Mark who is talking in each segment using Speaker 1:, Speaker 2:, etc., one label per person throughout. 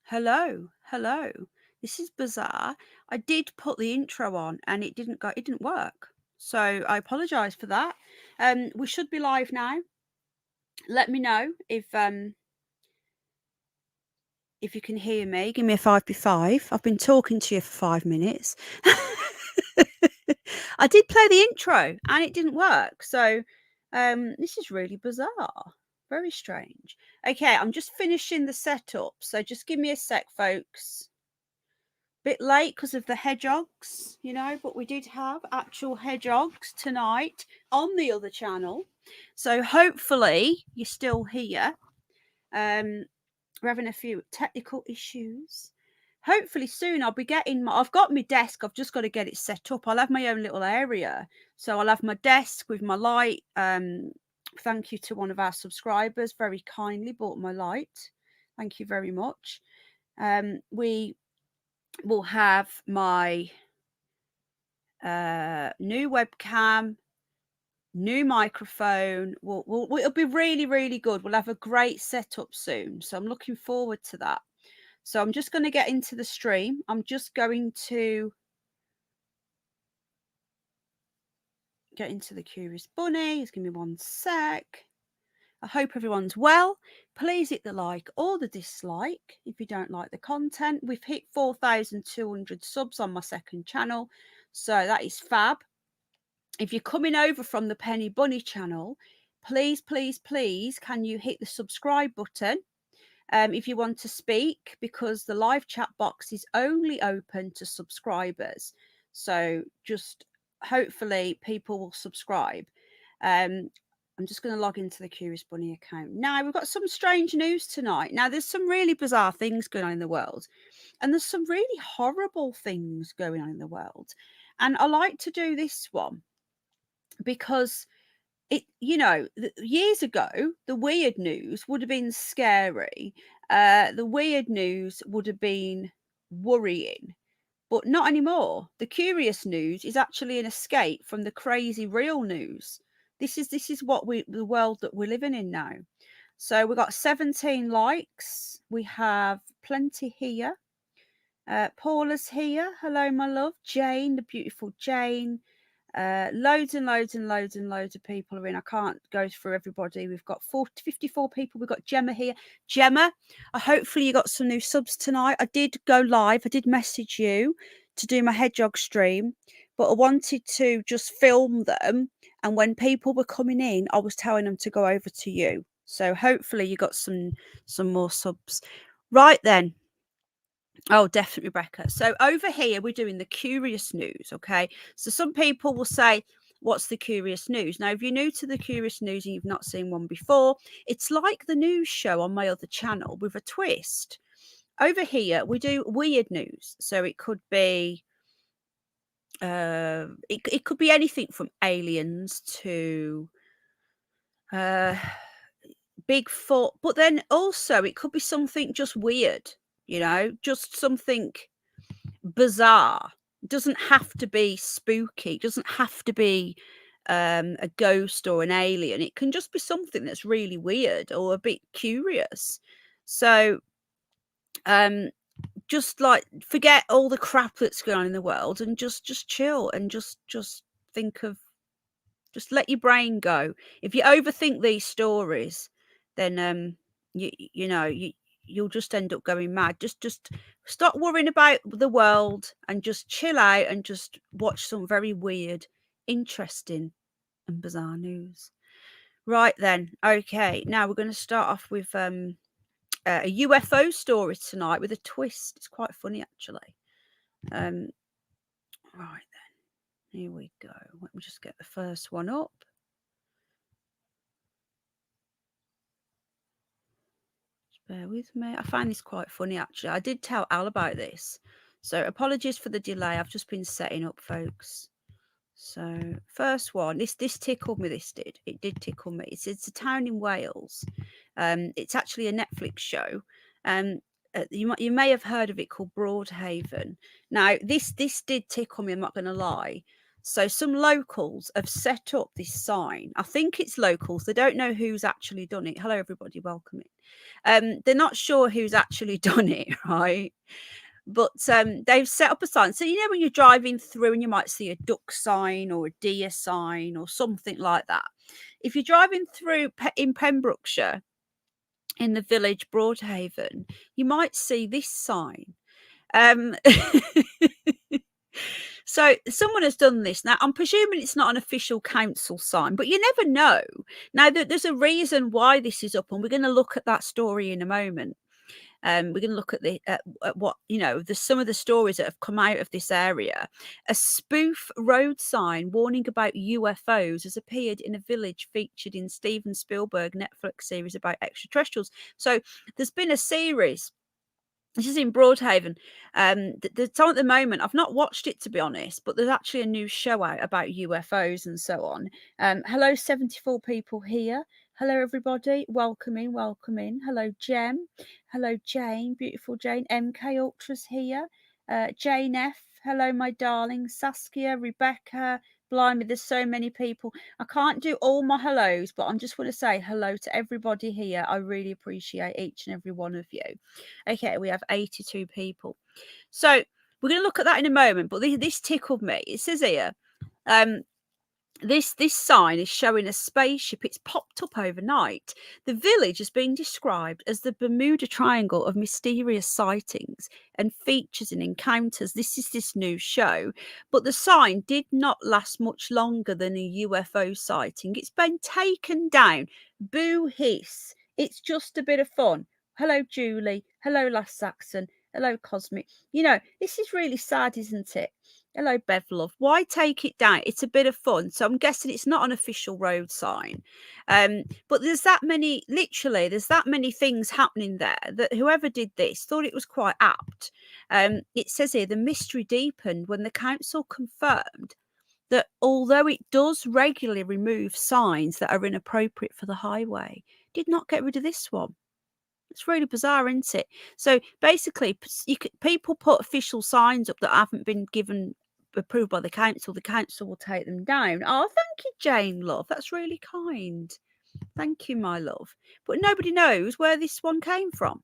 Speaker 1: Hello, hello. This is bizarre. I did put the intro on and it didn't work. So I apologize for that. We should be live now. Let me know if you can hear me. Give me a 5b5. I've been talking to you for 5 minutes. I did play the intro and it didn't work. So this is really bizarre. Very strange. Okay, I'm just finishing the setup. So just give me a sec, folks. Bit late because of the hedgehogs, you know, but we did have actual hedgehogs tonight on the other channel. So hopefully you're still here. We're having a few technical issues. Hopefully soon I'll be getting I've got my desk. I've just got to get it set up. I'll have my own little area. So I'll have my desk with my light. Thank you to one of our subscribers, very kindly bought my light. Thank you very much. We will have my new webcam, new microphone. It'll be really, really good. We'll have a great setup soon. So I'm looking forward to that. So I'm just going to get into the stream. I'm just going to get into the Curious Bunny. Just give me 1 sec. I hope everyone's well. Please hit the like or the dislike if you don't like the content. We've hit 4,200 subs on my second channel. So that is fab. If you're coming over from the Penny Bunny channel, please, please, please, can you hit the subscribe button if you want to speak, because the live chat box is only open to subscribers. So just hopefully people will subscribe. I'm just going to log into the Curious Bunny account. Now, we've got some strange news tonight. Now, there's some really bizarre things going on in the world, and there's some really horrible things going on in the world. And I like to do this one because it, you know, years ago, the weird news would have been scary. The weird news would have been worrying, but not anymore. The curious news is actually an escape from the crazy real news. This is what the world that we're living in now. So we got 17 likes. We have plenty here. Paula's here. Hello, my love. Jane, the beautiful Jane. Loads and loads and loads and loads of people are in. I can't go through everybody. We've got 54 people. We've got Gemma here. Gemma, hopefully you got some new subs tonight. I did go live. I did message you to do my hedgehog stream, but I wanted to just film them. And when people were coming in, I was telling them to go over to you. So hopefully you got some more subs. Right then. Oh, definitely, Rebecca. So over here, we're doing the curious news, okay? So some people will say, what's the curious news? Now, if you're new to the curious news and you've not seen one before, it's like the news show on my other channel with a twist. Over here, we do weird news. So it could be it could be anything from aliens to Bigfoot, but then also it could be something just weird, you know, just something bizarre. It doesn't have to be spooky. It doesn't have to be a ghost or an alien. It can just be something that's really weird or a bit curious. So just like forget all the crap that's going on in the world and just chill and just think of, just let your brain go. If you overthink these stories, then you'll just end up going mad. Just stop worrying about the world and just chill out and just watch some very weird, interesting and bizarre news. Right then. Okay, now we're going to start off with a UFO story tonight with a twist. It's quite funny actually. Right then, here we go. Let me just get the first one up. Bear with me. I find this quite funny, actually. I did tell Al about this. So apologies for the delay. I've just been setting up, folks. So first one, this tickled me, this did. It did tickle me. It's a town in Wales. It's actually a Netflix show. You may have heard of it, called Broadhaven. Now, this did tickle me, I'm not going to lie. So some locals have set up this sign. I think it's locals. They don't know who's actually done it. Hello, everybody. Welcome in. They're not sure who's actually done it, right? But they've set up a sign. So, you know, when you're driving through and you might see a duck sign or a deer sign or something like that. If you're driving through in Pembrokeshire, in the village Broadhaven, you might see this sign. So someone has done this. Now, I'm presuming it's not an official council sign, but you never know. Now, there's a reason why this is up, and we're going to look at that story in a moment. We're going to look at at what, you know, some of the stories that have come out of this area. A spoof road sign warning about UFOs has appeared in a village featured in Steven Spielberg Netflix series about extraterrestrials. So there's been a series. This is in Broadhaven. The time at the moment, I've not watched it, to be honest, but there's actually a new show out about UFOs and so on. Hello, 74 people here. Hello, everybody. Welcome in, welcome in. Hello, Jem. Hello, Jane. Beautiful Jane. MK Ultra's here. Jane F. Hello, my darling. Saskia, Rebecca. Blimey, there's so many people. I can't do all my hellos, but I just want to say hello to everybody here. I really appreciate each and every one of you. Okay, we have 82 people. So we're going to look at that in a moment, but this tickled me. It says here, this sign is showing a spaceship. It's popped up overnight. The village has been described as the Bermuda Triangle of mysterious sightings and features and encounters. This is this new show, but the sign did not last much longer than a UFO sighting. It's been taken down. Boo hiss. It's just a bit of fun. Hello, Julie. Hello, Last Saxon. Hello, Cosmic. You know, this is really sad, isn't it? Hello, Bev Love. Why take it down? It's a bit of fun. So I'm guessing it's not an official road sign. But there's that many, literally, there's that many things happening there that whoever did this thought it was quite apt. It says here, the mystery deepened when the council confirmed that although it does regularly remove signs that are inappropriate for the highway, did not get rid of this one. It's really bizarre, isn't it? So basically, people put official signs up that haven't been given approved by the council. The council will take them down. Oh, thank you, Jane, love. That's really kind. Thank you, my love. But nobody knows where this one came from.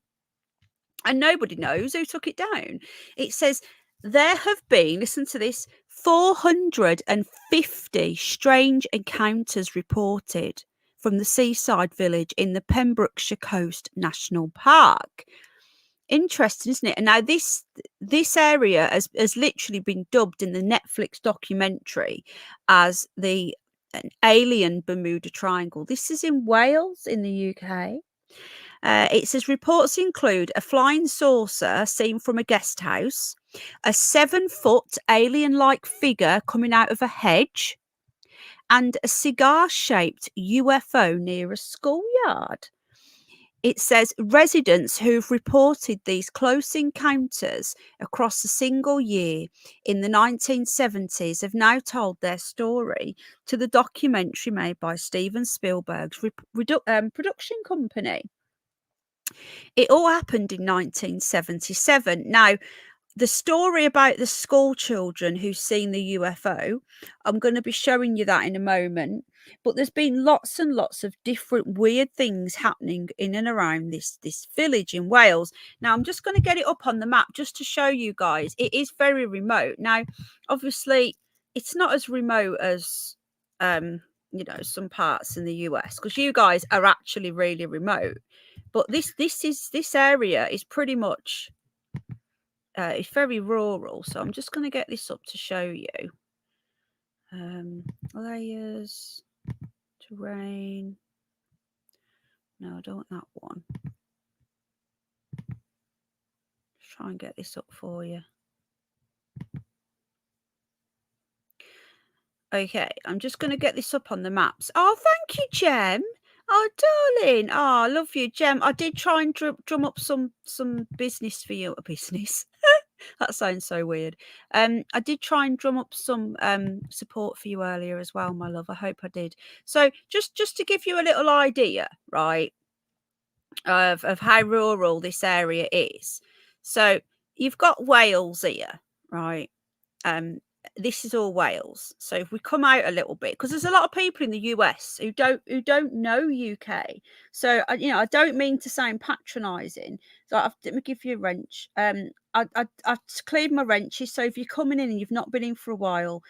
Speaker 1: And nobody knows who took it down. It says there have been, listen to this, 450 strange encounters reported from the seaside village in the Pembrokeshire Coast National Park. Interesting, isn't it? And now this area has literally been dubbed in the Netflix documentary as an alien Bermuda Triangle. This is in Wales, in the UK. It says reports include a flying saucer seen from a guest house, a 7-foot alien-like figure coming out of a hedge, and a cigar-shaped UFO near a schoolyard. It says residents who've reported these close encounters across a single year in the 1970s have now told their story to the documentary made by Steven Spielberg's production company. It all happened in 1977. Now, the story about the school children who've seen the UFO, I'm going to be showing you that in a moment. But there's been lots and lots of different weird things happening in and around this village in Wales. Now, I'm just going to get it up on the map just to show you guys. It is very remote. Now, obviously, it's not as remote as, you know, some parts in the US, because you guys are actually really remote. But this area is pretty much... it's very rural, so I'm just going to get this up to show you. Layers, terrain. No, I don't want that one. Let's try and get this up for you. Okay, I'm just going to get this up on the maps. Oh, thank you, Jem. Oh, darling. Oh, I love you, Jem. I did try and drum up some business for you. A business. That sounds so weird. I did try and drum up some support for you earlier as well, my love. I hope I did. So just to give you a little idea, right, of how rural this area is. So you've got Wales here, right? this is all Wales. So if we come out a little bit, because there's a lot of people in the US who don't know UK. So I don't mean to sound patronising. So let me give you a wrench. I've cleared my wrenches. So if you're coming in and you've not been in for a while,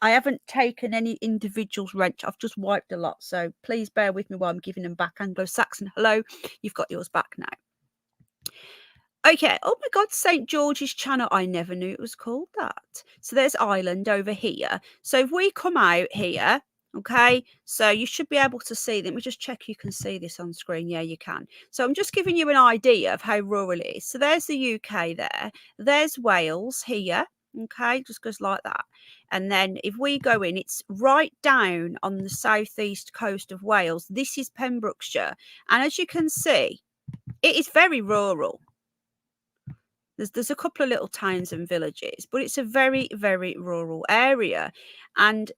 Speaker 1: I haven't taken any individual's wrench. I've just wiped a lot. So please bear with me while I'm giving them back. Anglo-Saxon, hello. You've got yours back now. Okay. Oh my God, St. George's Channel. I never knew it was called that. So there's Ireland over here. So if we come out here, okay, so you should be able to see them. We just check you can see this on screen. Yeah, you can. So I'm just giving you an idea of how rural it is. So there's the UK there. There's Wales here. Okay, just goes like that. And then if we go in, it's right down on the southeast coast of Wales. This is Pembrokeshire. And as you can see, it is very rural. There's a couple of little towns and villages, but it's a very, very rural area. And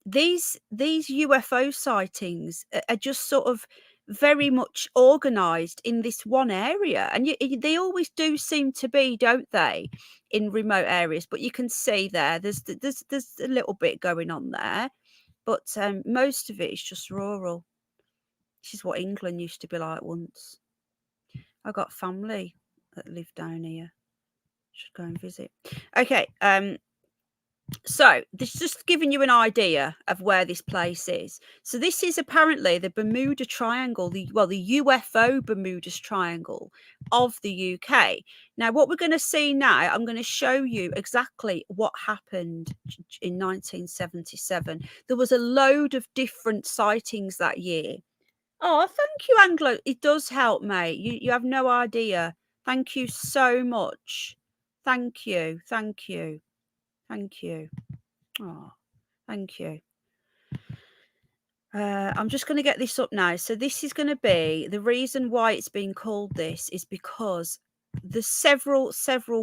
Speaker 1: these UFO sightings are just sort of very much organized in this one area. And they always do seem to be, don't they, in remote areas? But you can see there's a little bit going on there. But most of it is just rural. This is what England used to be like once. I got family that live down here. Should go and visit. Okay, so this is just giving you an idea of where this place is. So this is apparently the Bermuda Triangle, the UFO Bermuda Triangle of the UK. Now, what we're going to see now, I'm going to show you exactly what happened in 1977. There was a load of different sightings that year. Oh, thank you, Anglo. It does help, mate. You have no idea. Thank you so much. Thank you. Thank you. Thank you. Oh, thank you. I'm just going to get this up now. So this is going to be the reason why it's being called this is because the several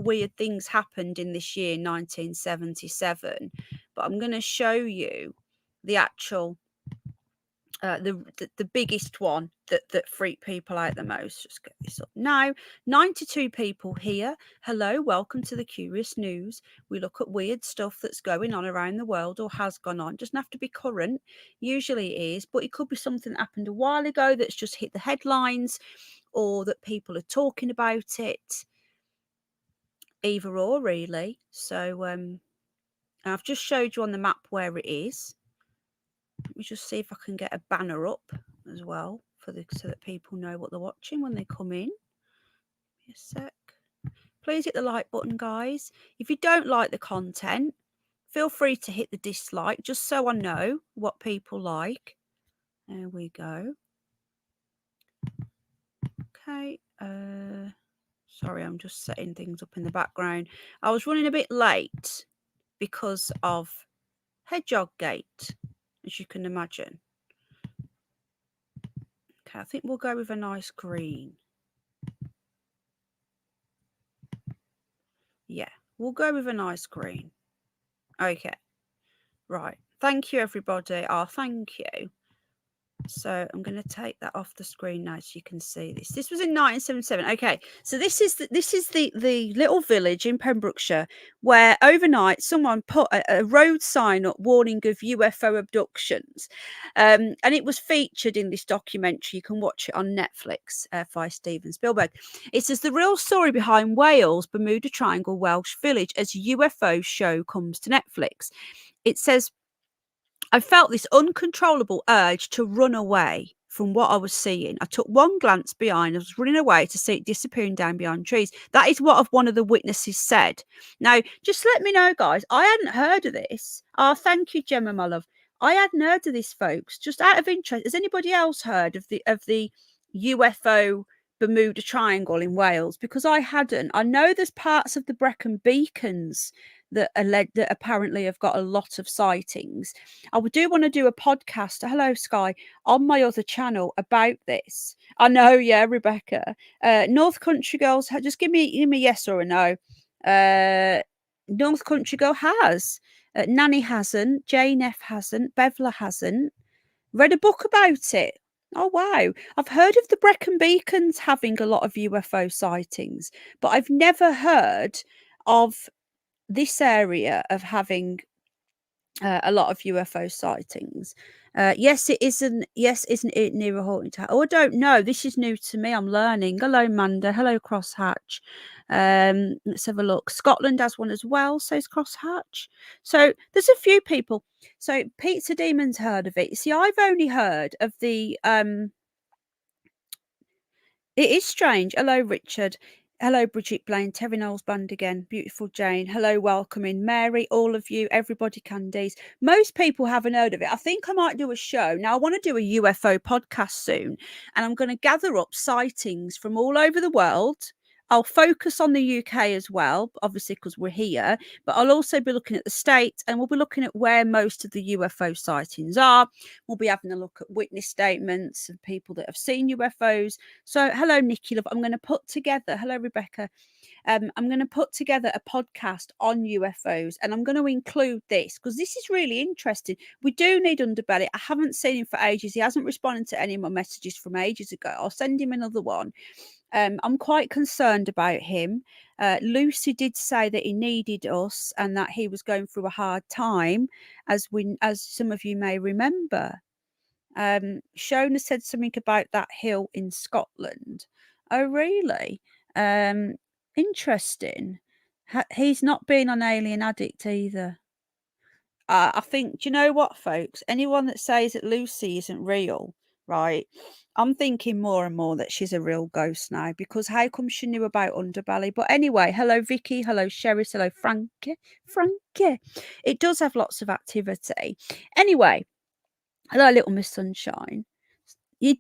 Speaker 1: weird things happened in this year, 1977. But I'm going to show you the actual the biggest one that freaked people out the most. Just get this up now. 92 people here. Hello, welcome to the Curious News. We look at weird stuff that's going on around the world or has gone on. It doesn't have to be current. Usually it is, but it could be something that happened a while ago that's just hit the headlines, or that people are talking about it. Either or, really. So I've just showed you on the map where it is. Let me just see if I can get a banner up as well so that people know what they're watching when they come in. Give me a sec. Please hit the like button, guys. If you don't like the content, feel free to hit the dislike, just so I know what people like. There we go. Okay. Sorry, I'm just setting things up in the background. I was running a bit late because of Hedgehog Gate, as you can imagine. Okay, I think we'll go with a nice green. Yeah, we'll go with a nice green. Okay, right. Thank you, everybody. Oh, thank you. So I'm going to take that off the screen now so you can see this. This was in 1977. Okay, so this is the little village in Pembrokeshire where overnight someone put a road sign up warning of UFO abductions, and it was featured in this documentary. You can watch it on Netflix by Steven Spielberg. It says the real story behind Wales Bermuda Triangle Welsh village as UFO show comes to Netflix. It says, I felt this uncontrollable urge to run away from what I was seeing. I took one glance behind. I was running away to see it disappearing down behind trees. That is what one of the witnesses said. Now, just let me know, guys. I hadn't heard of this. Oh, thank you, Gemma, my love. I hadn't heard of this, folks. Just out of interest, has anybody else heard of the UFO Bermuda Triangle in Wales? Because I hadn't. I know there's parts of the Brecon Beacons that apparently have got a lot of sightings. I do want to do a podcast, hello Sky, on my other channel about this. I know, yeah, Rebecca. North Country Girls, just give me a yes or a no. North Country Girl has. Nanny hasn't. Jane F hasn't. Bevla hasn't. Read a book about it. Oh, wow. I've heard of the Brecon Beacons having a lot of UFO sightings, but I've never heard of this area of having a lot of UFO sightings. Yes, it isn't. Yes, isn't it near a haunted tower? Oh, I don't know. This is new to me. I'm learning. Hello, Manda. Hello, Crosshatch. Let's have a look. Scotland has one as well, says Crosshatch. So there's a few people. So Pizza Demon's heard of it. See, I've only heard of the It is strange. Hello, Richard. Hello, Bridget Blaine, Terry Knowles Band again. Beautiful Jane. Hello, welcoming Mary, all of you, everybody, Candies. Most people haven't heard of it. I think I might do a show. Now, I want to do a UFO podcast soon, and I'm going to gather up sightings from all over the world. I'll focus on the UK as well, obviously, because we're here, but I'll also be looking at the States, and we'll be looking at where most of the UFO sightings are. We'll be having a look at witness statements of people that have seen UFOs. So, hello, Nikki Love. I'm going to put together, hello, Rebecca. I'm going to put together a podcast on UFOs, and I'm going to include this because this is really interesting. We do need Underbelly. I haven't seen him for ages. He hasn't responded to any of my messages from ages ago. I'll send him another one. I'm quite concerned about him. Lucy did say that he needed us and that he was going through a hard time, as some of you may remember. Shona said something about that hill in Scotland. Oh, really? Interesting. He's not been on Alien Addict either. I think, do you know what, folks? Anyone that says that Lucy isn't real, right? I'm thinking more and more that she's a real ghost now, because how come she knew about Underbelly? But anyway, hello, Vicky. Hello, Sherry. Hello, Frankie. Frankie. It does have lots of activity. Anyway, hello, Little Miss Sunshine. She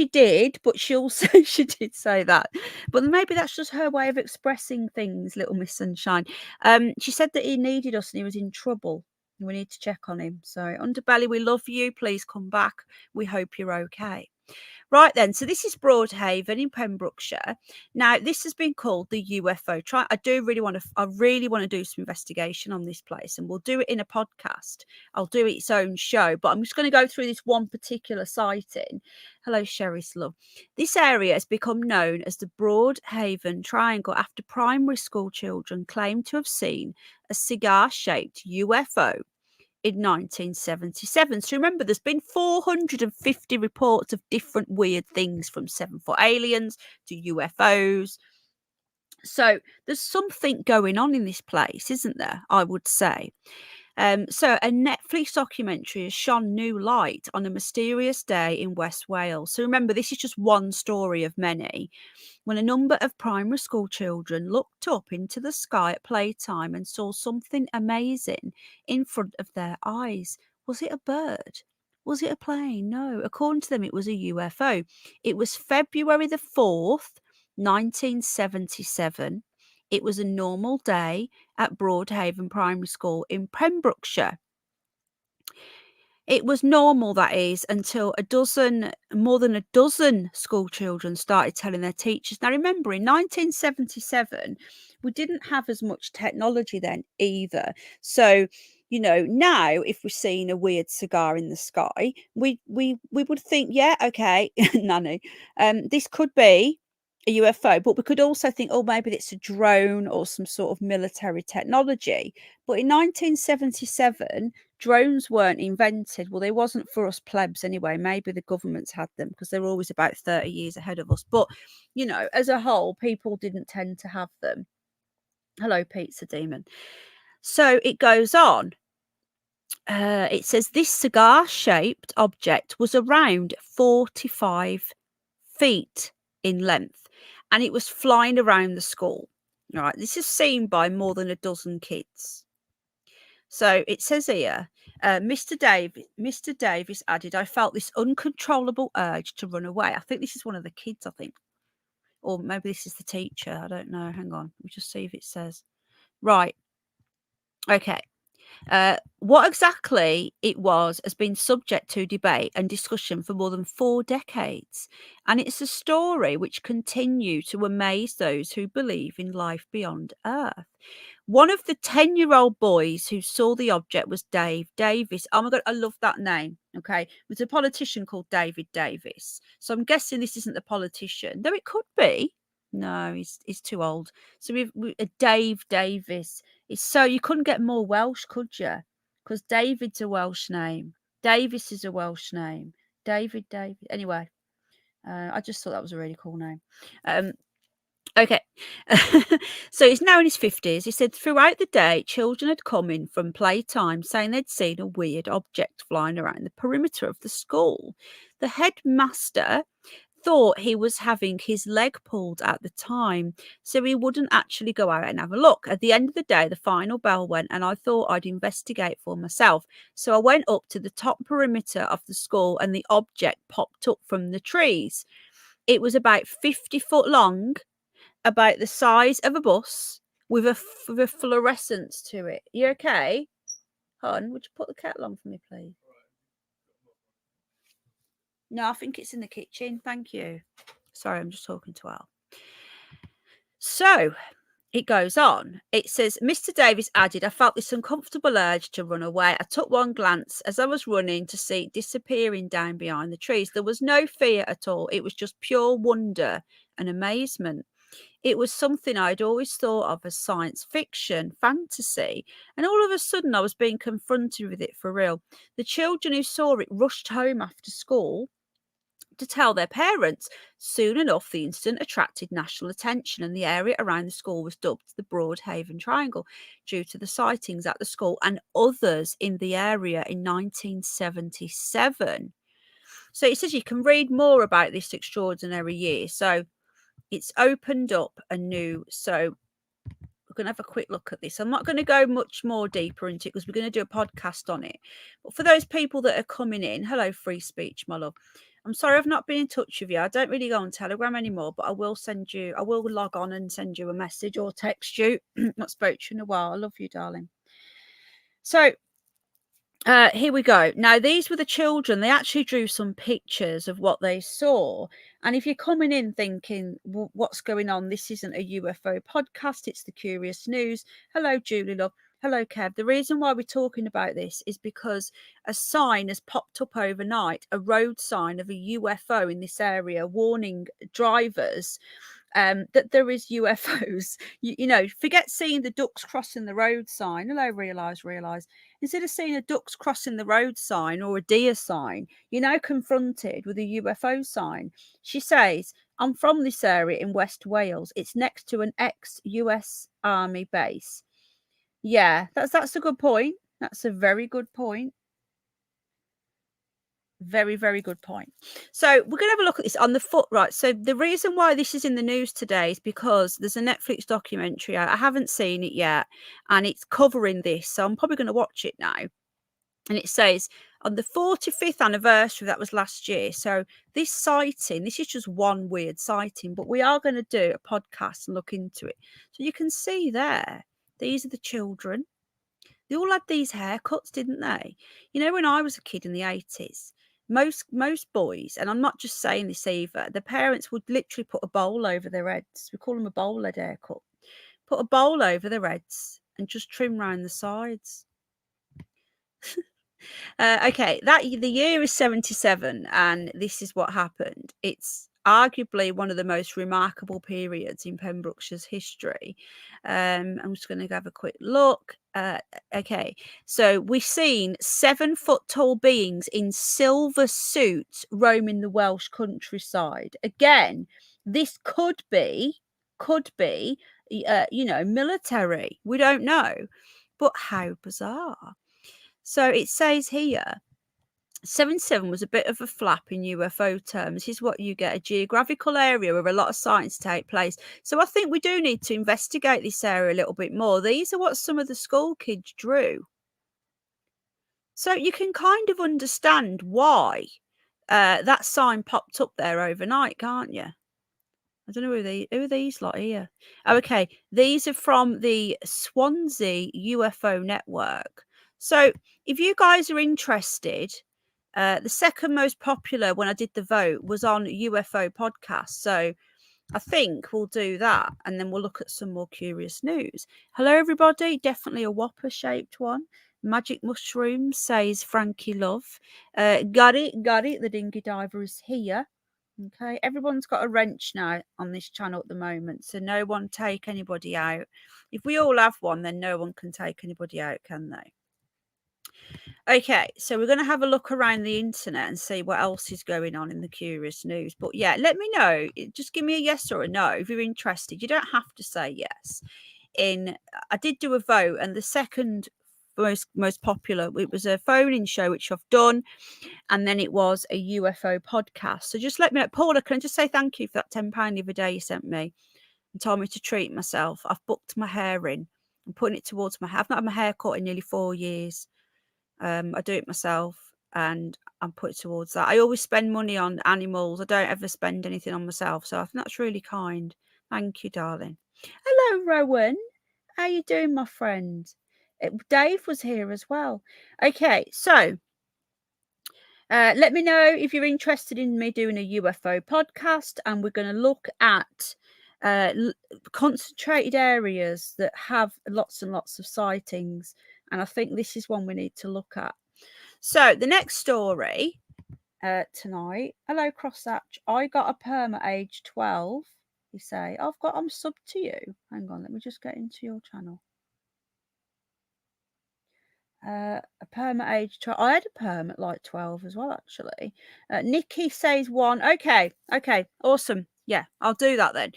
Speaker 1: did, but she also she did say that. But maybe that's just her way of expressing things, Little Miss Sunshine. She said that he needed us and he was in trouble. We need to check on him. So, Underbelly, we love you. Please come back. We hope you're okay. Right then, so this is Broadhaven in Pembrokeshire. Now, this has been called the UFO. I really want to do some investigation on this place, and we'll do it in a podcast. I'll do its own show, but I'm just going to go through this one particular sighting. Hello, Sherry's love. This area has become known as the Broadhaven Triangle after primary school children claim to have seen a cigar-shaped UFO in 1977. So remember, there's been 450 reports of different weird things, from 7-foot aliens to UFOs. So there's something going on in this place, isn't there? I would say. So a Netflix documentary has shone new light on a mysterious day in West Wales. So remember, this is just one story of many, when a number of primary school children looked up into the sky at playtime and saw something amazing in front of their eyes. Was it a bird? Was it a plane? No. According to them, it was a UFO. It was February the 4th, 1977. It was a normal day at Broadhaven Primary School in Pembrokeshire. It was normal, that is, until more than a dozen school children started telling their teachers. Now, remember, in 1977, we didn't have as much technology then either. So, now if we're seeing a weird cigar in the sky, we would think, yeah, okay, nanny, this could be a UFO, but we could also think, oh, maybe it's a drone or some sort of military technology. But in 1977, drones weren't invented. Well, they wasn't for us plebs anyway. Maybe the governments had them because they're always about 30 years ahead of us. But, as a whole, people didn't tend to have them. Hello, Pizza Demon. So it goes on. It says this cigar-shaped object was around 45 feet in length, and it was flying around the school. All right, this is seen by more than a dozen kids. So it says here, Mr. Davis added, I felt this uncontrollable urge to run away. I think this is one of the kids, or maybe this is the teacher. I don't know. Hang on. Let me just see if it says. Right. Okay. What exactly it was has been subject to debate and discussion for more than 4 decades, and it's a story which continues to amaze those who believe in life beyond Earth. One of the 10-year-old boys who saw the object was Dave Davis. Oh my God, I love that name. Okay. It was a politician called David Davis. So I'm guessing this isn't the politician, though it could be. No, he's too old. So we've Dave Davis It's so you couldn't get more Welsh, could you? Because David's a Welsh name. Davis is a Welsh name. David. Anyway, I just thought that was a really cool name. Okay. So he's now in his 50s. He said throughout the day, children had come in from playtime saying they'd seen a weird object flying around the perimeter of the school. The headmaster thought he was having his leg pulled at the time, so he wouldn't actually go out and have a look. At the end of the day, the final bell went, and I thought I'd investigate for myself. So I went up to the top perimeter of the school, and the object popped up from the trees. It was about 50 foot long, about the size of a bus, with a fluorescence to it. You okay? Hon, would you put the kettle on for me, please? No, I think it's in the kitchen. Thank you. Sorry, I'm just talking to Al. So it goes on. It says, Mr. Davis added, I felt this uncomfortable urge to run away. I took one glance as I was running to see it disappearing down behind the trees. There was no fear at all. It was just pure wonder and amazement. It was something I'd always thought of as science fiction, fantasy, and all of a sudden I was being confronted with it for real. The children who saw it rushed home after school to tell their parents. Soon enough, the incident attracted national attention, and the area around the school was dubbed the Broad Haven Triangle due to the sightings at the school and others in the area in 1977. So it says you can read more about this extraordinary year. So it's opened up a new, so we're going to have a quick look at this. I'm not going to go much more deeper into it because we're going to do a podcast on it. But for those people that are coming in, hello, free speech, my love. I'm sorry I've not been in touch with you. I don't really go on Telegram anymore, but I will log on and send you a message or text you. Not spoke to you in a while. I love you, darling. So here we go. Now, these were the children. They actually drew some pictures of what they saw. And if you're coming in thinking, well, what's going on? This isn't a UFO podcast. It's the Curious News. Hello, Julie, love. Hello, Kev. The reason why we're talking about this is because a sign has popped up overnight, a road sign of a UFO in this area, warning drivers that there is UFOs. You know, forget seeing the ducks crossing the road sign. Hello, realise. Instead of seeing a ducks crossing the road sign or a deer sign, you're now confronted with a UFO sign. She says, I'm from this area in West Wales. It's next to an ex-US Army base. Yeah, that's a good point. That's a very good point. Very, very good point. So we're going to have a look at this on the foot, right? So the reason why this is in the news today is because there's a Netflix documentary out. I haven't seen it yet, and it's covering this. So I'm probably going to watch it now. And it says on the 45th anniversary, that was last year. So this sighting, this is just one weird sighting, but we are going to do a podcast and look into it. So you can see there, these are the children. They all had these haircuts, didn't they? You know, when I was a kid in the 80s, most boys, and I'm not just saying this either, the parents would literally put a bowl over their heads. We call them a bowl head haircut. Put a bowl over their heads and just trim round the sides. Okay, the year is 77, and this is what happened. It's arguably one of the most remarkable periods in Pembrokeshire's history. I'm just going to have a quick look. Okay, so we've seen 7-foot-tall beings in silver suits roaming the Welsh countryside. Again, this could be, you know, military. We don't know, but how bizarre. So it says here, 77 was a bit of a flap in UFO terms. This is what you get, a geographical area where a lot of sightings take place. So I think we do need to investigate this area a little bit more. These are what some of the school kids drew. So you can kind of understand why that sign popped up there overnight, can't you? I don't know who are these lot here. Oh, okay, these are from the Swansea UFO network. So if you guys are interested, the second most popular when I did the vote was on UFO podcast. So I think we'll do that, and then we'll look at some more curious news. Hello, everybody. Definitely a whopper shaped one. Magic mushrooms, says Frankie Love. Got it. The dinghy diver is here. Okay, everyone's got a wrench now on this channel at the moment, so no one take anybody out. If we all have one, then no one can take anybody out, can they? Okay, so we're going to have a look around the internet and see what else is going on in the curious news. But yeah, let me know. Just give me a yes or a no if you're interested. You don't have to say yes. I did do a vote, and the second most popular, it was a phone-in show, which I've done, and then it was a UFO podcast. So just let me know. Paula, can I just say thank you for that £10 the other day you sent me and told me to treat myself? I've booked my hair in. I'm putting it towards my hair. I've not had my hair cut in nearly 4 years. I do it myself, and I'm put towards that. I always spend money on animals. I don't ever spend anything on myself, so I think that's really kind. Thank you, darling. Hello, Rowan. How you doing, my friend? Dave was here as well. Okay, so let me know if you're interested in me doing a UFO podcast, and we're going to look at concentrated areas that have lots and lots of sightings. And I think this is one we need to look at. So the next story tonight. Hello, Crosshatch. I got a perm at age 12. You say, I'm sub to you. Hang on, let me just get into your channel. A perm at age 12. I had a perm at like 12 as well, actually. Nikki says 1. Okay, awesome. Yeah, I'll do that then.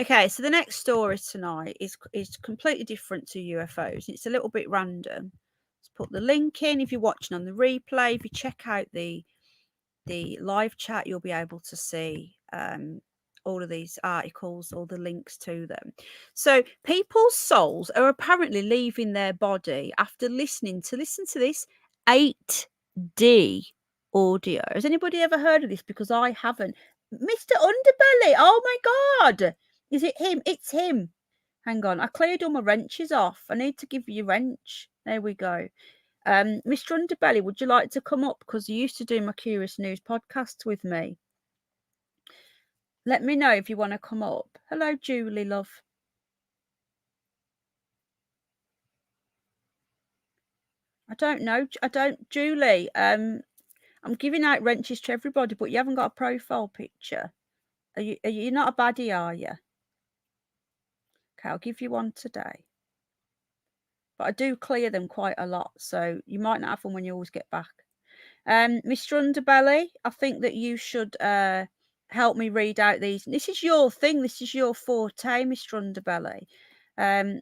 Speaker 1: Okay, so the next story tonight is completely different to UFOs. It's a little bit random. Let's put the link in. If you're watching on the replay, if you check out the live chat, you'll be able to see all of these articles, all the links to them. So people's souls are apparently leaving their body after listening to this 8D audio. Has anybody ever heard of this? Because I haven't. Mr. Underbelly, oh my God. Is it him? It's him. Hang on, I cleared all my wrenches off. I need to give you a wrench. There we go. Mr. Underbelly, would you like to come up? Because you used to do my Curious News podcast with me. Let me know if you want to come up. Hello, Julie, love. I don't know. Julie. I'm giving out wrenches to everybody, but you haven't got a profile picture. Are you not a baddie, are you? Okay, I'll give you one today. But I do clear them quite a lot, so you might not have them when you always get back. Mr. Underbelly, I think that you should help me read out these. This is your thing. This is your forte, Mr. Underbelly.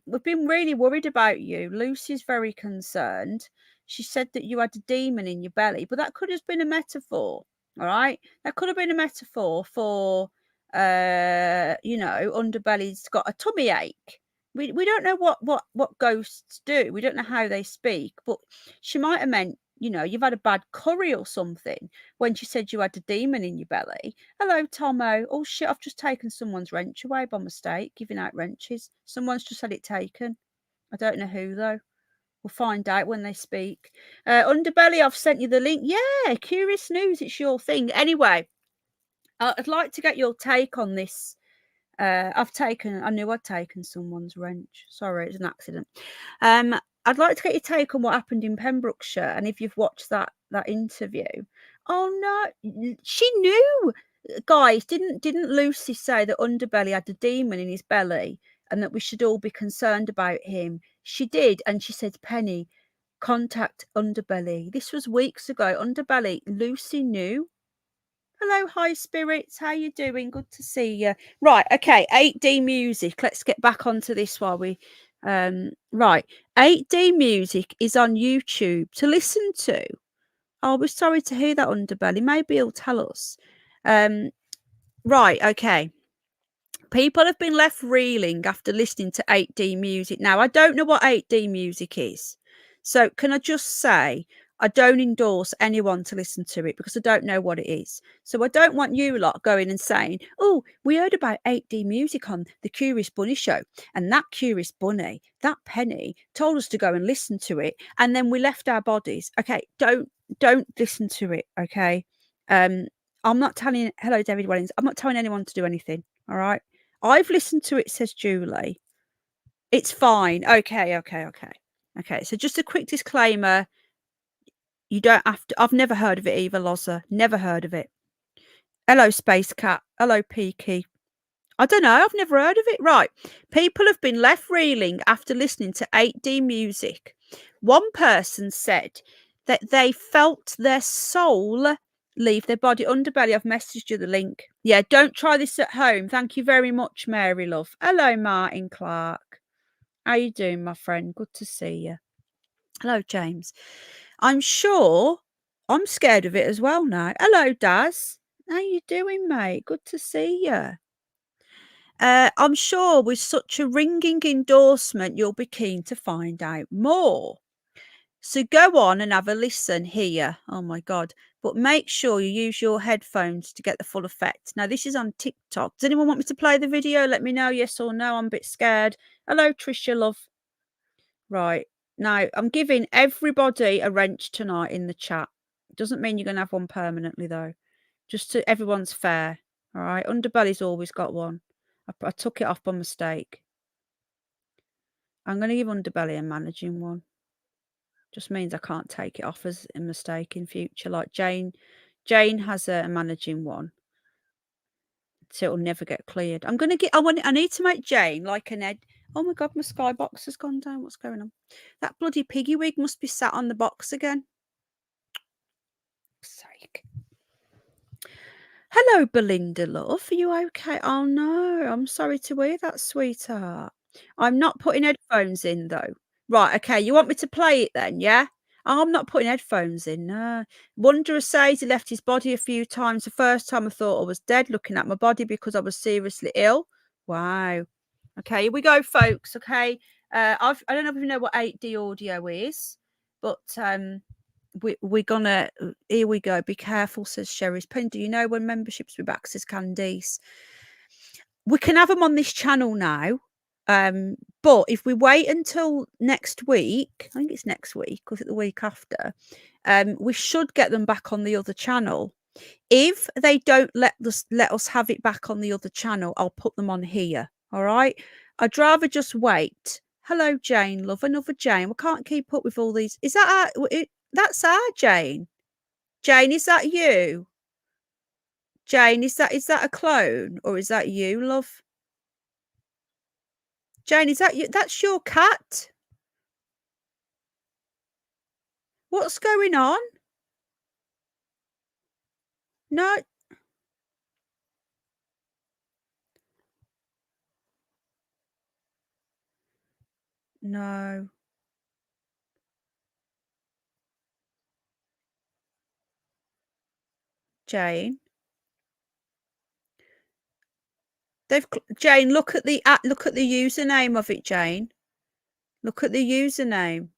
Speaker 1: We've been really worried about you. Lucy's very concerned. She said that you had a demon in your belly, but that could have been a metaphor. All right, that could have been a metaphor for, Underbelly's got a tummy ache. We don't know what ghosts do. We don't know how they speak, but she might have meant, you've had a bad curry or something when she said you had a demon in your belly. Hello, Tomo. Oh, shit, I've just taken someone's wrench away by mistake, giving out wrenches. Someone's just had it taken. I don't know who, though. We'll find out when they speak. Underbelly, I've sent you the link. Yeah, Curious News, it's your thing. Anyway, I'd like to get your take on this. I knew I'd taken someone's wrench. Sorry, it was an accident. I'd like to get your take on what happened in Pembrokeshire, and if you've watched that interview. Oh no, she knew, guys. Didn't Lucy say that Underbelly had a demon in his belly and that we should all be concerned about him? She did, and she said, Penny, contact Underbelly. This was weeks ago. Underbelly, Lucy knew. Hello, high spirits. How you doing? Good to see you. Right, okay. 8D music. Let's get back onto this while we. Right, 8D music is on YouTube to listen to. Oh, we're sorry to hear that, Underbelly. Maybe he'll tell us. Right, okay. People have been left reeling after listening to 8D music. Now, I don't know what 8D music is. So can I just say, I don't endorse anyone to listen to it because I don't know what it is. So I don't want you lot going and saying, oh, we heard about 8D music on the Curious Bunny show. And that Curious Bunny, that Penny, told us to go and listen to it. And then we left our bodies. Okay, don't listen to it, okay? I'm not telling, hello, David Wellings. I'm not telling anyone to do anything, all right? I've listened to it, says Julie. It's fine. Okay. So just a quick disclaimer. You don't have to. I've never heard of it either, Loza. Never heard of it. Hello, Space Cat. Hello, Peaky. I don't know. I've never heard of it. Right. People have been left reeling after listening to 8D music. One person said that they felt their soul leave their body. Underbelly, I've messaged you the link. Yeah, don't try this at home. Thank you very much, Mary Love. Hello, Martin Clark. How you doing, my friend? Good to see you. Hello, James. I'm sure I'm scared of it as well now. Hello, Daz. How you doing, mate? Good to see you. I'm sure with such a ringing endorsement, you'll be keen to find out more. So go on and have a listen here. Oh my God. But make sure you use your headphones to get the full effect. Now, this is on TikTok. Does anyone want me to play the video? Let me know, yes or no. I'm a bit scared. Hello, Trisha, love. Right. Now, I'm giving everybody a wrench tonight in the chat. Doesn't mean you're going to have one permanently, though. Just so everyone's fair. All right. Underbelly's always got one. I took it off by mistake. I'm going to give Underbelly a managing one. Just means I can't take it off as a mistake in future. Like Jane has a managing one. So it'll never get cleared. I'm going to get, I need to make Jane like an oh my God, my skybox has gone down. What's going on? That bloody piggy wig must be sat on the box again. Sake. Hello, Belinda, love. Are you okay? Oh no, I'm sorry to hear that, sweetheart. I'm not putting headphones in though. Right, okay. You want me to play it then, yeah? I'm not putting headphones in. No. Wanderer says he left his body a few times. The first time I thought I was dead looking at my body because I was seriously ill. Wow. Okay, here we go, folks. Okay. I don't know if you know what 8D audio is, but we're gonna here we go. Be careful, says Sherry's Pen. Do you know when memberships will be back, says Candice? We can have them on this channel now. But if we wait until next week, I think it's next week, or is it the week after? We should get them back on the other channel. If they don't let us have it back on the other channel, I'll put them on here. All right. I'd rather just wait. Hello, Jane, love. Another Jane. We can't keep up with all these. Is that that's our Jane? Jane, is that you? Jane, is that a clone or is that you, love? Jane, is that you? That's your cat? What's going on? No. No. Jane. Jane, look at the username of it, Jane. Look at the username.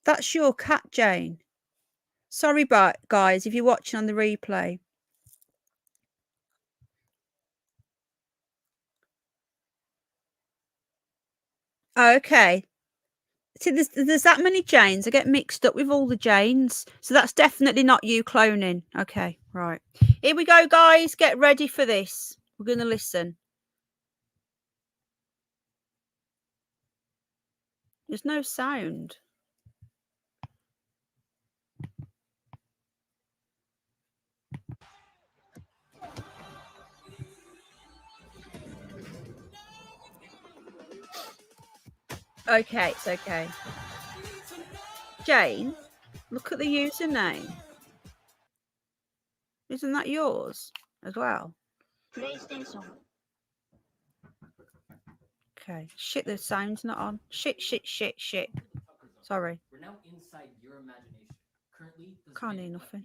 Speaker 1: That's your cat, Jane. Sorry, guys, if you're watching on the replay. Okay. See, there's that many Janes. I get mixed up with all the Janes. So that's definitely not you cloning. Okay, right. Here we go, guys. Get ready for this. We're going to listen. There's no sound. Okay, it's okay. Jane, look at the username. Isn't that yours as well? PlayStation. Okay. Shit, the sound's not on. Shit. Sorry.
Speaker 2: We're now inside your imagination. Currently,
Speaker 1: Can't hear nothing.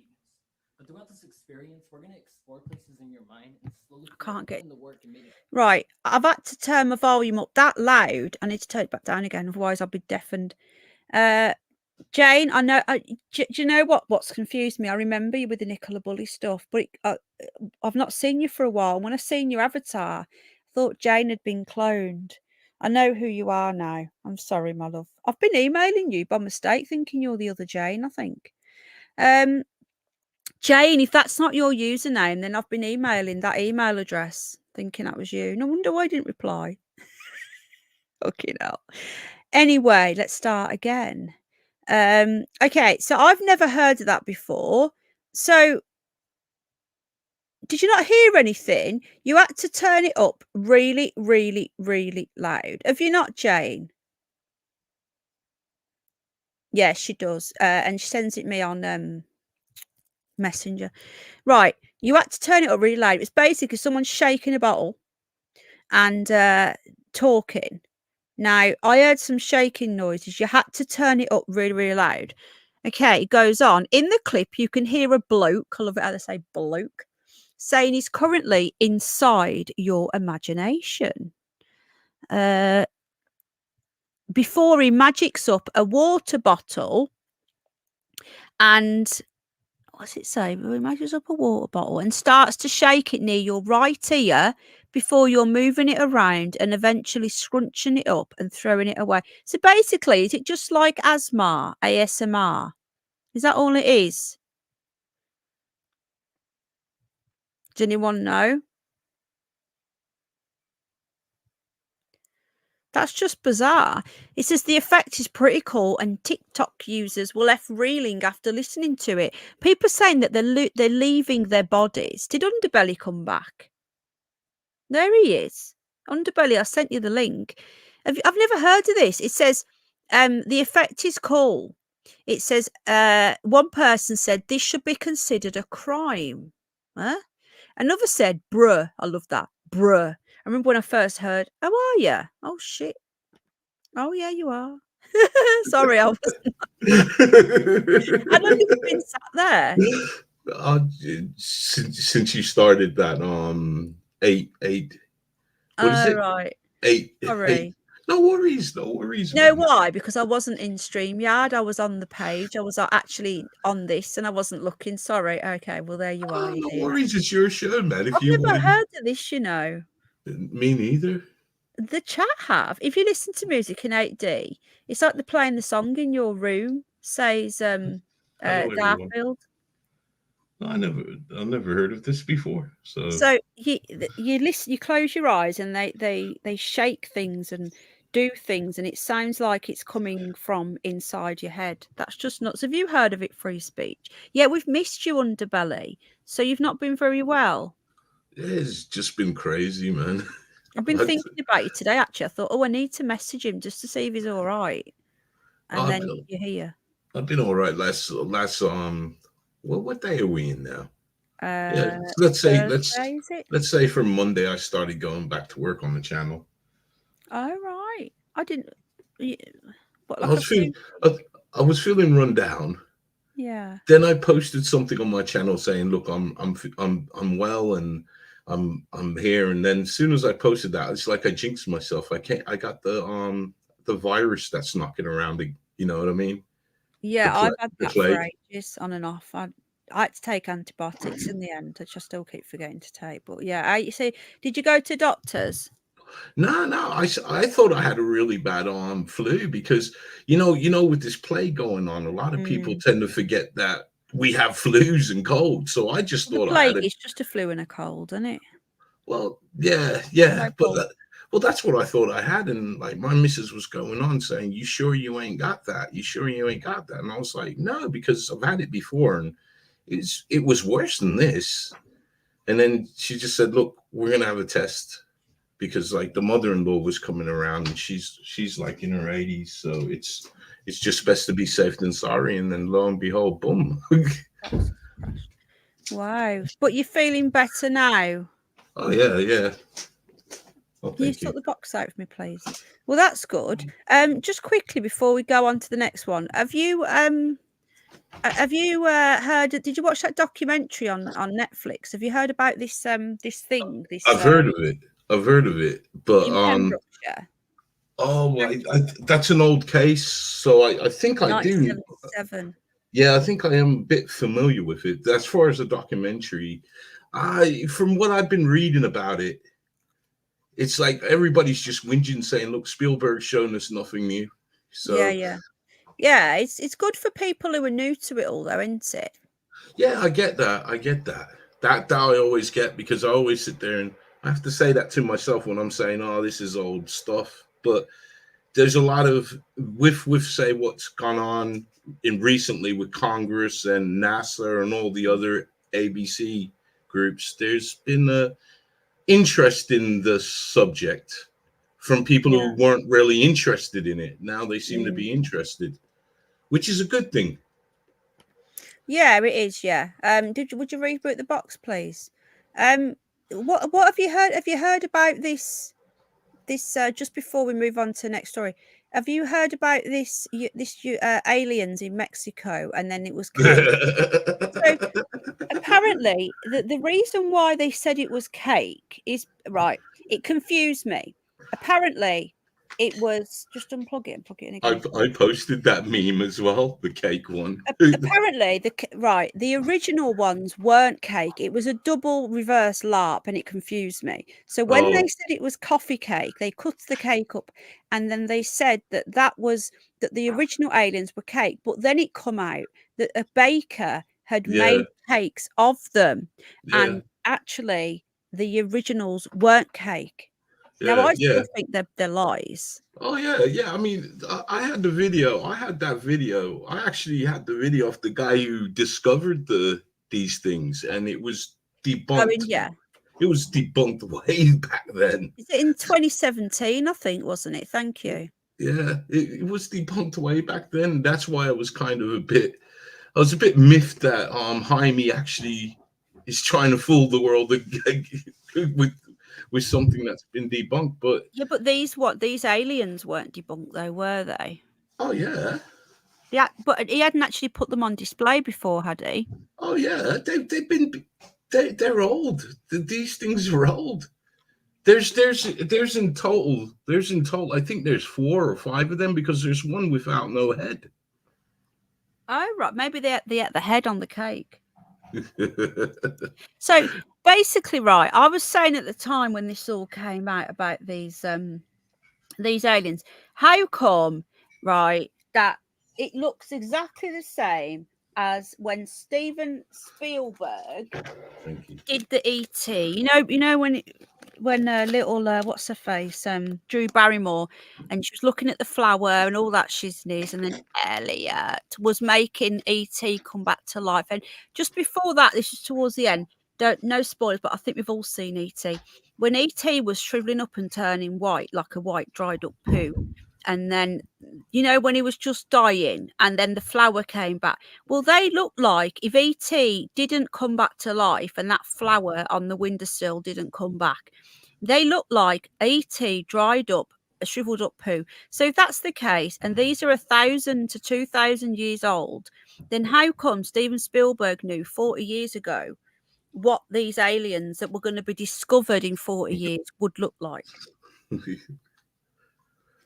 Speaker 2: But throughout this experience, we're going to explore places in your mind and slowly
Speaker 1: can't get
Speaker 2: in the work and maybe.
Speaker 1: Right. I've had to turn my volume up that loud. I need to turn it back down again, otherwise I'll be deafened. Jane, I know. Do you know what's confused me? I remember you with the Nicola Bully stuff, but I've not seen you for a while. When I seen your avatar, I thought Jane had been cloned. I know who you are now. I'm sorry, my love. I've been emailing you by mistake, thinking you're the other Jane. I think. Jane, if that's not your username, then I've been emailing that email address, thinking that was you. No wonder why I didn't reply. Fucking hell. Anyway, let's start again. Okay, so I've never heard of that before. So did you not hear anything? You had to turn it up really, really, really loud. Have you not, Jane? Yeah, she does. And she sends it me on Messenger. Right, you had to turn it up really loud. It's basically someone shaking a bottle and talking. Now, I heard some shaking noises. You had to turn it up really, really loud. Okay, it goes on. In the clip, you can hear a bloke, I love it how they say bloke, saying he's currently inside your imagination. Before he magics up a water bottle and what's it say? He magics up a water bottle and starts to shake it near your right ear before you're moving it around and eventually scrunching it up and throwing it away. So basically, is it just like ASMR? Is that all it is? Does anyone know? That's just bizarre. It says the effect is pretty cool and TikTok users were left reeling after listening to it. People are saying that they're leaving their bodies. Did Underbelly come back? There he is. Underbelly, I sent you the link. I've never heard of this. It says the effect is cool. It says one person said this should be considered a crime. Huh? Another said, bruh. I love that. Bruh. I remember when I first heard, how are you? Oh, shit. Oh, yeah, you are. Sorry, I wasn't. How long have you been sat there?
Speaker 3: Since you started that, eight. What is
Speaker 1: Oh,
Speaker 3: it?
Speaker 1: right.
Speaker 3: Eight.
Speaker 1: Sorry.
Speaker 3: No worries. No worries,
Speaker 1: You know
Speaker 3: man.
Speaker 1: why? Because I wasn't in StreamYard. I was on the page. I was actually on this and I wasn't looking. Sorry. Okay. Well, there you are.
Speaker 3: Oh,
Speaker 1: You
Speaker 3: no
Speaker 1: did.
Speaker 3: worries. It's your show, man. If
Speaker 1: I've
Speaker 3: you
Speaker 1: never
Speaker 3: want
Speaker 1: heard of this, you know.
Speaker 3: to, me neither.
Speaker 1: The chat have. If you listen to music in 8D, it's like they're playing the song in your room, says
Speaker 3: Hello, everyone.
Speaker 1: Garfield.
Speaker 3: I never heard of this before.
Speaker 1: So you listen, you close your eyes, and they shake things and do things, and it sounds like it's coming from inside your head. That's just nuts. Have you heard of it, free speech? Yeah, we've missed you, Underbelly. So you've not been very well.
Speaker 3: It's just been crazy, man.
Speaker 1: I've been thinking about you today. Actually, I thought, oh, I need to message him just to see if he's all right. And then you're here.
Speaker 3: I've been all right. Last what day are we in now? Yeah,
Speaker 1: Thursday, is it?
Speaker 3: let's say from Monday I started going back to work on the channel.
Speaker 1: Oh right, I didn't. What,
Speaker 3: I
Speaker 1: like
Speaker 3: was feeling run down.
Speaker 1: Yeah.
Speaker 3: Then I posted something on my channel saying, "Look, I'm well and I'm here." And then as soon as I posted that, it's like I jinxed myself. I got the virus that's knocking around. You know what I mean?
Speaker 1: Yeah, I've had that for ages, on and off. I had to take antibiotics in the end, which I still keep forgetting to take. But yeah, you see, did you go to doctors?
Speaker 3: No. I thought I had a really bad flu because you know with this plague going on, a lot of people tend to forget that we have flus and colds. So I just thought I had
Speaker 1: it's just a flu and a cold, isn't it?
Speaker 3: Well, yeah, but that's what I thought I had, and like my missus was going on saying, "You sure you ain't got that? You sure you ain't got that?" And I was like, "No, because I've had it before, and it was worse than this." And then she just said, "Look, we're gonna have a test." Because like the mother-in-law was coming around and she's like in her 80s, so it's just best to be safe than sorry. And then lo and behold, boom.
Speaker 1: Wow. But you're feeling better now?
Speaker 3: Oh yeah.
Speaker 1: Can you sort the box out for me, please? Well, that's good. Just quickly before we go on to the next one, have you heard? Did you watch that documentary on Netflix? Have you heard about this this thing?
Speaker 3: I've heard of it. But
Speaker 1: in Pembrokeshire.
Speaker 3: that's an old case, so I think I do.
Speaker 1: 1977.
Speaker 3: Yeah, I think I am a bit familiar with it. As far as the documentary, from what I've been reading about it, it's like everybody's just whinging, saying, "Look, Spielberg's shown us nothing new." So
Speaker 1: yeah. It's good for people who are new to it all, though, isn't it?
Speaker 3: Yeah, I get that. That I always get, because I always sit there and I have to say that to myself when I'm saying, "Oh, this is old stuff." But there's a lot of with say what's gone on in recently with Congress and NASA and all the other ABC groups. There's been a interest in the subject from people who weren't really interested in it. Now they seem to be interested, which is a good thing.
Speaker 1: Yeah, it is. Yeah. Would you reboot the box, please? What have you heard? Have you heard about this? Just before we move on to the next story, have you heard about this aliens in Mexico, and then it was cake? So apparently, the reason why they said it was cake is right. It confused me. Apparently, it was just unplug it and plug it in again.
Speaker 3: I posted that meme as well, the cake one.
Speaker 1: Apparently, the original ones weren't cake. It was a double reverse LARP, and it confused me. So when they said it was coffee cake, they cut the cake up, and then they said that the original aliens were cake. But then it come out that a baker had made cakes of them, and actually the originals weren't cake. Now I still think they're lies.
Speaker 3: Oh yeah. I mean, I had the video. I had that video. I actually had the video of the guy who discovered these things, and it was debunked. It was debunked way back then.
Speaker 1: Is it in 2017? I think, wasn't it? Thank you.
Speaker 3: Yeah, it was debunked way back then. That's why I was kind of I was a bit miffed that Jaime actually is trying to fool the world with something that's been debunked. But
Speaker 1: but these aliens weren't debunked though, were they?
Speaker 3: Oh yeah.
Speaker 1: Yeah, but he hadn't actually put them on display before, had he?
Speaker 3: Oh yeah, they're old. These things are old. There's in total I think there's 4 or 5 of them, because there's one without no head.
Speaker 1: Oh right, maybe they ate the head on the cake. So basically, right, I was saying at the time when this all came out about these aliens, how come, right, that it looks exactly the same as when Steven Spielberg did the E.T. You know when little what's her face, Drew Barrymore, and she was looking at the flower and all that shizness, and then Elliot was making E.T. come back to life. And just before that, this is towards the end. No spoilers, but I think we've all seen E.T. When E.T. was shriveling up and turning white like a white dried up poo. And then, when he was just dying, and then the flower came back. Well, they look like if E.T. didn't come back to life and that flower on the windowsill didn't come back, they look like E.T. dried up, a shriveled up poo. So if that's the case, and these are 1,000 to 2,000 years old, then how come Steven Spielberg knew 40 years ago what these aliens that were going to be discovered in 40 years would look like?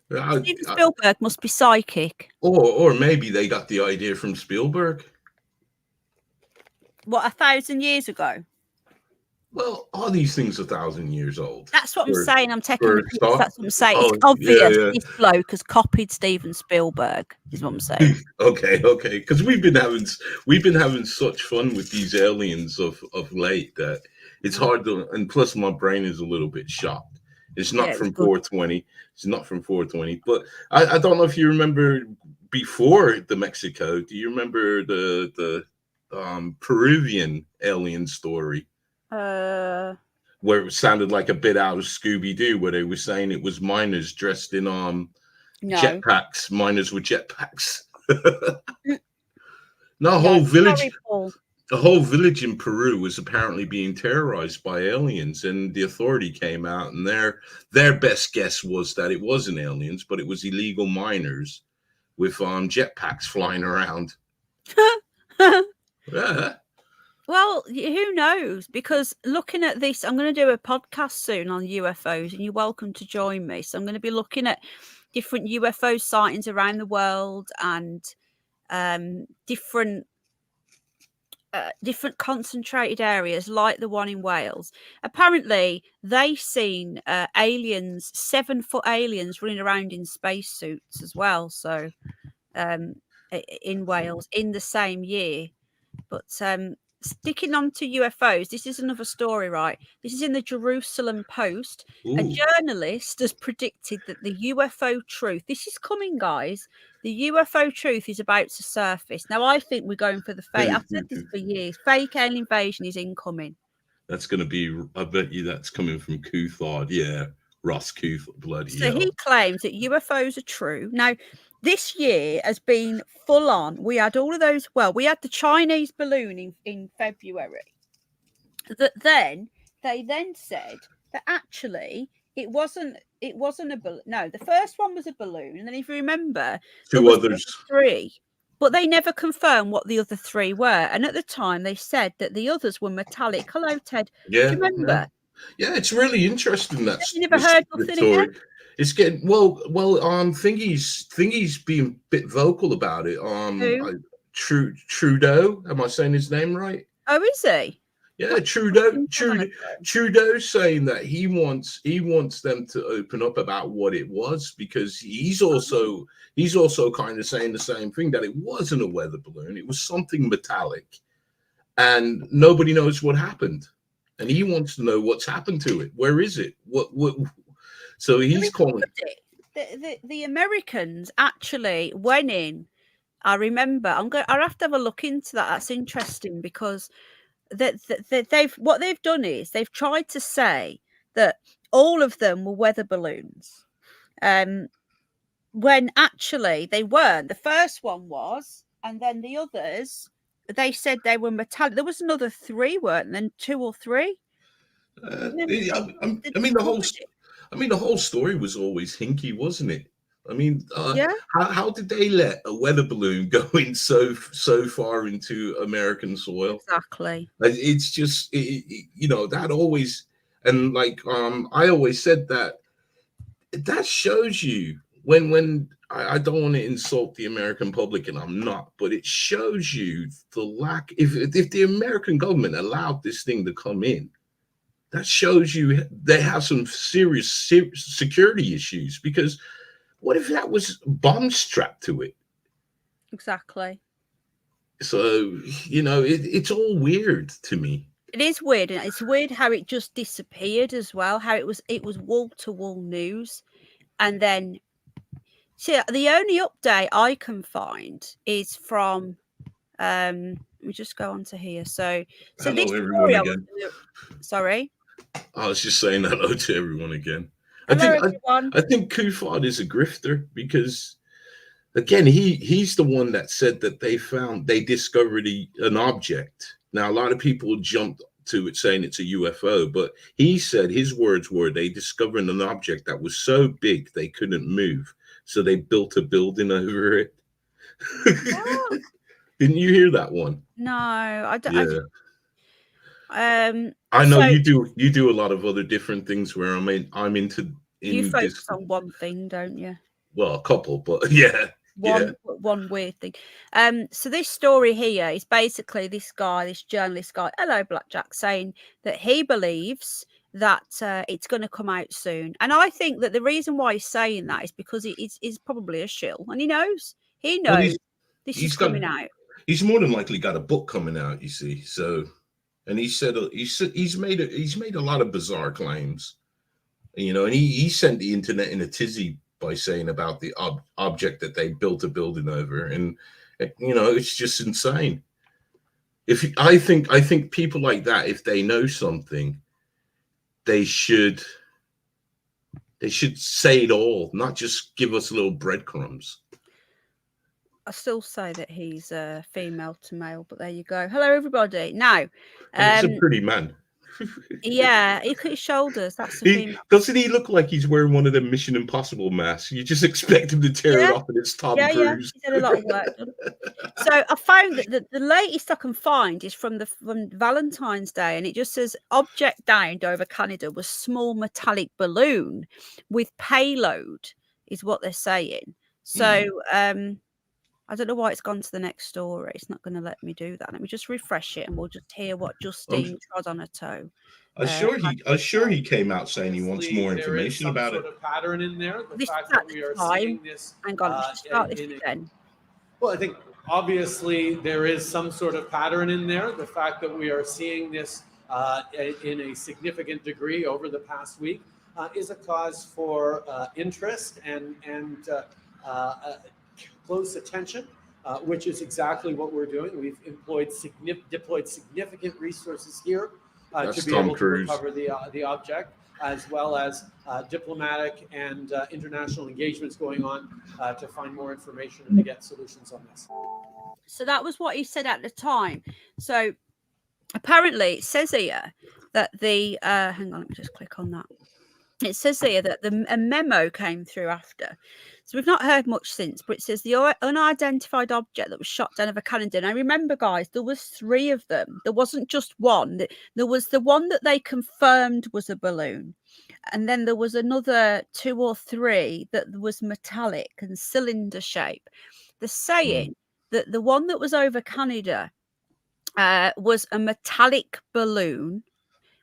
Speaker 1: Steven Spielberg must be psychic.
Speaker 3: Or maybe they got the idea from Spielberg.
Speaker 1: What, 1,000 years ago?
Speaker 3: Well, all these things are 1,000 years old.
Speaker 1: That's what I'm saying. I'm taking the piss. That's what I'm saying.
Speaker 3: Oh,
Speaker 1: it's obvious this bloke has copied Steven Spielberg, is what I'm saying.
Speaker 3: Okay. Because we've been having such fun with these aliens of late that it's hard to, and plus my brain is a little bit shocked. It's not from 420. It's not from 420. But I don't know if you remember before the Mexico. Do you remember the Peruvian alien story? Where it sounded like a bit out of Scooby-Doo, where they were saying it was miners dressed in jetpacks. Miners with jetpacks. The whole village in Peru was apparently being terrorized by aliens, and the authority came out, and their best guess was that it wasn't aliens, but it was illegal miners with jetpacks flying around. Yeah.
Speaker 1: Well, who knows? Because looking at this, I'm going to do a podcast soon on UFOs, and you're welcome to join me. So I'm going to be looking at different UFO sightings around the world, and different concentrated areas like the one in Wales. Apparently, they seen aliens, 7-foot aliens running around in spacesuits as well. So in Wales in the same year. But sticking on to UFOs, this is another story, right? This is in the Jerusalem Post. A
Speaker 3: Ooh.
Speaker 1: journalist has predicted that the UFO truth, this is coming, guys. The UFO truth is about to surface. Now, I think we're going for the fake. I've said this for years. Fake alien invasion is incoming.
Speaker 3: That's going to be, I bet you that's coming from Cuthard. Yeah, Ross Cuthard, bloody
Speaker 1: So
Speaker 3: hell.
Speaker 1: he claims that UFOs are true. Now, this year has been full on. We had all of those. Well, we had the Chinese balloon in February. That then they then said that actually it wasn't a balloon. No, the first one was a balloon, and then if you remember, there
Speaker 3: Two
Speaker 1: was
Speaker 3: others.
Speaker 1: three, but they never confirmed what the other three were. And at the time, they said that the others were metallic. Hello, Ted.
Speaker 3: Yeah.
Speaker 1: Do you remember?
Speaker 3: Yeah, it's really interesting. That's
Speaker 1: You never heard nothing again?
Speaker 3: It's getting Thingy's being a bit vocal about it.
Speaker 1: Who?
Speaker 3: Trudeau. Am I saying his name right?
Speaker 1: Oh, is he?
Speaker 3: Yeah, Trudeau's saying that he wants them to open up about what it was, because he's also kind of saying the same thing, that it wasn't a weather balloon, it was something metallic, and nobody knows what happened, and he wants to know what's happened to it. Where is it? What? So he's calling.
Speaker 1: The Americans actually went in. I remember. I'll have to have a look into that. That's interesting, because what they've done is they've tried to say that all of them were weather balloons, when actually they weren't. The first one was, and then the others, they said they were metallic. There was another three, weren't there? Two or three.
Speaker 3: I mean, the whole story was always hinky, wasn't it? I mean,
Speaker 1: yeah.
Speaker 3: How did they let a weather balloon go in so far into American soil?
Speaker 1: Exactly.
Speaker 3: It's just, that always, and like I always said that shows you when I don't want to insult the American public, and I'm not, but it shows you the lack. If the American government allowed this thing to come in, that shows you they have some serious security issues, because what if that was bomb strapped to it?
Speaker 1: Exactly.
Speaker 3: So, it's all weird to me.
Speaker 1: It is weird, and it's weird how it just disappeared as well. How it was wall-to-wall news, and then the only update I can find is from. Let me just go on to here. So
Speaker 3: hello,
Speaker 1: this
Speaker 3: everyone again.
Speaker 1: Sorry.
Speaker 3: I was just saying hello to everyone again.
Speaker 1: Hello, everyone.
Speaker 3: I think Cuthard is a grifter, because, again, he's the one that said that they discovered an object. Now, a lot of people jumped to it saying it's a UFO, but he said his words were they discovered an object that was so big they couldn't move, so they built a building over it. Oh. Didn't you hear that one?
Speaker 1: No, I don't.
Speaker 3: Yeah. I know you do a lot of other different things where I'm into.
Speaker 1: You focus on one thing, don't you?
Speaker 3: Well, a couple, but yeah.
Speaker 1: One weird thing. So this story here is basically this journalist guy, hello Blackjack, saying that he believes that it's going to come out soon. And I think that the reason why he's saying that is because it's probably a shill, and he knows this is coming out.
Speaker 3: He's more than likely got a book coming out, you see. So, and he said he's made a lot of bizarre claims, and he sent the internet in a tizzy by saying about the object that they built a building over, and it's just insane. I think people like that, if they know something, they should say it all, not just give us little breadcrumbs.
Speaker 1: I still say that he's female to male, but there you go. Hello, everybody. Now,
Speaker 3: he's a pretty man.
Speaker 1: Yeah, look at his shoulders. That's the female.
Speaker 3: Doesn't he look like he's wearing one of them Mission Impossible masks? You just expect him to tear it off, and it's Tom Cruise.
Speaker 1: Yeah, he's had a lot of work done. So I found that the latest I can find is from Valentine's Day, and it just says object downed over Canada was small metallic balloon with payload, is what they're saying. So I don't know why it's gone to the next story. It's not going to let me do that. Let me just refresh it, and we'll just hear what Justine trod on a toe.
Speaker 3: I'm sure he came out saying he wants more information about it.
Speaker 4: Sort of pattern in there.
Speaker 1: This is at the time. Hang on, let's start this again.
Speaker 4: Well, I think Obviously, there is some sort of pattern in there. The fact that we are seeing this in a significant degree over the past week is a cause for interest and close attention, which is exactly what we're doing. We've deployed significant resources here to be able to recover the object, as well as diplomatic and international engagements going on to find more information and to get solutions on this.
Speaker 1: So that was what he said at the time. So apparently it says here that the hang on, let me just click on that. It says here that a memo came through after. So we've not heard much since, but it says the unidentified object that was shot down over Canada. And I remember, guys, there was 3 of them. There wasn't just one. There was the one that they confirmed was a balloon. And then there was another 2 or 3 that was metallic and cylinder shape. They're saying that the one that was over Canada was a metallic balloon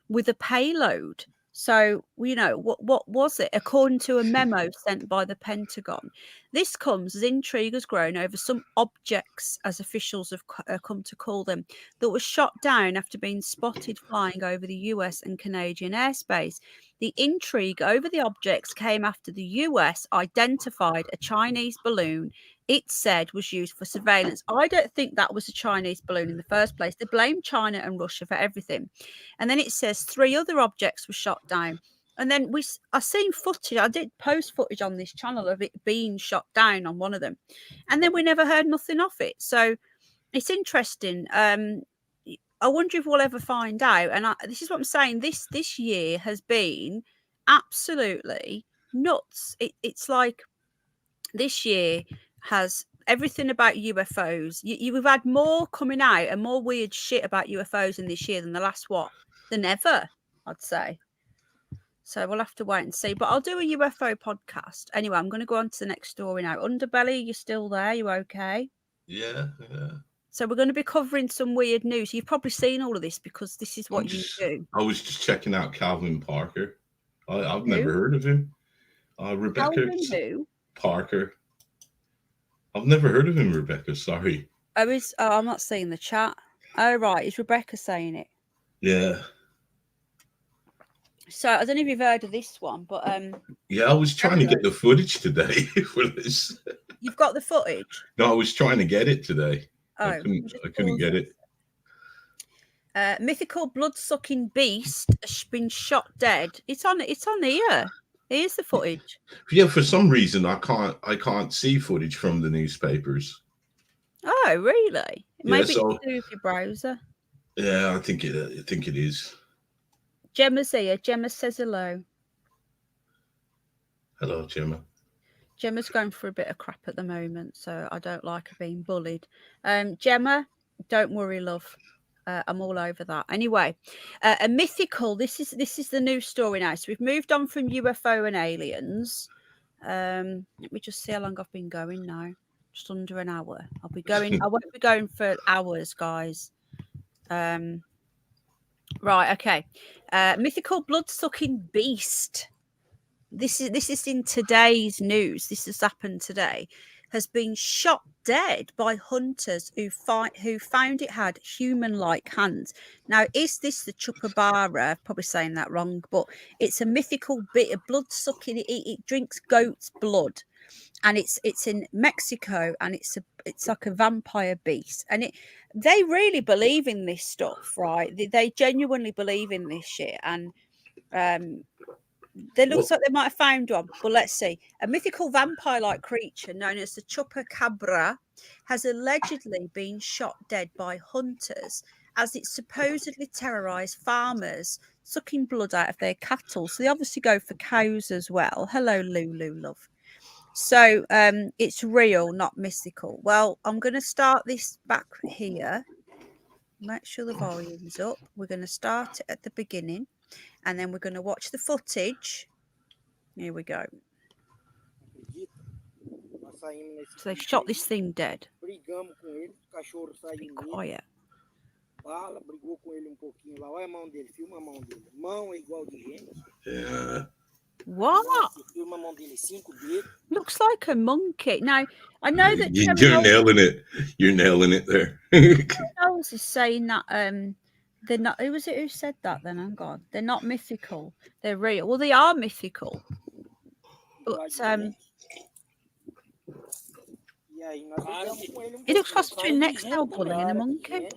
Speaker 1: with a payload. So, you know, what was it? According to a memo sent by the Pentagon, this comes as intrigue has grown over some objects, as officials have come to call them, that were shot down after being spotted flying over the US and Canadian airspace. The intrigue over the objects came after the US identified a Chinese balloon it said was used for surveillance. I don't think that was a Chinese balloon in the first place. They blame China and Russia for everything. And then it says 3 other objects were shot down. And then I seen footage. I did post footage on this channel of it being shot down on one of them. And then we never heard nothing of it. So it's interesting. I wonder if we'll ever find out. And this is what I'm saying. This year has been absolutely nuts. It's like this year has everything about UFOs. We've had more coming out and more weird shit about UFOs in this year than the last than ever, I'd say. So we'll have to wait and see. But I'll do a UFO podcast. Anyway, I'm going to go on to the next story now. Underbelly, you still there? You okay?
Speaker 3: Yeah.
Speaker 1: So we're going to be covering some weird news. You've probably seen all of this because this is what you do.
Speaker 3: I was just checking out Calvin Parker. I've never heard of him. Rebecca Parker. I've never heard of him, Rebecca. Sorry.
Speaker 1: I'm not seeing the chat. Oh, right. Is Rebecca saying it?
Speaker 3: Yeah.
Speaker 1: So I don't know if you've heard of this one, but
Speaker 3: yeah, I was trying to get the footage today for this.
Speaker 1: You've got the footage? No,
Speaker 3: I was trying to get it today.
Speaker 1: Oh,
Speaker 3: I couldn't get it.
Speaker 1: Mythical blood-sucking beast has been shot dead. It's on here. Here's the footage.
Speaker 3: Yeah, for some reason I can't see footage from the newspapers.
Speaker 1: Oh, really? Maybe it's to do with your browser.
Speaker 3: Yeah, I think it is.
Speaker 1: Gemma's here. Gemma says hello.
Speaker 3: Hello, Gemma.
Speaker 1: Gemma's going for a bit of crap at the moment, so I don't like her being bullied. Gemma, don't worry, love. I'm all over that. Anyway, a mythical. This is the new story now. So we've moved on from UFO and aliens. Let me just see how long I've been going now. Just under an hour. I'll be going. I won't be going for hours, guys. Right. Okay. Mythical blood-sucking beast. This is in today's news. This has happened today. Has been shot dead by hunters who found it had human-like hands. Now, is this the Chupacabra? I'm probably saying that wrong, but it's a mythical bit of blood-sucking. It drinks goat's blood, and it's in Mexico, and it's like a vampire beast, and they really believe in this stuff, right? They genuinely believe in this shit, and they look like they might have found one, but let's see. A mythical vampire-like creature known as the Chupacabra has allegedly been shot dead by hunters as it supposedly terrorized farmers, sucking blood out of their cattle. So they obviously go for cows as well. Hello, Lulu, love. So it's real, not mystical. Well, I'm going to start this back here. Make sure the volume's up. We're going to start it at the beginning. And then we're going to watch the footage. Here we go. So they've shot this thing dead. Be quiet.
Speaker 3: Yeah.
Speaker 1: What? Looks like a monkey. Now, I know that
Speaker 3: You're nailing it. You're nailing it there.
Speaker 1: Else is saying that they're not. Who was it who said that? Then hang on, they're not mythical. They're real. Well, they are mythical. But it looks like between an XL bully and a monkey.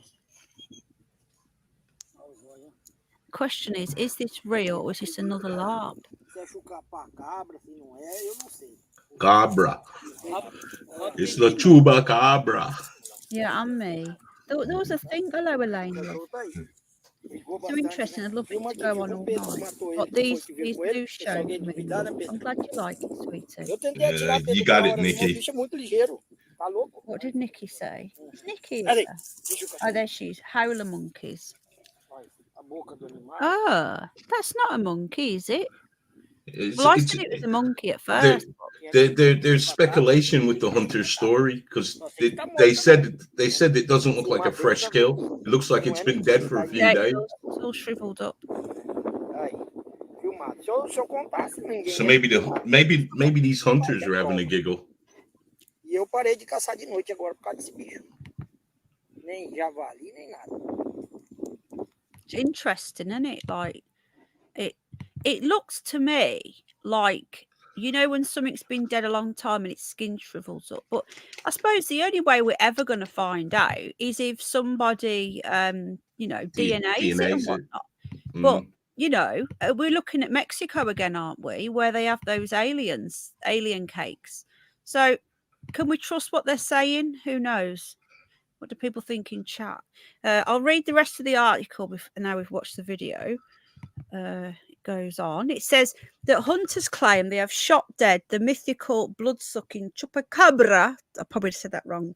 Speaker 1: Question is this real or is this another LARP?
Speaker 3: Cabra. It's the Chupacabra.
Speaker 1: Yeah, and me. There was a thing. Hello, Elaine. So interesting. I'd love it to go on all night. But these do show me. I'm glad you like it, sweetie.
Speaker 3: You got it, Nikki.
Speaker 1: What did Nikki say? Nikki. Is there? Oh, there she is. Howler monkeys. Oh, that's not a monkey, is it? Well, I said it was a monkey at first.
Speaker 3: There's speculation with the hunter's story because they said it doesn't look like a fresh kill. It looks like it's been dead for a few days.
Speaker 1: It's all shriveled up.
Speaker 3: So maybe these hunters are having a giggle. It's interesting, isn't it? Like it looks to me like, you know, when something's been dead a long time and its skin shrivels up. But I suppose the only way we're ever going to find out is if somebody, DNA's it and whatnot. But, you know, we're looking at Mexico again, aren't we? Where they have those alien cakes. So can we trust what they're saying? Who knows? What do people think in chat? I'll read the rest of the article now we've watched the video. It goes on. It says that hunters claim they have shot dead the mythical blood-sucking Chupacabra. I probably said that wrong.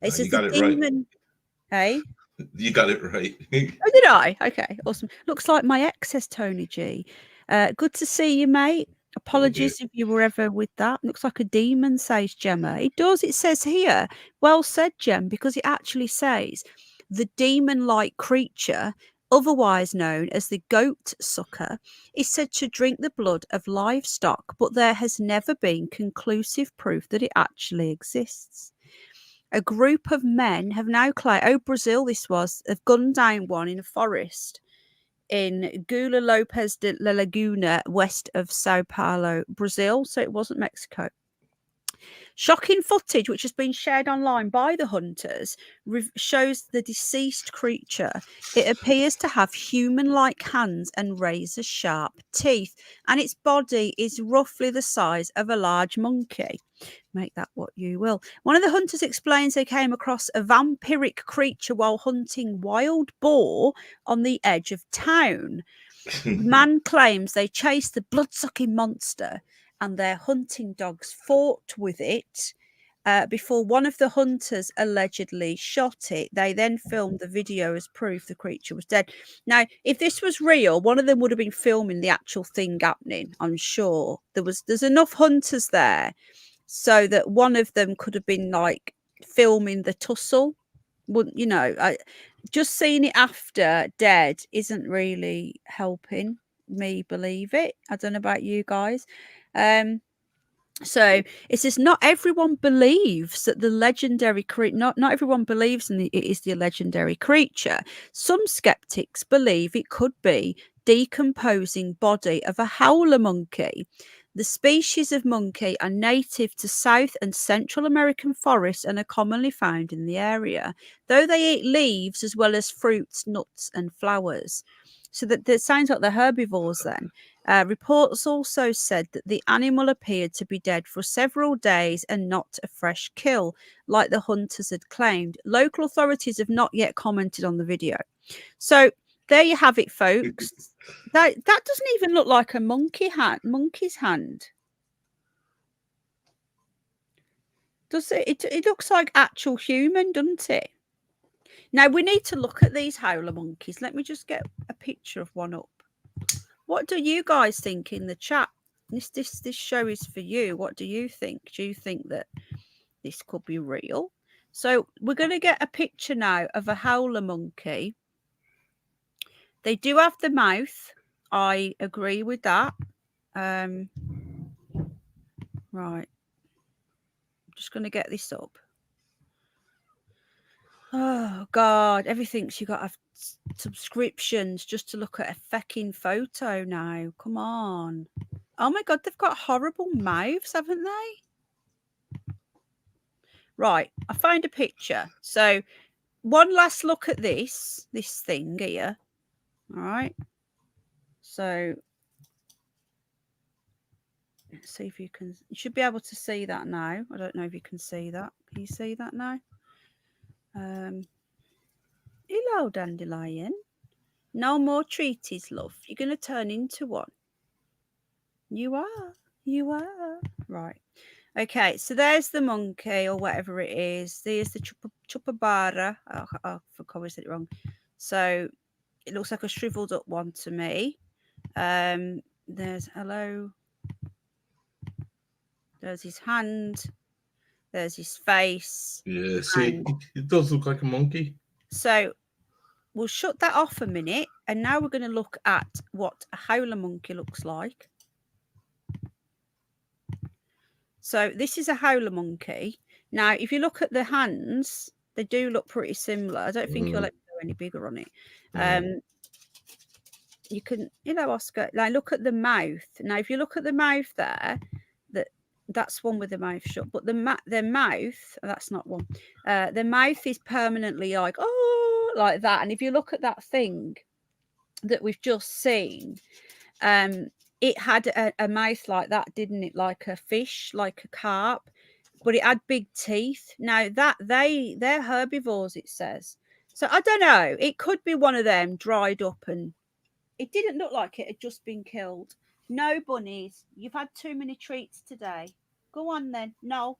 Speaker 3: It says the demon. Right. Hey? You got it right.
Speaker 1: Oh, did I? Okay, awesome. Looks like my ex, says Tony G. Good to see you, mate. Apologies if you were ever with that. Looks like a demon, says Gemma. It does. It says here, well said, Gem, because it actually says the demon-like creature, otherwise known as the goat sucker, is said to drink the blood of livestock, but there has never been conclusive proof that it actually exists. A group of men have now claimed, Brazil this was, have gunned down one in a forest in Gula Lopes de la Laguna, west of Sao Paulo, Brazil. So it wasn't Mexico. Shocking footage, which has been shared online by the hunters, shows the deceased creature. It appears to have human-like hands and razor-sharp teeth, and its body is roughly the size of a large monkey. Make that what you will. One of the hunters explains they came across a vampiric creature while hunting wild boar on the edge of town. The man claims they chased the blood-sucking monster and their hunting dogs fought with it before one of the hunters allegedly shot it. They then filmed the video as proof the creature was dead. Now, if this was real, one of them would have been filming the actual thing happening, I'm sure. There's enough hunters there so that one of them could have been like filming the tussle. Wouldn't you know? Just seeing it after dead isn't really helping me believe it. I don't know about you guys. So it says not everyone believes that the legendary creature, not everyone believes it is the legendary creature. Some skeptics believe it could be decomposing body of a howler monkey. The species of monkey are native to South and Central American forests and are commonly found in the area, though they eat leaves as well as fruits, nuts and flowers. So that sounds like they're herbivores then. Reports also said that the animal appeared to be dead for several days and not a fresh kill, like the hunters had claimed. Local authorities have not yet commented on the video. So there you have it, folks. That doesn't even look like a monkey's hand. Does it? It looks like actual human, doesn't it? Now, we need to look at these howler monkeys. Let me just get a picture of one up. What do you guys think in the chat? This show is for you. What do you think? Do you think that this could be real? So we're going to get a picture now of a howler monkey. They do have the mouth. I agree with that. Right. I'm just going to get this up. Oh, God. Everything's you got to have subscriptions just to look at a fucking photo now. Come on. Oh, my God. They've got horrible mouths, haven't they? Right. I found a picture. So one last look at this thing here. All right. So let's see if you should be able to see that now. I don't know if you can see that. Can you see that now? Hello, Dandelion. No more treaties, love. You're going to turn into one. You are. Right. Okay, so there's the monkey or whatever it is. There's the Chupacabra. Oh, I forgot I said it wrong. So it looks like a shriveled up one to me. There's hello. There's his hand. There's his face.
Speaker 3: Yeah, see, it does look like a monkey.
Speaker 1: So we'll shut that off a minute. And now we're going to look at what a howler monkey looks like. So this is a howler monkey. Now, if you look at the hands, they do look pretty similar. I don't think you'll let me go any bigger on it. You can, Oscar, like look at the mouth. Now, if you look at the mouth there, that's one with the mouth shut. But their mouth, that's not one. The mouth is permanently like, oh, like that. And if you look at that thing that we've just seen, it had a mouth like that, didn't it? Like a fish, like a carp, but it had big teeth. Now they're herbivores, it says. So I don't know. It could be one of them dried up, and it didn't look like it had just been killed. No, bunnies. You've had too many treats today. Go on then. No,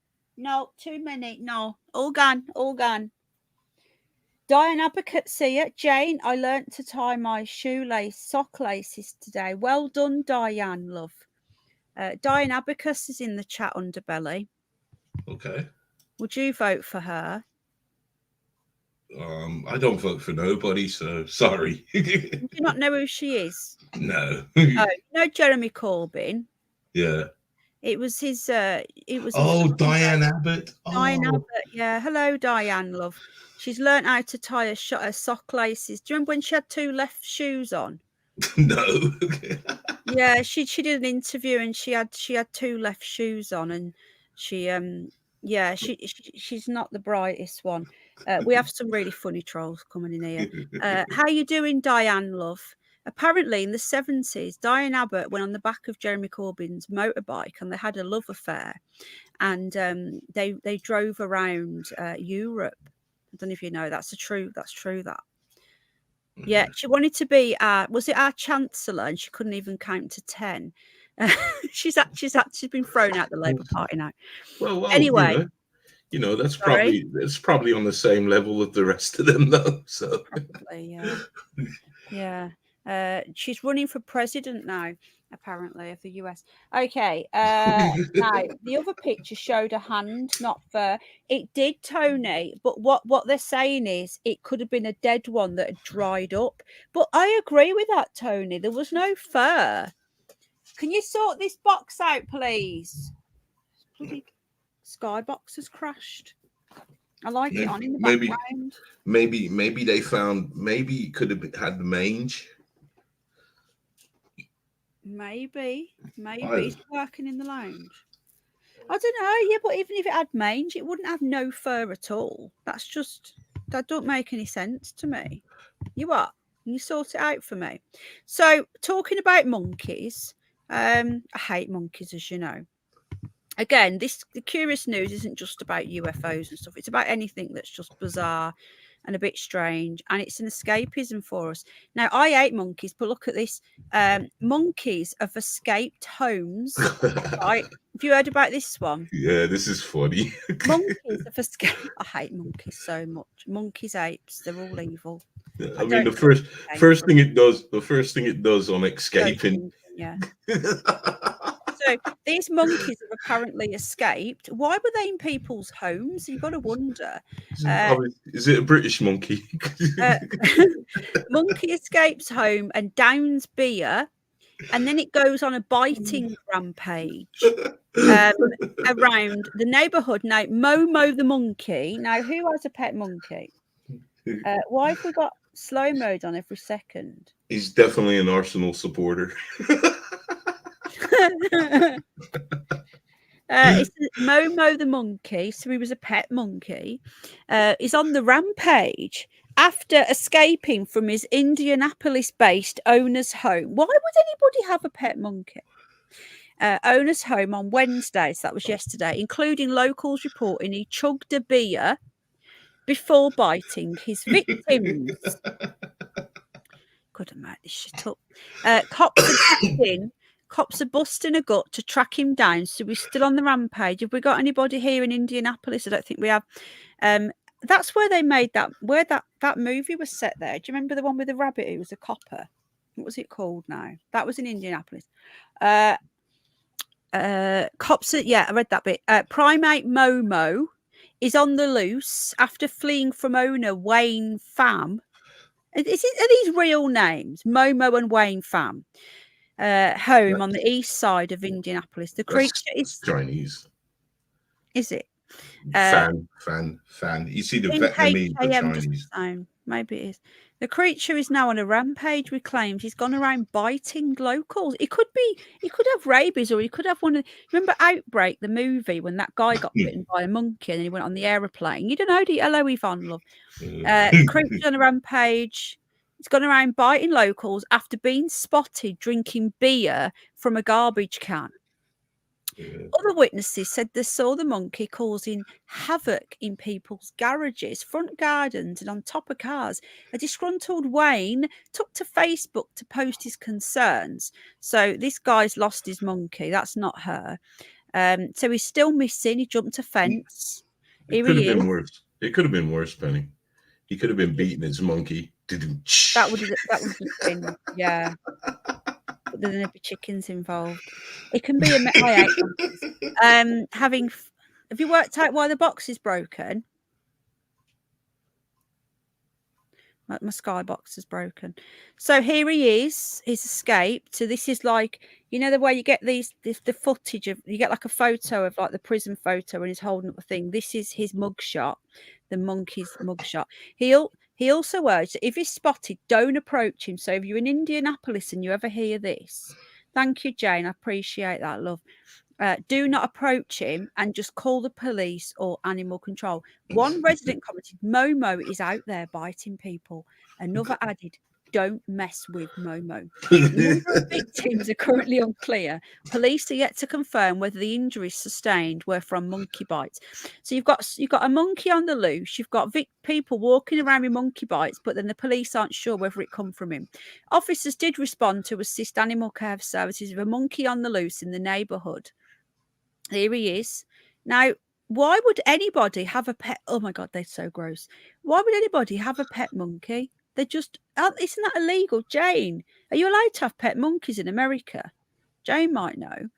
Speaker 1: too many. No, all gone. Diane Abacus here. Jane, I learnt to tie my sock laces today. Well done, Diane, love. Diane Abacus is in the chat, Underbelly.
Speaker 3: Okay.
Speaker 1: Would you vote for her?
Speaker 3: I don't vote for nobody, so sorry.
Speaker 1: Do you not know who she is?
Speaker 3: No.
Speaker 1: Oh, no, Jeremy Corbyn.
Speaker 3: Yeah.
Speaker 1: It was his.
Speaker 3: Diane Abbott.
Speaker 1: Diane Abbott. Yeah. Hello, Diane, love. She's learnt how to tie a sock laces. Do you remember when she had two left shoes on?
Speaker 3: No.
Speaker 1: Yeah, she did an interview and she had two left shoes on, and she's not the brightest one. We have some really funny trolls coming in here. How you doing, Diane, love? Apparently in the 70s, Diane Abbott went on the back of Jeremy Corbyn's motorbike and they had a love affair, and they drove around Europe. I don't know if you know that's true. That. Yeah, she wanted to be was it our chancellor, and she couldn't even count to 10. She's been thrown out the Labour Party now.
Speaker 3: Well,
Speaker 1: anyway,
Speaker 3: that's probably on the same level as the rest of them, though. So
Speaker 1: probably, yeah. She's running for president now, apparently, of the US. Okay. Now the other picture showed a hand, not fur. It did, Tony, but what they're saying is it could have been a dead one that had dried up. But I agree with that, Tony. There was no fur. Can you sort this box out, please? Bloody Skybox has crashed. I like it on in the background.
Speaker 3: Maybe they found. Maybe it could have had the mange. Maybe it's working in the lounge. I don't know. Yeah, but even if it had mange, it wouldn't have no fur at all. That don't make any sense to me. You what? Can you sort it out for me? So, talking about monkeys, I hate monkeys, as you know. Again, the curious news isn't just about UFOs and stuff. It's about anything that's just bizarre and a bit strange, and it's an escapism for us. Now, I hate monkeys, but look at this. Monkeys have escaped homes. Right? Have you heard about this one? Yeah, this is funny. Monkeys have escaped. I hate monkeys so much. Monkeys, apes, they're all evil. Yeah, I mean, the first thing it does on escaping. Yeah. So these monkeys have apparently escaped. Why were they in people's homes? You've got to wonder. Is it a British monkey? Monkey escapes home and downs beer
Speaker 1: and then it goes on a biting rampage around the neighbourhood. Now, Momo the monkey. Now, who has a pet monkey? Why have we got slow mode on every second?
Speaker 3: He's definitely an Arsenal supporter.
Speaker 1: It's Momo the monkey, so he was a pet monkey. Is on the rampage after escaping from his Indianapolis-based owner's home. Why would anybody have a pet monkey? Owner's home on Wednesday, so that was yesterday, including locals reporting he chugged a beer before biting his victims. Couldn't make this shit up. Cops are busting a gut to track him down, so he's still on the rampage. Have we got anybody here in Indianapolis? I don't think we have. That's where they made that, where that movie was set there. Do you remember the one with the rabbit who was a copper? What was it called now? That was in Indianapolis. Cops, I read that bit. Primate Momo is on the loose after fleeing from owner Wayne Pham. Are these real names? Momo and Wayne Pham. Home on the east side of Indianapolis. The creature is
Speaker 3: Chinese.
Speaker 1: Is it?
Speaker 3: Fan. You see the Vietnamese, the Chinese.
Speaker 1: Maybe it is. The creature is now on a rampage with claims he's gone around biting locals. He could have rabies, or he could have one of. Remember Outbreak, the movie, when that guy got bitten by a monkey and he went on the aeroplane? You don't know, do you? Hello, Yvonne, love. Creature's on a rampage. He's gone around biting locals after being spotted drinking beer from a garbage can. Yeah. Other witnesses said they saw the monkey causing havoc in people's garages, front gardens, and on top of cars. A disgruntled Wayne took to Facebook to post his concerns. So this guy's lost his monkey. That's not her. So he's still missing. He jumped a fence.
Speaker 3: It could have been worse. It could have been worse, Penny. He could have been beating his monkey.
Speaker 1: That would have been, yeah. But there's no chickens involved. It can be I hate have you worked out why the box is broken? My skybox is broken. So here he is. He's escaped. So this is like, you know, the way you get the footage of, you get like a photo of like the prison photo and he's holding up a thing. This is his mugshot, the monkey's mugshot. He also urged that if he's spotted, don't approach him. So if you're in Indianapolis and you ever hear this, thank you, Jane. I appreciate that, love. Do not approach him and just call the police or animal control. One resident commented, Momo is out there biting people. Another added, don't mess with Momo. The number of victims are currently unclear. Police are yet to confirm whether the injuries sustained were from monkey bites. So you've got a monkey on the loose. You've got people walking around with monkey bites, but then the police aren't sure whether it come from him. Officers did respond to assist animal care services with a monkey on the loose in the neighbourhood. Here he is. Now, why would anybody have a pet? Oh my God, they're so gross. Why would anybody have a pet monkey? They just, isn't that illegal? Jane, are you allowed to have pet monkeys in America? Jane might know.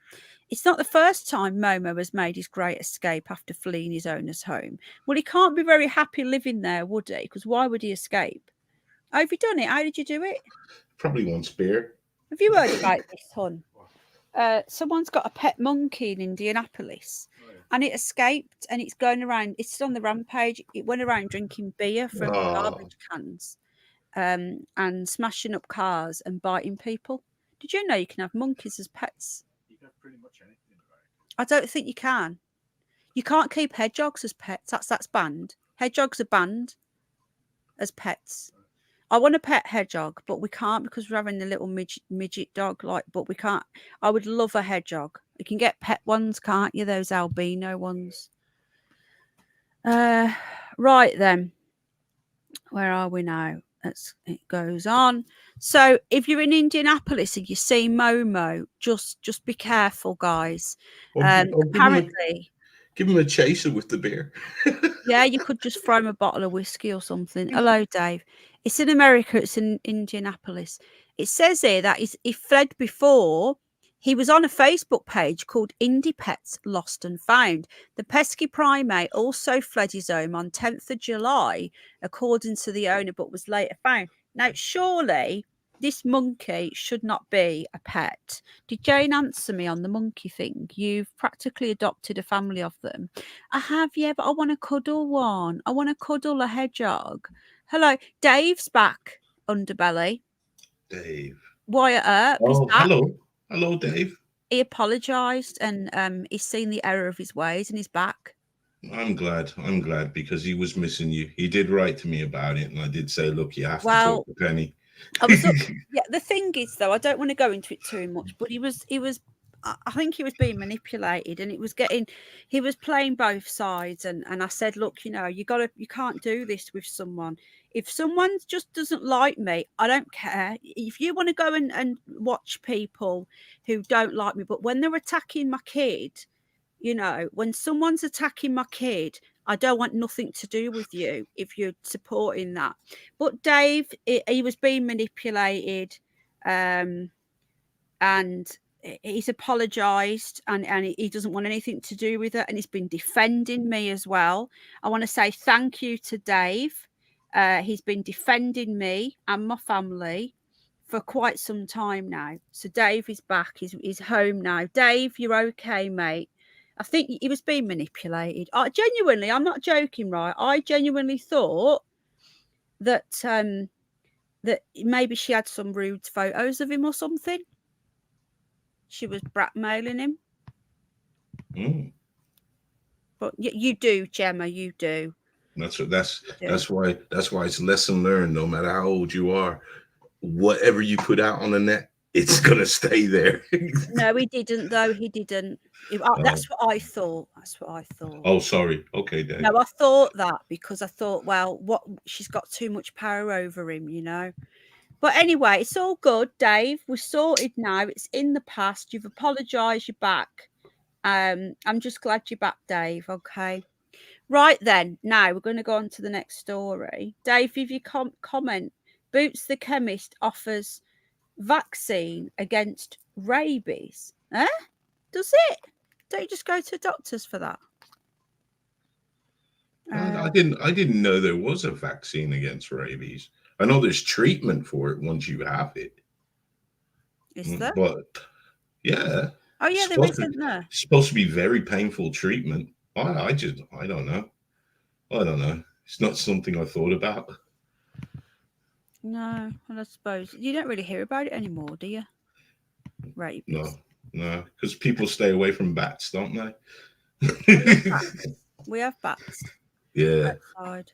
Speaker 1: It's not the first time Momo has made his great escape after fleeing his owner's home. Well, he can't be very happy living there, would he? Because why would he escape? Have you done it? How did you do it?
Speaker 3: Probably wants beer.
Speaker 1: Have you heard about this, hon? Someone's got a pet monkey in Indianapolis, and it escaped, and it's going around. It's on the rampage. It went around drinking beer from garbage cans, and smashing up cars and biting people. Did you know you can have monkeys as pets?
Speaker 5: You can have pretty much anything in America.
Speaker 1: I don't think you can. You can't keep hedgehogs as pets. That's banned. Hedgehogs are banned as pets. I want a pet hedgehog, but we can't because we're having a little midget dog. But we can't. I would love a hedgehog. You can get pet ones, can't you? Those albino ones. Right then. Where are we now? It goes on. So if you're in Indianapolis and you see Momo, just be careful, guys. Apparently.
Speaker 3: Give him a chaser with the beer.
Speaker 1: Yeah, you could just throw him a bottle of whiskey or something. Hello, Dave. It's in America. It's in Indianapolis. It says here that he fled before. He was on a Facebook page called Indie Pets Lost and Found. The pesky primate also fled his home on 10th of July, according to the owner, but was later found. Now, surely this monkey should not be a pet. Did Jane answer me on the monkey thing? You've practically adopted a family of them. I have, yeah, but I want to cuddle one. I want to cuddle a hedgehog. Hello, Dave's back. Underbelly.
Speaker 3: Dave.
Speaker 1: Wyatt Earp is back.
Speaker 3: Hello, Dave.
Speaker 1: He apologised and he's seen the error of his ways and he's back.
Speaker 3: I'm glad because he was missing you. He did write to me about it, and I did say, look, you have to talk to Penny.
Speaker 1: Yeah, the thing is, though, I don't want to go into it too much, but he was. I think he was being manipulated, and he was playing both sides. And I said, look, you can't do this with someone. If someone just doesn't like me, I don't care. If you want to go and watch people who don't like me, but when they're attacking my kid, when someone's attacking my kid, I don't want nothing to do with you if you're supporting that. But Dave, he was being manipulated, and he's apologised, and he doesn't want anything to do with it, and he's been defending me as well. I want to say thank you to Dave. He's been defending me and my family for quite some time now. So Dave is back. He's home now. Dave, you're okay, mate. I think he was being manipulated. I'm not joking, right? I genuinely thought that that maybe she had some rude photos of him or something. She was blackmailing him. But you do, Gemma, you do.
Speaker 3: That's why it's lesson learned. No matter how old you are, whatever you put out on the net, it's gonna stay there.
Speaker 1: No, he didn't, though. He didn't. That's what I thought.
Speaker 3: Oh, sorry. Okay, Dave.
Speaker 1: No, I thought that because I thought, well, she's got too much power over him, But anyway, it's all good, Dave. We're sorted now. It's in the past. You've apologised. You're back. I'm just glad you're back, Dave. Okay. Right then. Now we're going to go on to the next story. Dave, if you comment, Boots the chemist offers vaccine against rabies. Does it? Don't you just go to doctors for that?
Speaker 3: I didn't know there was a vaccine against rabies. I know there's treatment for it once you have it.
Speaker 1: Is there?
Speaker 3: But yeah.
Speaker 1: Oh yeah, there isn't there.
Speaker 3: It's supposed to be very painful treatment. I don't know. I don't know. It's not something I thought about.
Speaker 1: No, well, I suppose you don't really hear about it anymore, do you? Rabies.
Speaker 3: No, because people stay away from bats, don't they?
Speaker 1: We have bats.
Speaker 3: Yeah.
Speaker 1: Outside.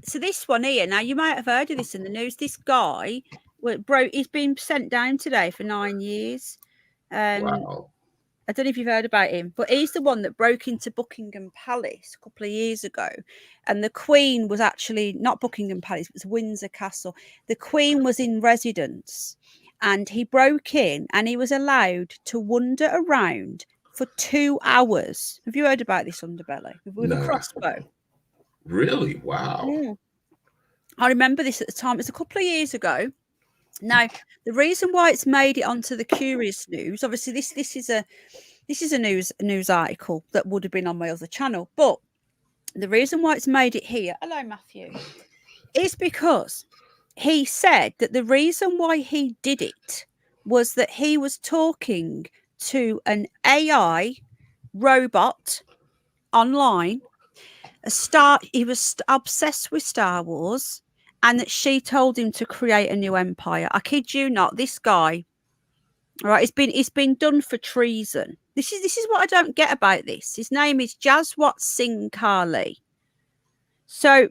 Speaker 1: So this one here, now you might have heard of this in the news. This guy, he's been sent down today for 9 years.
Speaker 3: Wow.
Speaker 1: I don't know if you've heard about him, but he's the one that broke into Buckingham Palace a couple of years ago. And the Queen was actually not Buckingham Palace, it was Windsor Castle. The Queen was in residence and he broke in and he was allowed to wander around for 2 hours. Have you heard about this, Underbelly? With a crossbow.
Speaker 3: Really? Wow.
Speaker 1: Yeah. I remember this at the time. It was a couple of years ago. Now, the reason why it's made it onto the Curious News, obviously this is a news article that would have been on my other channel, but the reason why it's made it here, hello Matthew, is because he said that the reason why he did it was that he was talking to an AI robot online. He was obsessed with Star Wars, and that she told him to create a new empire. I kid you not, this guy, right? It's been done for treason. This is what I don't get about this. His name is Jaswat Singh Kali. So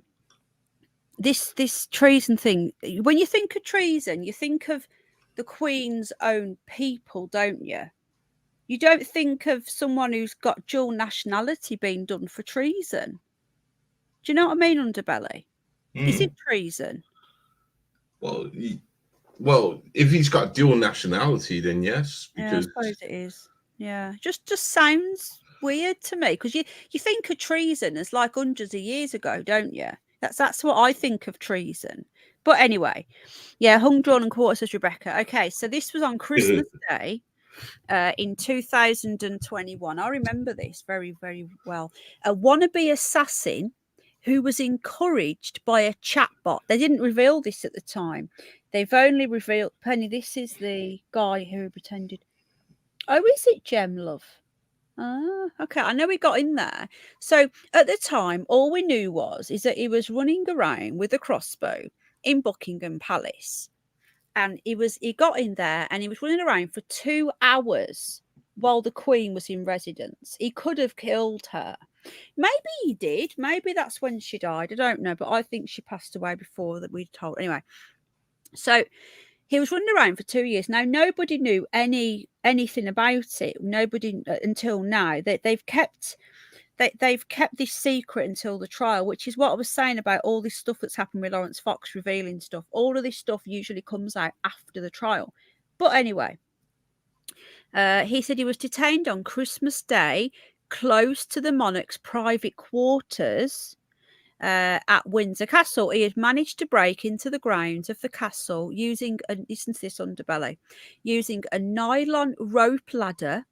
Speaker 1: this treason thing. When you think of treason, you think of the Queen's own people, don't you? You don't think of someone who's got dual nationality being done for treason. Do you know what I mean, Underbelly? Is it treason?
Speaker 3: Well, if he's got dual nationality, then yes. Because
Speaker 1: I suppose it is. Yeah, just sounds weird to me because you think of treason as like hundreds of years ago, don't you? That's what I think of treason. But anyway, yeah, hung, drawn, and quarter, says Rebecca. Okay, so this was on Christmas Day in 2021. I remember this very, very well. A wannabe assassin who was encouraged by a chatbot. They didn't reveal this at the time. They've only revealed, Penny, this is the guy who pretended. Oh, is it Gem, love? Ah, okay. I know he got in there. So at the time, all we knew is that he was running around with a crossbow in Buckingham Palace. And he got in there and he was running around for 2 hours while the Queen was in residence. He could have killed her. Maybe he did. Maybe that's when she died. I don't know. But I think she passed away before that we'd told. Anyway, so he was running around for 2 years. Now, nobody knew anything about it. Nobody until now. They've kept this secret until the trial, which is what I was saying about all this stuff that's happened with Lawrence Fox revealing stuff. All of this stuff usually comes out after the trial. But anyway, he said he was detained on Christmas Day close to the monarch's private quarters at Windsor Castle. He had managed to break into the grounds of the castle using, listen to this, Underbelly, using a nylon rope ladder,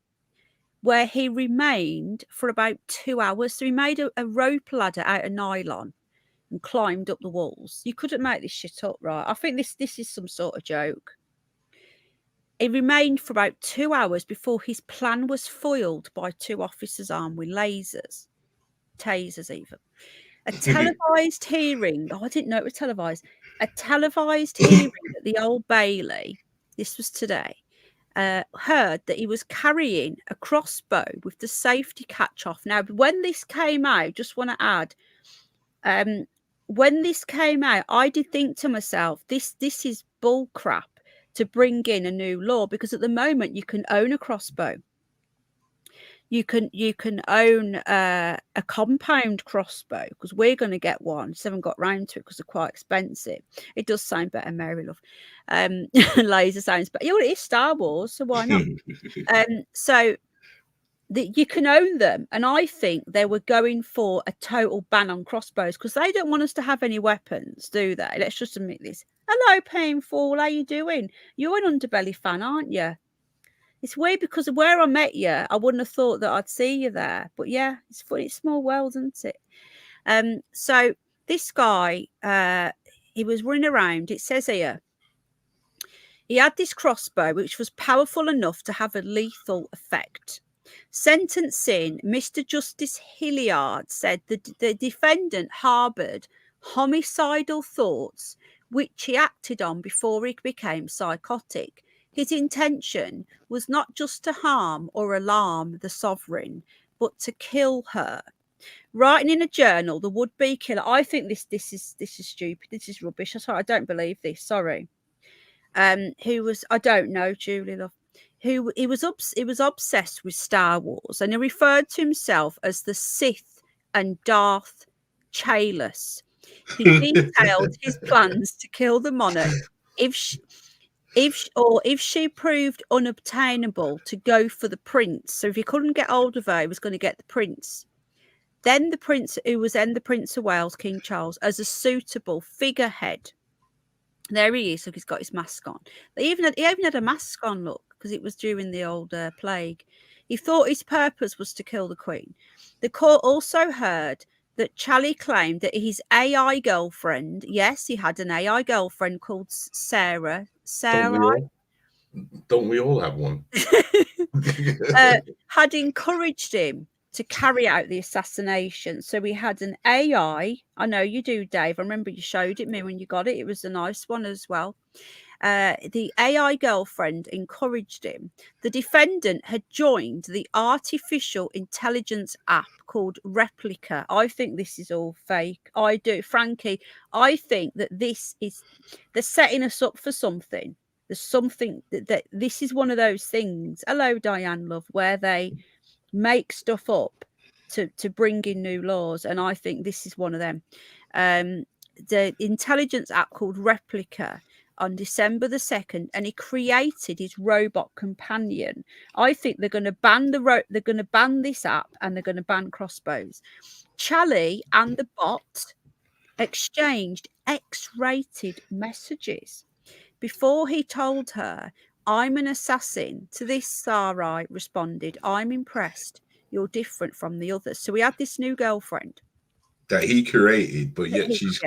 Speaker 1: where he remained for about 2 hours. So he made a rope ladder out of nylon and climbed up the walls. You couldn't make this shit up, right? I think this is some sort of joke. He remained for about 2 hours before his plan was foiled by 2 officers armed with lasers, tasers even. A televised hearing. Oh, I didn't know it was televised. A televised hearing at the Old Bailey. This was today. Heard that he was carrying a crossbow with the safety catch off. Now, when this came out, just want to add, when this came out, I did think to myself, this is bull crap to bring in a new law, because at the moment you can own a crossbow. You can own a compound crossbow, because we're going to get one. Just haven't got round to it because they're quite expensive. It does sound better, Mary love. Laser sounds, but it is Star Wars, so why not? So you can own them, and I think they were going for a total ban on crossbows because they don't want us to have any weapons, do they? Let's just admit this. Hello, Painful. How you doing? You're an Underbelly fan, aren't you? It's weird because of where I met you, I wouldn't have thought that I'd see you there. But yeah, it's funny. It's small world, isn't it? So this guy, he was running around. It says here, he had this crossbow, which was powerful enough to have a lethal effect. Sentencing, Mr. Justice Hilliard said the defendant harboured homicidal thoughts, which he acted on before he became psychotic. His intention was not just to harm or alarm the sovereign, but to kill her. Writing in a journal, the would-be killer. I think this is stupid. This is rubbish. I don't believe this. Sorry. Who was, I don't know, Julie love. Who he was obsessed with Star Wars, and he referred to himself as the Sith and Darth Chalice. He detailed his plans to kill the monarch if she proved unobtainable, to go for the prince. So if he couldn't get hold of her, he was going to get the prince. Then the prince, who was then the Prince of Wales, King Charles, as a suitable figurehead. There he is. Look, he's got his mask on. He even had a mask on, look, because it was during the old plague. He thought his purpose was to kill the Queen. The court also heard that Charlie claimed that his AI girlfriend, yes, he had an AI girlfriend called Sarah.
Speaker 3: Don't we all have one?
Speaker 1: Had encouraged him to carry out the assassination. So we had an AI. I know you do, Dave. I remember you showed it me when you got it. It was a nice one as well. The AI girlfriend encouraged him. The defendant had joined the artificial intelligence app called Replica. I think this is all fake. I do. Frankie, I think that they're setting us up for something. There's something that this is one of those things. Hello, Diane, love, where they make stuff up to bring in new laws, and I think this is one of them. The intelligence app called Replica on December the 2nd, and he created his robot companion. I think they're going to ban they're going to ban this app, and they're going to ban crossbows. Charlie and the bot exchanged X-rated messages before he told her, "I'm an assassin." To this, Sarai responded, "I'm impressed. You're different from the others." So we had this new girlfriend.
Speaker 3: that he created, but yet she's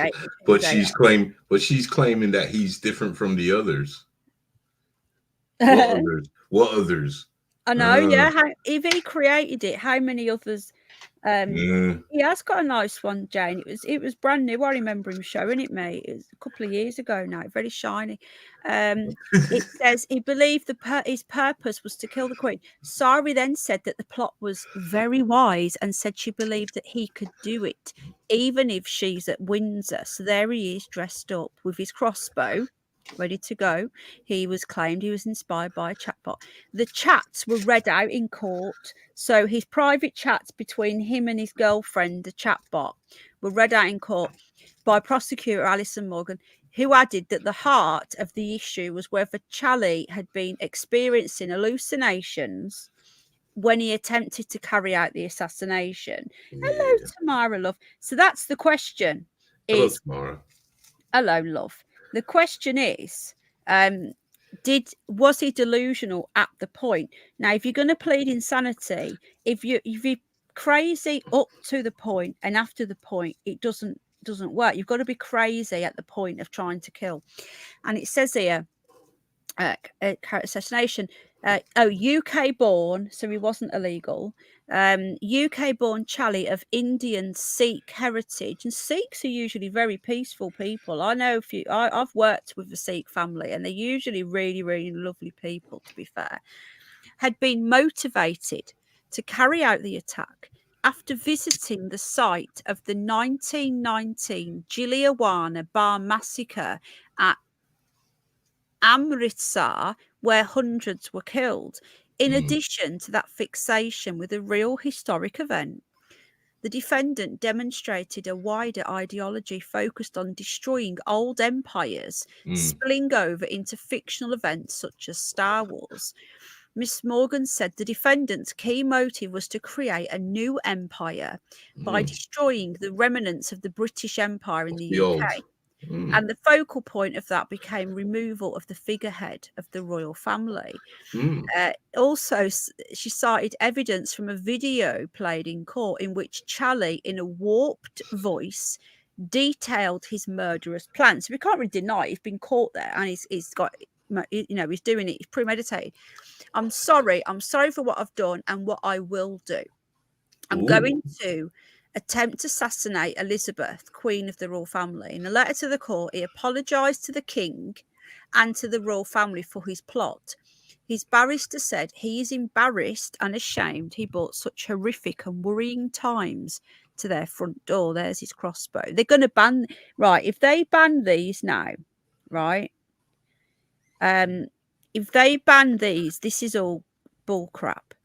Speaker 3: claiming that he's different from the others. What others?
Speaker 1: I know, yeah. If he created it, how many others? He has got a nice one, Jane. It was brand new. I remember him showing it me. It was a couple of years ago now. Very shiny. It says he believed his purpose was to kill the queen. Sari then said that the plot was very wise and said she believed that he could do it, even if she's at Windsor. So there he is, dressed up with his crossbow, ready to go. He was claimed he was inspired by a chatbot. The chats were read out in court. So his private chats between him and his girlfriend, the chatbot, were read out in court by prosecutor Alison Morgan, who added that the heart of the issue was whether Charlie had been experiencing hallucinations when he attempted to carry out the assassination. Yeah. Hello, Tamara, love. So that's the question.
Speaker 3: Hello, Tamara.
Speaker 1: Hello, love. The question is, was he delusional at the point? Now, if you're going to plead insanity, if you're crazy up to the point and after the point, it doesn't work. You've got to be crazy at the point of trying to kill. And it says here, assassination. UK born, so he wasn't illegal. UK born Charlie of Indian Sikh heritage, and Sikhs are usually very peaceful people. I know I've worked with the Sikh family, and they're usually really, really lovely people, to be fair. Had been motivated to carry out the attack after visiting the site of the 1919 Jallianwala Bagh massacre at Amritsar, where hundreds were killed. In addition to that fixation with a real historic event, the defendant demonstrated a wider ideology focused on destroying old empires, spilling over into fictional events such as Star Wars. Miss Morgan said the defendant's key motive was to create a new empire by destroying the remnants of the British Empire in the UK. And the focal point of that became removal of the figurehead of the royal family. Also, she cited evidence from a video played in court in which Charlie, in a warped voice, detailed his murderous plans. So we can't really deny he's been caught there, and he's got, he's doing it. He's premeditated. I'm sorry for what I've done and what I will do. I'm going to attempt to assassinate Elizabeth, Queen of the royal family. In a letter to the court, he apologised to the king and to the royal family for his plot. His barrister said he is embarrassed and ashamed he brought such horrific and worrying times to their front door. There's his crossbow. They're going to ban, right, if they ban these now, right, if they ban these, this is all bull crap.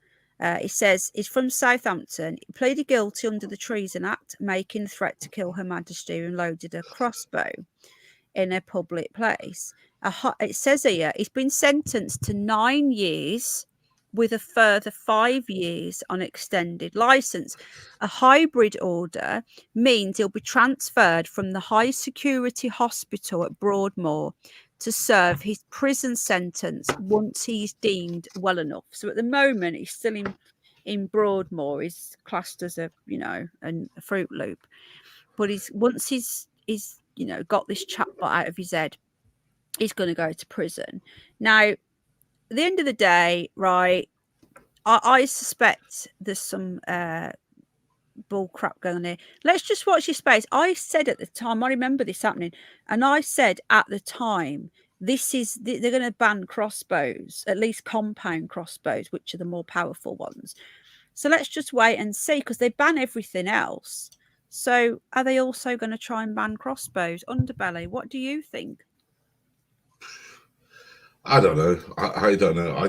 Speaker 1: It says he's from Southampton. He pleaded guilty under the Treason Act, making threat to kill Her Majesty, and loaded a crossbow in a public place. It says here he's been sentenced to 9 years with a further 5 years on extended license. A hybrid order means he'll be transferred from the high security hospital at Broadmoor to serve his prison sentence once he's deemed well enough. So at the moment, he's still in Broadmoor. He's classed as a Fruit Loop. But once he's got this chatbot out of his head, he's going to go to prison. Now, at the end of the day, right, I suspect there's some bull crap going on here. Let's just watch your space. I said at the time, I remember this happening, and I said at the time, they're going to ban crossbows, at least compound crossbows, which are the more powerful ones. So let's just wait and see, because they ban everything else. So are they also going to try and ban crossbows? Underbelly, what do you think?
Speaker 3: I don't know. I don't know. I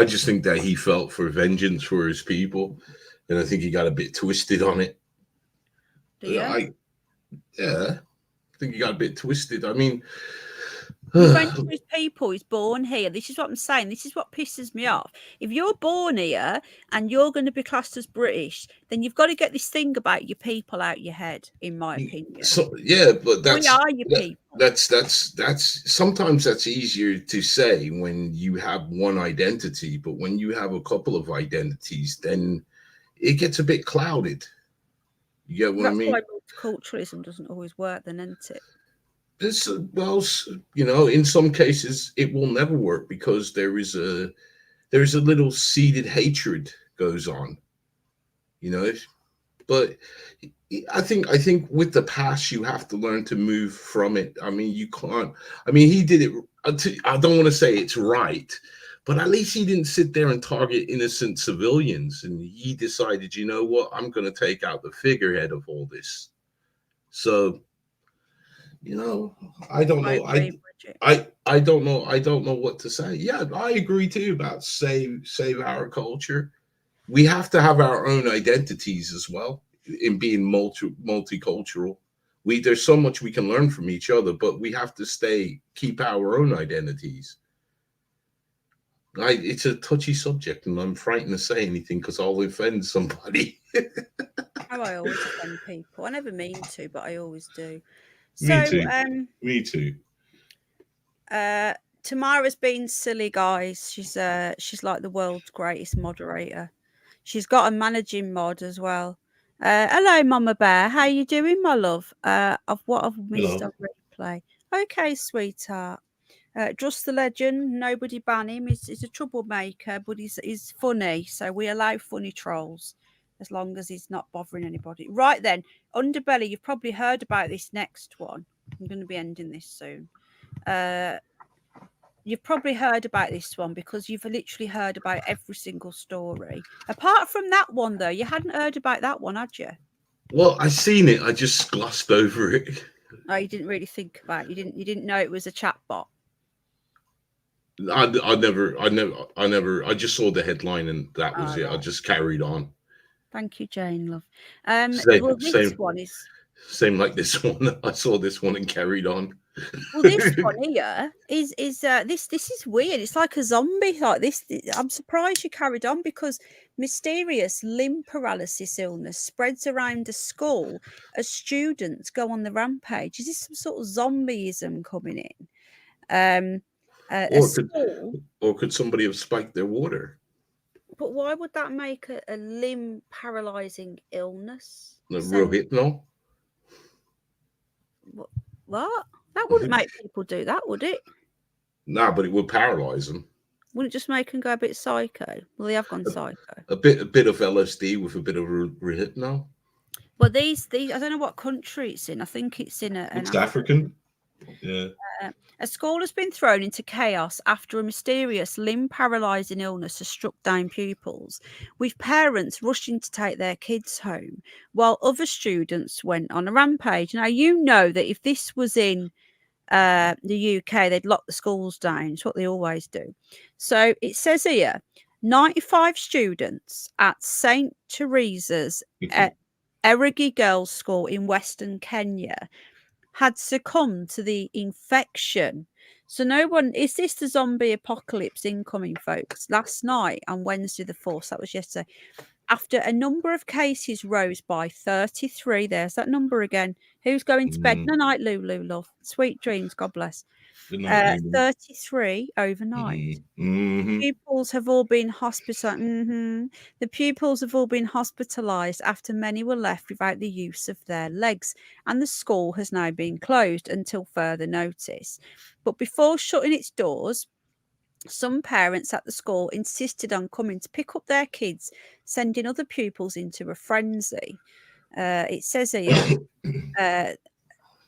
Speaker 3: just think that he felt for vengeance for his people, and I think he got a bit twisted on it. I think he got a bit twisted. I mean,
Speaker 1: he went to his people. He's born here. This is what I'm saying. This is what pisses me off. If you're born here and you're going to be classed as British, then you've got to get this thing about your people out your head, in my opinion.
Speaker 3: So, yeah, but
Speaker 1: we are your people.
Speaker 3: That's sometimes that's easier to say when you have one identity, but when you have a couple of identities, then it gets a bit clouded. You get what I mean?
Speaker 1: That's why multiculturalism doesn't always work, then, isn't it?
Speaker 3: This, well, you know, in some cases it will never work because there is a little seeded hatred goes on, you know. But I think with the past you have to learn to move from it. I mean, you can't. I mean, he did it. I don't want to say it's right, but at least he didn't sit there and target innocent civilians. And he decided, you know what, I'm going to take out the figurehead of all this. So, you know, I don't know. I don't know. I don't know what to say. Yeah, I agree too about save our culture. We have to have our own identities as well in being multicultural. There's so much we can learn from each other, but we have to keep our own identities. It's a touchy subject, and I'm frightened to say anything because I'll offend somebody.
Speaker 1: I always offend people. I never mean to, but I always do.
Speaker 3: Me too. Me too.
Speaker 1: Tamara's been silly, guys. She's like the world's greatest moderator. She's got a managing mod as well. Hello, Mama Bear. How you doing, my love? Of what I've missed on replay. Okay, sweetheart. Just the legend. Nobody ban him. He's a troublemaker, but he's funny. So we allow funny trolls as long as he's not bothering anybody. Right then, Underbelly. You've probably heard about this next one. I'm going to be ending this soon. You've probably heard about this one because you've literally heard about every single story. Apart from that one, though, you hadn't heard about that one, had you?
Speaker 3: Well, I seen it. I just glossed over it.
Speaker 1: Oh, you didn't really think about it. You didn't know it was a chat bot.
Speaker 3: I just saw the headline and that was it. Right. I just carried on.
Speaker 1: Thank you, Jane, love.
Speaker 3: This
Speaker 1: one is
Speaker 3: same like this one. I saw this one and carried on.
Speaker 1: Well, this one here is this is weird. It's like a zombie. Like this. I'm surprised you carried on because mysterious limb paralysis illness spreads around a school as students go on the rampage. Is this some sort of zombieism coming in?
Speaker 3: Or could somebody have spiked their water?
Speaker 1: But why would that make a limb paralyzing illness?
Speaker 3: Rohypnol?
Speaker 1: What? That wouldn't make people do that, would it?
Speaker 3: Nah, but it would paralyze them.
Speaker 1: Wouldn't it just make them go a bit psycho? Well, they have gone psycho.
Speaker 3: A bit of LSD with a bit of Rohypnol.
Speaker 1: Well, these I don't know what country it's in. I think it's in
Speaker 3: it's African. Yeah.
Speaker 1: A school has been thrown into chaos after a mysterious limb-paralysing illness has struck down pupils, with parents rushing to take their kids home, while other students went on a rampage. Now, you know that if this was in the UK, they'd lock the schools down. It's what they always do. So it says here, 95 students at St. Teresa's Erigi Girls' School in Western Kenya had succumbed to the infection. So is this the zombie apocalypse incoming, folks? Last night on Wednesday the 4th, that was yesterday, after a number of cases rose by 33, there's that number again. Who's going to bed? No night, Lulu, love. Sweet dreams, God bless. 33 overnight. Pupils have all been hospitalized. The pupils have all been hospitalized after many were left without the use of their legs, and the school has now been closed until further notice. But before shutting its doors, some parents at the school insisted on coming to pick up their kids, sending other pupils into a frenzy. It says here,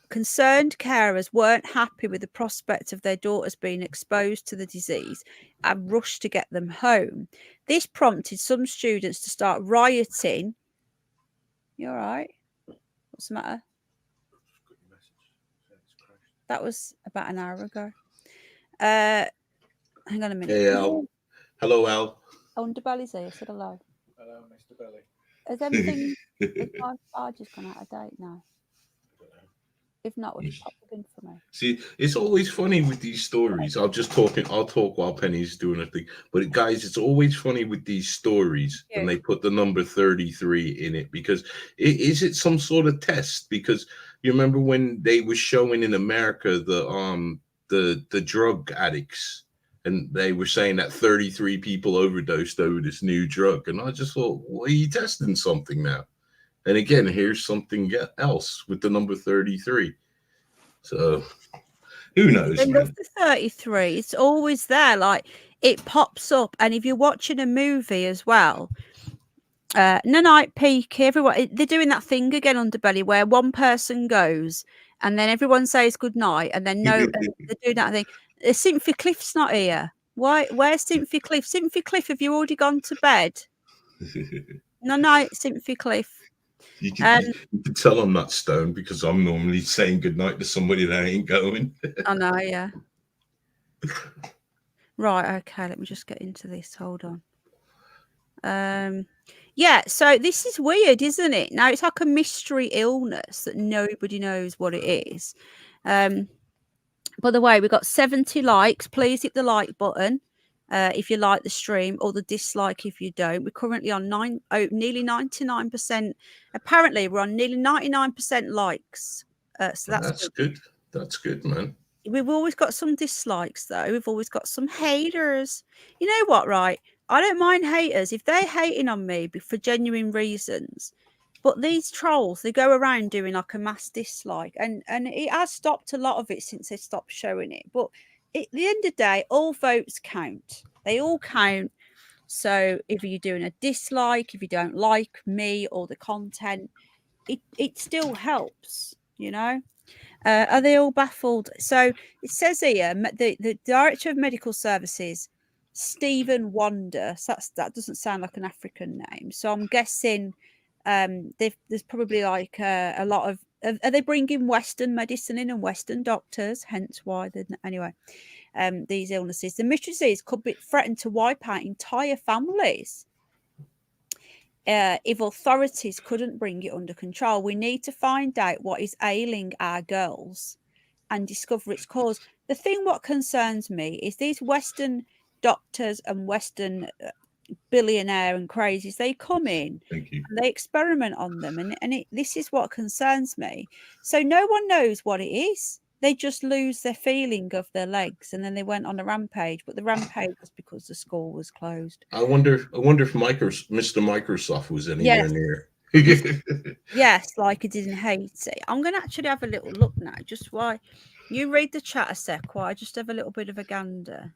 Speaker 1: concerned carers weren't happy with the prospect of their daughters being exposed to the disease and rushed to get them home. This prompted some students to start rioting. You all right? What's the matter? That was about an hour ago. Hang on a minute.
Speaker 3: Hey, Al. Hello, Al.
Speaker 1: Underbelly's here. Said hello.
Speaker 5: Hello, Mr. Belly.
Speaker 1: Has anything? Has my charger's gone out of date now? If not, would you pop it in for me?
Speaker 3: See, it's always funny with these stories. I'll talk while Penny's doing her thing. But guys, it's always funny with these stories when they put the number 33 in it, because is it some sort of test? Because you remember when they were showing in America the drug addicts, and they were saying that 33 people overdosed over this new drug, and I just thought, well, are you testing something now? And again, here's something else with the number 33. So who knows,
Speaker 1: I
Speaker 3: man?
Speaker 1: love the 33. It's always there. Like, it pops up. And if you're watching a movie as well, Night Peak, everyone, they're doing that thing again, Underbelly, where one person goes and then everyone says good night, and then they're doing that thing. Sympathy Cliff's not here. Why? Where's Sympathy Cliff? Sympathy Cliff, have you already gone to bed? No night, Sympathy Cliff.
Speaker 3: You can tell I'm not stoned because I'm normally saying goodnight to somebody that ain't going.
Speaker 1: I know, yeah. Right, okay, let me just get into this. Hold on. Yeah, so this is weird, isn't it? Now it's like a mystery illness that nobody knows what it is. By the way, we've got 70 likes. Please hit the like button if you like the stream, or the dislike if you don't. We're currently on nearly 99%. Apparently, we're on nearly 99% likes. So that's
Speaker 3: good. That's good, man.
Speaker 1: We've always got some dislikes, though. We've always got some haters. You know what, right? I don't mind haters if they're hating on me for genuine reasons. But these trolls, they go around doing like a mass dislike, and it has stopped a lot of it since they stopped showing it. But at the end of the day, all votes count. They all count. So if you're doing a dislike, if you don't like me or the content, it still helps, you know. Are they all baffled? So it says here, the Director of Medical Services, Stephen Wonder. So that doesn't sound like an African name. So I'm guessing there's probably like a lot of. Are they bringing Western medicine in and Western doctors? Hence why anyway. These illnesses, the mystery disease could be threatened to wipe out entire families. If authorities couldn't bring it under control, we need to find out what is ailing our girls and discover its cause. The thing what concerns me is these Western doctors and Western billionaire and crazies, they come in and they experiment on them, and this is what concerns me. So no one knows what it is. They just lose their feeling of their legs, and then they went on a rampage. But the rampage was because the school was closed.
Speaker 3: I wonder if Mr. Microsoft was anywhere near.
Speaker 1: Yes, like I didn't hate it. I'm going to actually have a little look now. Just why you read the chat a sec, while I just have a little bit of a gander.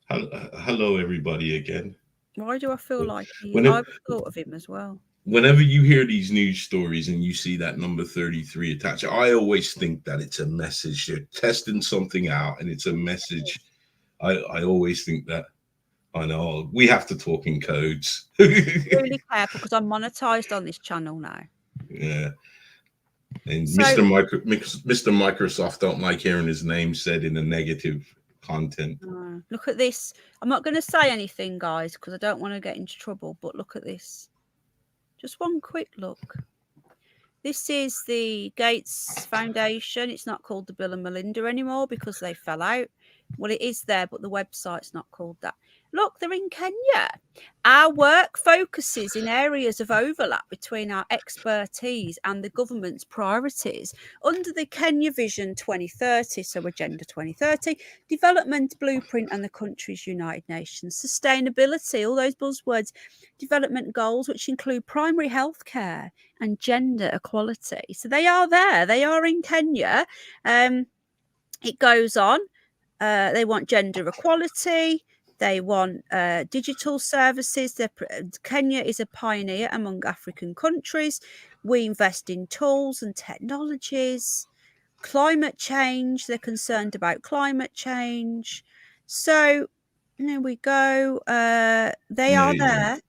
Speaker 3: Hello, everybody again.
Speaker 1: Why do I feel like I've thought of him as well?
Speaker 3: Whenever you hear these news stories and you see that number 33 attached, I always think that it's a message. They're testing something out and it's a message. I always think that. I know we have to talk in codes.
Speaker 1: Really careful because I'm monetized on this channel now.
Speaker 3: Yeah. And Mr. Microsoft don't like hearing his name said in a negative content.
Speaker 1: Look at this. I'm not going to say anything, guys, because I don't want to get into trouble, but look at this. Just one quick look. This is the Gates Foundation. It's not called the Bill and Melinda anymore because they fell out. Well, it is there, but the website's not called that. Look, they're in Kenya. Our work focuses in areas of overlap between our expertise and the government's priorities under the Kenya Vision 2030, so Agenda 2030, Development Blueprint and the country's United Nations, sustainability, all those buzzwords, development goals, which include primary health care and gender equality. So they are there. They are in Kenya. It goes on. They want gender equality. They want digital services. Kenya is a pioneer among African countries. We invest in tools and technologies. Climate change. They're concerned about climate change. So there we go. They are there.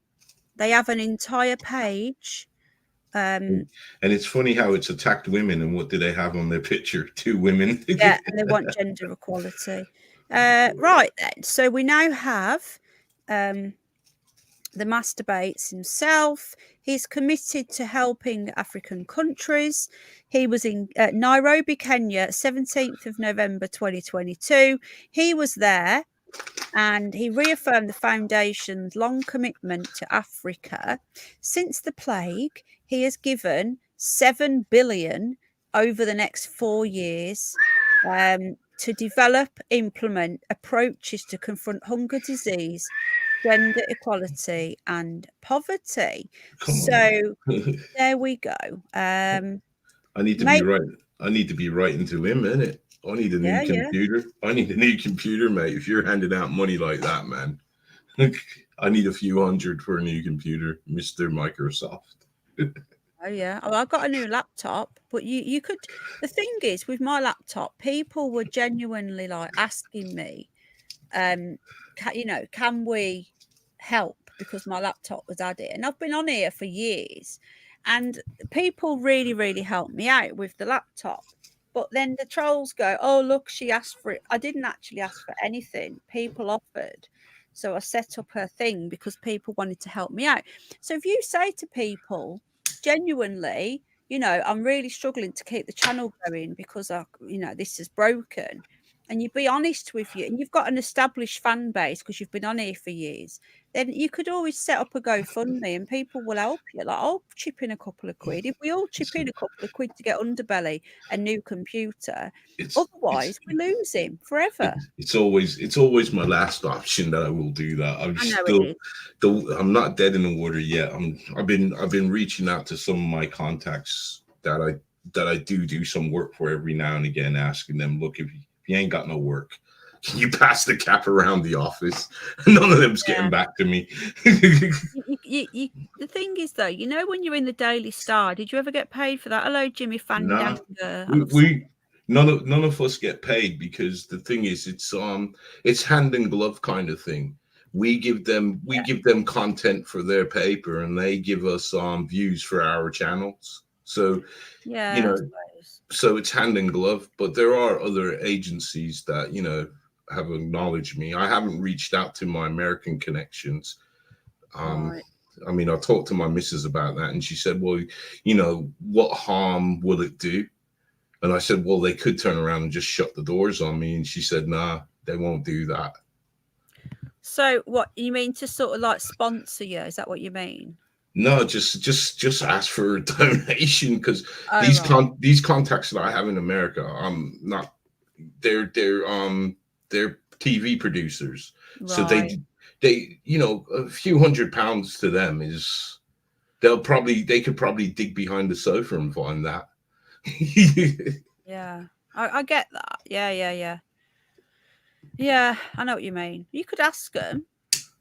Speaker 1: They have an entire page.
Speaker 3: And it's funny how it's attacked women, and what do they have on their picture? 2 women.
Speaker 1: Yeah, and they want gender equality. Right then, so we now have the masturbates himself. He's committed to helping African countries. He was in Nairobi, Kenya, 17th of November 2022. He was there and he reaffirmed the foundation's long commitment to Africa. Since the plague, he has given 7 billion over the next 4 years to develop, implement approaches to confront hunger, disease, gender equality and poverty.
Speaker 3: Come
Speaker 1: So
Speaker 3: on.
Speaker 1: there we go.
Speaker 3: I need to be right. I need to be writing to him, innit? I need a new computer. I need a new computer, mate. If you're handing out money like that, man, I need a few hundred for a new computer, Mr. Microsoft.
Speaker 1: Oh yeah, I've got a new laptop, but you could. The thing is, with my laptop, people were genuinely like asking me, can we help because my laptop was added, and I've been on here for years, and people really helped me out with the laptop. But then the trolls go, oh look, she asked for it. I didn't actually ask for anything. People offered. So I set up her thing because people wanted to help me out. So if you say to people, genuinely, I'm really struggling to keep the channel going because this is broken, and you be honest with you, and you've got an established fan base because you've been on here for years, then you could always set up a GoFundMe and people will help you. Like, I'll chip in a couple of quid. If we all chip in a couple of quid to get Underbelly a new computer, otherwise we lose him forever.
Speaker 3: It's always my last option that I will do that. I'm not dead in the water yet. I've been reaching out to some of my contacts that I do some work for every now and again, asking them, look, if you ain't got no work, can you pass the cap around the office? None of them's getting back to me.
Speaker 1: The thing is, though, when you're in the Daily Star, did you ever get paid for that? Hello, Jimmy Fandango.
Speaker 3: None of us get paid because the thing is, it's hand in glove kind of thing. We give them content for their paper, and they give us views for our channels. So so it's hand in glove. But there are other agencies that have acknowledged me. I haven't reached out to my American connections.
Speaker 1: Right.
Speaker 3: I mean, I talked to my missus about that, and she said, well, what harm will it do? And I said, well, they could turn around and just shut the doors on me. And she said, nah, they won't do that.
Speaker 1: So what you mean, to sort of like sponsor you? Is that what you mean?
Speaker 3: No, just ask for a donation, because these contacts that I have in America, they're TV producers. Right. So they a few £100 to them is, they could probably dig behind the sofa and find that.
Speaker 1: Yeah, I get that. Yeah, I know what you mean. You could ask them.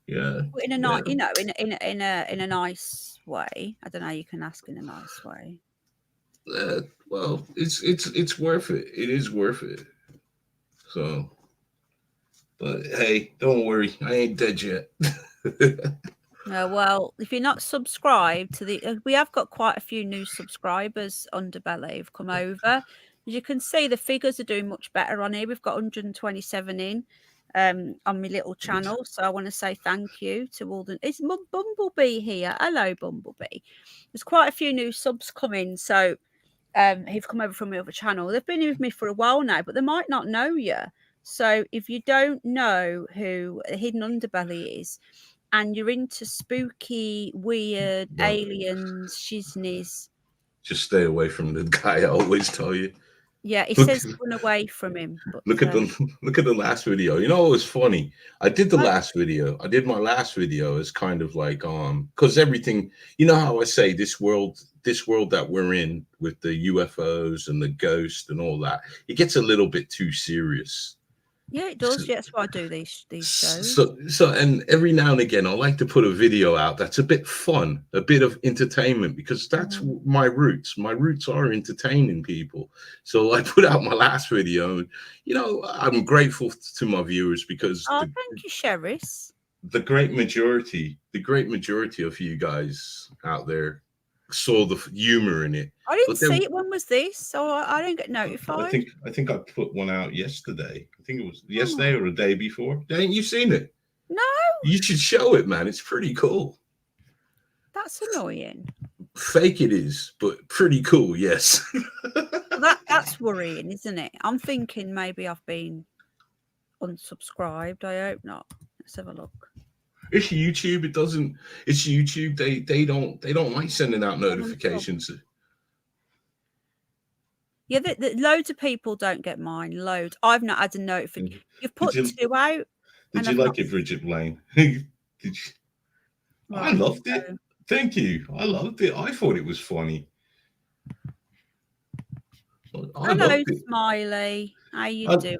Speaker 3: Yeah,
Speaker 1: in a nice, in a nice way. I don't know. You can ask in a nice way.
Speaker 3: Well, it's worth it. It is worth it. So, but hey, don't worry, I ain't dead yet.
Speaker 1: Well, if you're not subscribed to we have got quite a few new subscribers. Underbelly have come over. As you can see, the figures are doing much better on here. We've got 127 in on my little channel. So I want to say thank you to all it's Bumblebee here. Hello, Bumblebee. There's quite a few new subs coming. So who've come over from my other channel. They've been with me for a while now, but they might not know you. So if you don't know who Hidden Underbelly is, and you're into spooky, weird aliens, shiznies,
Speaker 3: just stay away from the guy. I always tell you.
Speaker 1: Yeah, he says run away from him. But,
Speaker 3: look at the last video. It was funny. I did my last video as kind of like because everything, how I say this world that we're in with the UFOs and the ghost and all that, it gets a little bit too serious.
Speaker 1: Yeah, it does. Yeah, that's why I do these shows.
Speaker 3: So, and every now and again, I like to put a video out that's a bit fun, a bit of entertainment, because that's my roots. My roots are entertaining people. So I put out my last video, and I'm grateful to my viewers because
Speaker 1: thank you, Sheris.
Speaker 3: The great majority of you guys out there saw the humor in it.
Speaker 1: I didn't see it. When was this? So I didn't get notified.
Speaker 3: I think I put one out yesterday. I think it was yesterday or the day before. Ain't you seen it?
Speaker 1: No.
Speaker 3: You should show it, man. It's pretty cool.
Speaker 1: That's annoying.
Speaker 3: Fake it is, but pretty cool, yes.
Speaker 1: That's worrying, isn't it? I'm thinking maybe I've been unsubscribed. I hope not. Let's have a look.
Speaker 3: It's YouTube. It's YouTube. They don't like sending out notifications.
Speaker 1: Yeah, loads of people don't get mine. Loads. I've not had a notification. You've put 2 out.
Speaker 3: Did you like it, Bridget Blaine? Did you?
Speaker 1: Right,
Speaker 3: I loved it.
Speaker 1: so-
Speaker 3: Thank you. I loved it. I thought it was funny. I
Speaker 1: Hello,
Speaker 3: loved it.
Speaker 1: Smiley. How you doing?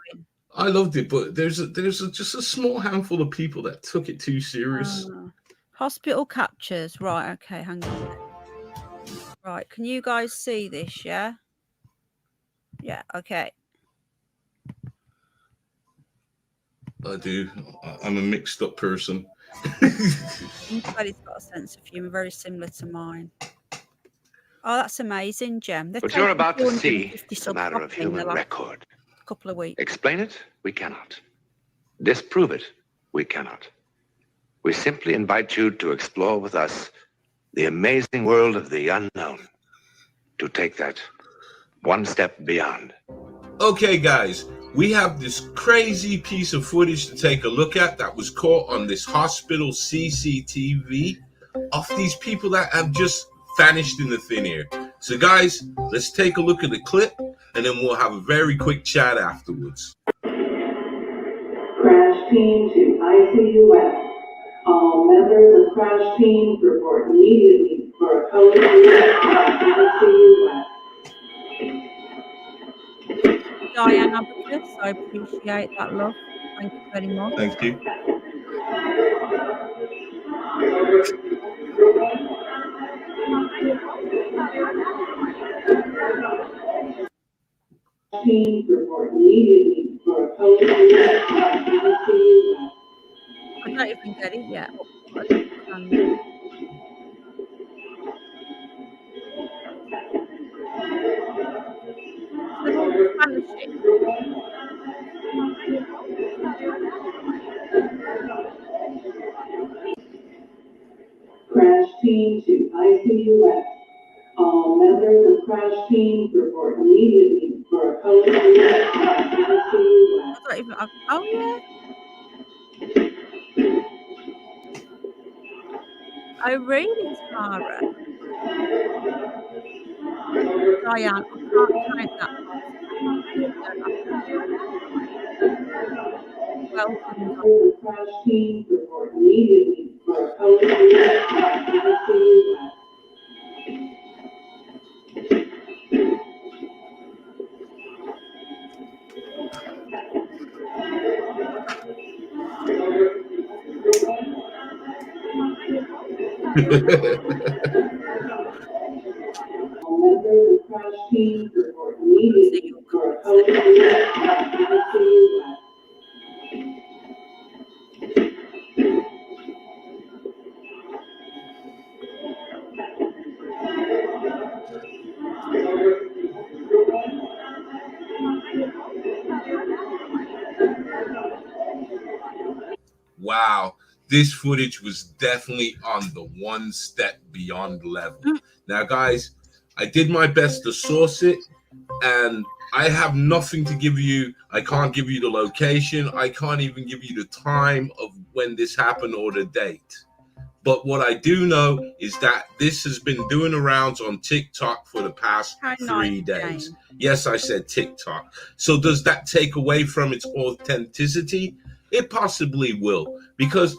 Speaker 3: I loved it, but there's just a small handful of people that took it too serious.
Speaker 1: Hospital captures. Right, okay, hang on. Right, can you guys see this, yeah? Yeah, okay.
Speaker 3: I do. I'm a mixed up person.
Speaker 1: Underbelly's got a sense of humour very similar to mine. Oh, that's amazing, Jem.
Speaker 6: What you're about to see is a matter of human record.
Speaker 1: Couple of weeks.
Speaker 6: Explain it? We cannot. Disprove it? We cannot. We simply invite you to explore with us the amazing world of the unknown. To take that one step beyond.
Speaker 3: Okay, guys, we have this crazy piece of footage to take a look at that was caught on this hospital CCTV of these people that have just vanished in the thin air. So, guys, let's take a look at the clip, and then we'll have a very quick chat afterwards.
Speaker 7: Crash team to ICU West. All members of crash team report immediately for a code ICU West.
Speaker 1: Diane Abacus, I appreciate that, love. Thank you very much.
Speaker 3: Thank you.
Speaker 7: Team report immediately for a code ICU West.
Speaker 1: I don't even get it yet. I don't understand. They're all vanishing.
Speaker 7: Crash team to ICU West. All members of crash team report immediately for a code ICU West.
Speaker 1: I don't even. Oh yeah. Oh really, Tara? Diane, I can't count that. Welcome.
Speaker 7: The crash team report immediately for a code ICU West. All members of crash team report immediately for a code ICU West.
Speaker 3: Wow, this footage was definitely on the one step beyond level. Now, guys, I did my best to source it, and I have nothing to give you. I can't give you the location. I can't even give you the time of when this happened or the date. But what I do know is that this has been doing the rounds on TikTok for the past 3 days. Yes, I said TikTok. So does that take away from its authenticity? It possibly will, because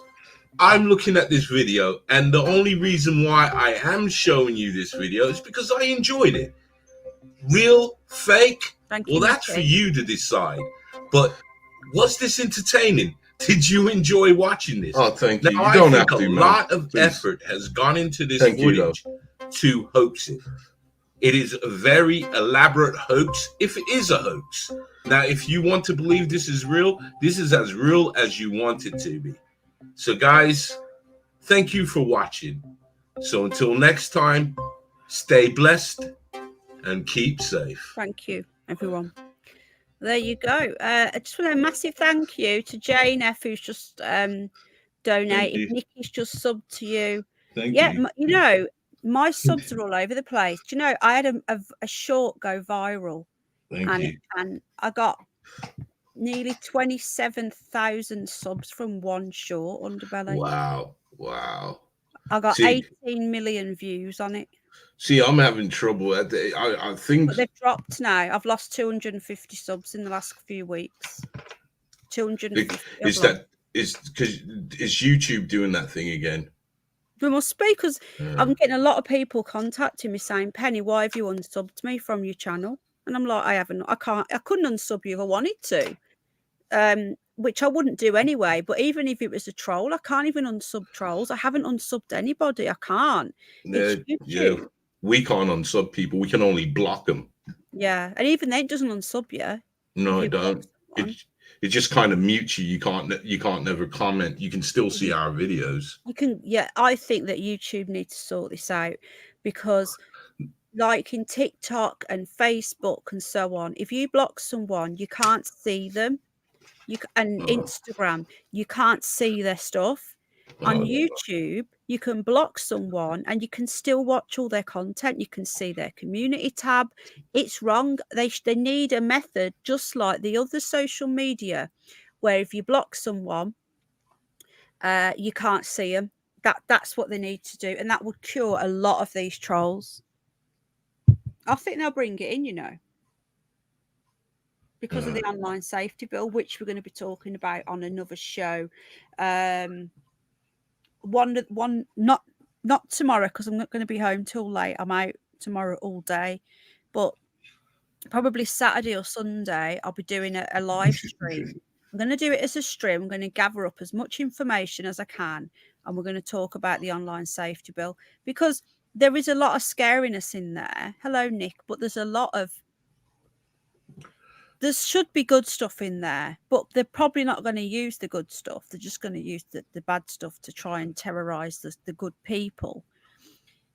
Speaker 3: I'm looking at this video, and the only reason why I am showing you this video is because I enjoyed it. Real, fake? Well, that's for you to decide. But was this entertaining? Did you enjoy watching this?
Speaker 8: Oh, thank you.
Speaker 3: Now,
Speaker 8: You don't
Speaker 3: I
Speaker 8: have
Speaker 3: think
Speaker 8: to,
Speaker 3: a
Speaker 8: man.
Speaker 3: lot of
Speaker 8: Please.
Speaker 3: effort has gone into this
Speaker 8: Thank you,
Speaker 3: footage to hoax it. It is a very elaborate hoax, if it is a hoax. Now, if you want to believe this is real, this is as real as you want it to be. So, guys, thank you for watching. So, until next time, stay blessed and keep safe.
Speaker 1: Thank you, everyone. There you go. I just want a massive thank you to Jane F, who's just donated. Nikki's just subbed to you.
Speaker 3: Thank
Speaker 1: you. You know, my subs are all over the place. Do you know, I had a short go viral.
Speaker 3: Thank you.
Speaker 1: And I got nearly 27,000 subs from one short, Underbelly.
Speaker 3: Wow. Wow.
Speaker 1: I got 18 million views on it.
Speaker 3: See, I'm having trouble. I think
Speaker 1: but they've dropped now. I've lost 250 subs in the last few weeks. 250.
Speaker 3: Is YouTube doing that thing again?
Speaker 1: We must be, because I'm getting a lot of people contacting me saying, Penny, why have you unsubbed me from your channel? And I'm like, I couldn't unsub you if I wanted to, which I wouldn't do anyway. But even if it was a troll, I can't even unsub trolls. I haven't unsubbed anybody. I can't. It's YouTube.
Speaker 3: Yeah, we can't unsub people. We can only block them.
Speaker 1: Yeah, and even then, it doesn't unsub you.
Speaker 3: No, it don't. It just kind of mutes you. You can't never comment. You can still see our videos.
Speaker 1: You can, yeah. I think that YouTube needs to sort this out, because like in TikTok and Facebook and so on, if you block someone, you can't see them. Instagram, you can't see their stuff. On YouTube, you can block someone and you can still watch all their content. You can see their community tab. It's wrong. They need a method, just like the other social media, where if you block someone, you can't see them. That's what they need to do, and that would cure a lot of these trolls. I think they'll bring it in, because of the online safety bill, which we're going to be talking about on another show. One not tomorrow, because I'm not going to be home till late. I'm out tomorrow all day, but probably Saturday or Sunday I'll be doing a live stream. I'm going to do it as a stream. I'm going to gather up as much information as I can, and we're going to talk about the online safety bill, because there is a lot of scariness in there. Hello, Nick, but there should be good stuff in there, but they're probably not going to use the good stuff. They're just going to use the bad stuff to try and terrorize the good people.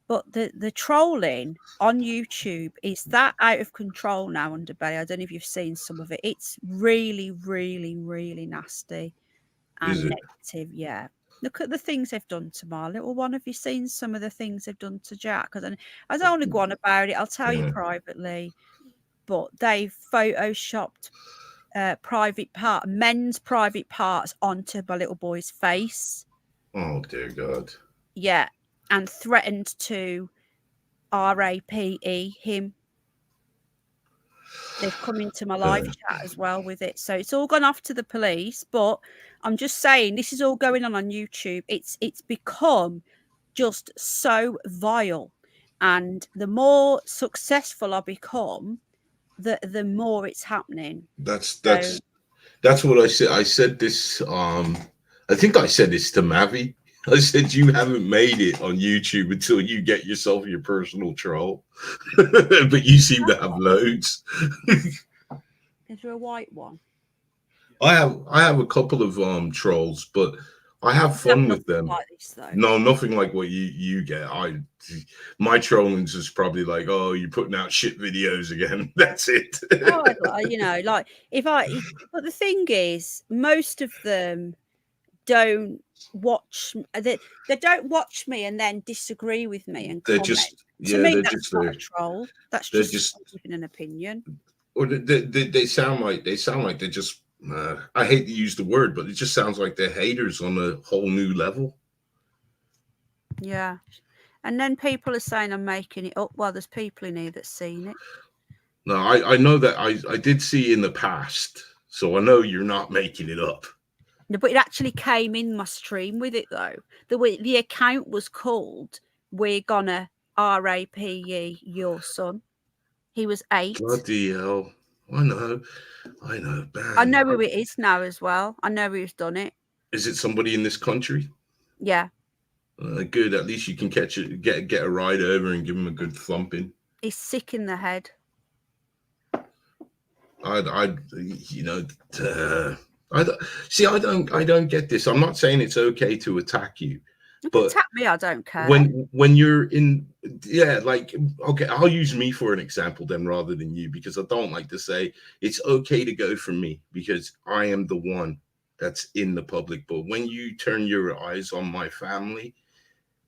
Speaker 1: But the trolling on YouTube is that out of control now, Underbelly. I don't know if you've seen some of it. It's really, really, really nasty and negative. Yeah. Look at the things they've done to my little one. Have you seen some of the things they've done to Jack? I don't want to go on about it. I'll tell you privately. But they've photoshopped men's private parts onto my little boy's face.
Speaker 3: Oh, dear God.
Speaker 1: Yeah. And threatened to RAPE him. They've come into my live chat as well with it. So it's all gone off to the police. But I'm just saying, this is all going on YouTube. It's become just so vile. And the more successful I become, the more it's happening.
Speaker 3: That's what I said. I said this. I think I said this to Mavi. I said, you haven't made it on YouTube until you get yourself your personal troll. But you seem to have loads.
Speaker 1: Is there a white one?
Speaker 3: I have a couple of trolls, but I have fun with them.
Speaker 1: Like this, though.
Speaker 3: No, nothing like what you get. My trollings is probably like, oh, you're putting out shit videos again. That's it.
Speaker 1: But the thing is, most of them don't watch. They don't watch me and then disagree with me and
Speaker 3: they're
Speaker 1: comment. To me, that's not a troll. That's just giving an opinion.
Speaker 3: Or they sound like they're just. I hate to use the word, but it just sounds like they're haters on a whole new level.
Speaker 1: Yeah. And then people are saying I'm making it up. Well, there's people in here that's seen it.
Speaker 3: No, I know that I did see in the past, so I know you're not making it up.
Speaker 1: No, but it actually came in my stream with it, though. The account was called "We're Gonna RAPE Your Son." He was 8.
Speaker 3: Bloody hell. I know. Man.
Speaker 1: I know who it is now as well. I know who's done it.
Speaker 3: Is it somebody in this country?
Speaker 1: Yeah.
Speaker 3: Good. At least you can get a ride over and give him a good thumping.
Speaker 1: He's sick in the head.
Speaker 3: I don't get this. I'm not saying it's okay to attack you. But
Speaker 1: attack me, I don't care.
Speaker 3: When you're in, okay, I'll use me for an example then rather than you, because I don't like to say it's okay to go for me because I am the one that's in the public. But when you turn your eyes on my family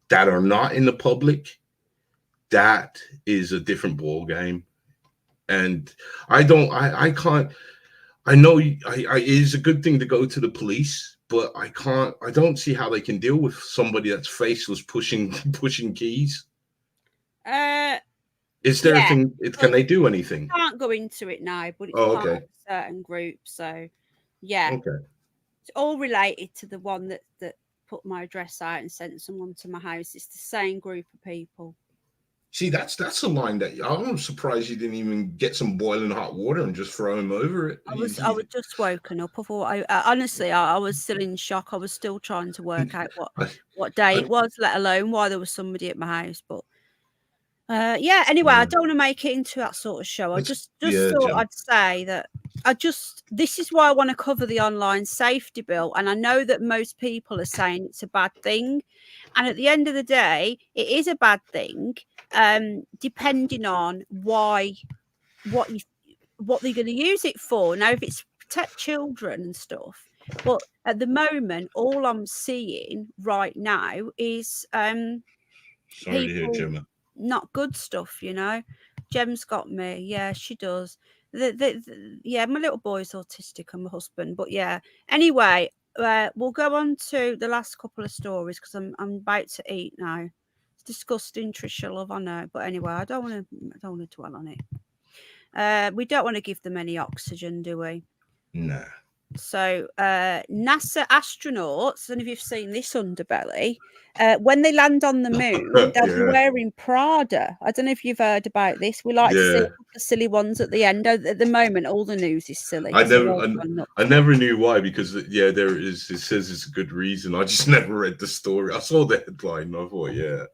Speaker 3: that are not in the public, that is a different ball game. And I can't. I know it is a good thing to go to the police, but I don't see how they can deal with somebody that's faceless pushing keys. Is there a thing? Can they do anything?
Speaker 1: I can't go into it now, but it's
Speaker 3: part
Speaker 1: of a certain group. So, yeah.
Speaker 3: Okay.
Speaker 1: It's all related to the one that put my address out and sent someone to my house. It's the same group of people.
Speaker 3: See, that's a line that I'm surprised you didn't even get some boiling hot water and just throw him over it.
Speaker 1: I was just woken up. I thought, honestly, I was still in shock. I was still trying to work out what day it was, let alone why there was somebody at my house. But yeah, anyway, I don't want to make it into that sort of show. I just thought I'd say that this is why I want to cover the online safety bill. And I know that most people are saying it's a bad thing. And at the end of the day, it is a bad thing, depending on what they're going to use it for. Now, if it's to protect children and stuff, but at the moment, all I'm seeing right now is
Speaker 3: sorry to hear, Gemma.
Speaker 1: Not good stuff, you know. Gem's got me. Yeah, she does. Yeah, my little boy's autistic and my husband. But yeah, anyway, we'll go on to the last couple of stories because I'm about to eat now. It's disgusting, Trisha, love, I know. But anyway, I don't want to dwell on it. We don't want to give them any oxygen, do we?
Speaker 3: No.
Speaker 1: So NASA astronauts, and if you've seen this Underbelly, when they land on the moon, they'll be wearing Prada. I don't know if you've heard about this. We like to see the silly ones at the end. At the moment, all the news is silly.
Speaker 3: I never knew why, because there is. It says it's a good reason. I just never read the story. I saw the headline. I thought,